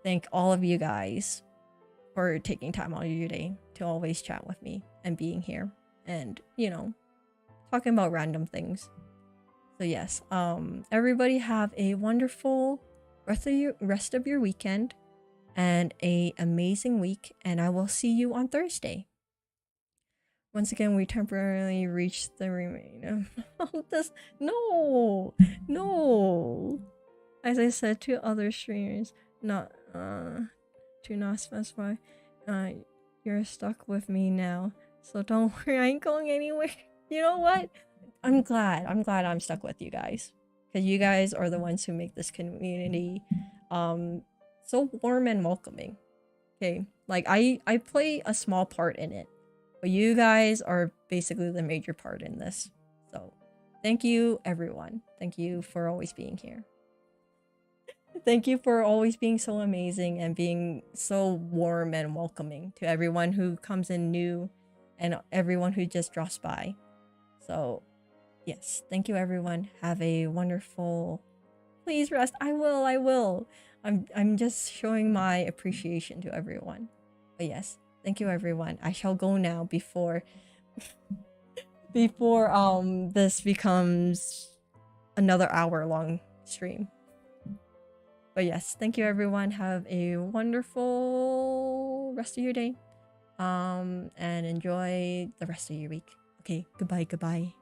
thank all of you guys for taking time out of your day to always chat with me and being here and, you know, talking about random things. So yes, everybody have a wonderful rest of your weekend and a amazing week, and I will see you on Thursday. Once again, we temporarily reached the remainder of this. No. As I said to other streamers, to not specify, you're stuck with me now. So don't worry, I ain't going anywhere. You know what? I'm glad I'm stuck with you guys. Because you guys are the ones who make this community so warm and welcoming. Okay, like I play a small part in it, but you guys are basically the major part in this. So Thank you, everyone. Thank you for always being here. Thank you for always being so amazing and being so warm and welcoming to everyone who comes in new and everyone who just drops by. So, yes, thank you, everyone. Have a wonderful. Please rest. I will. I'm just showing my appreciation to everyone. But yes, thank you, everyone. I shall go now before this becomes another hour-long stream. But yes, thank you, everyone. Have a wonderful rest of your day. And enjoy the rest of your week. Okay, goodbye. Goodbye.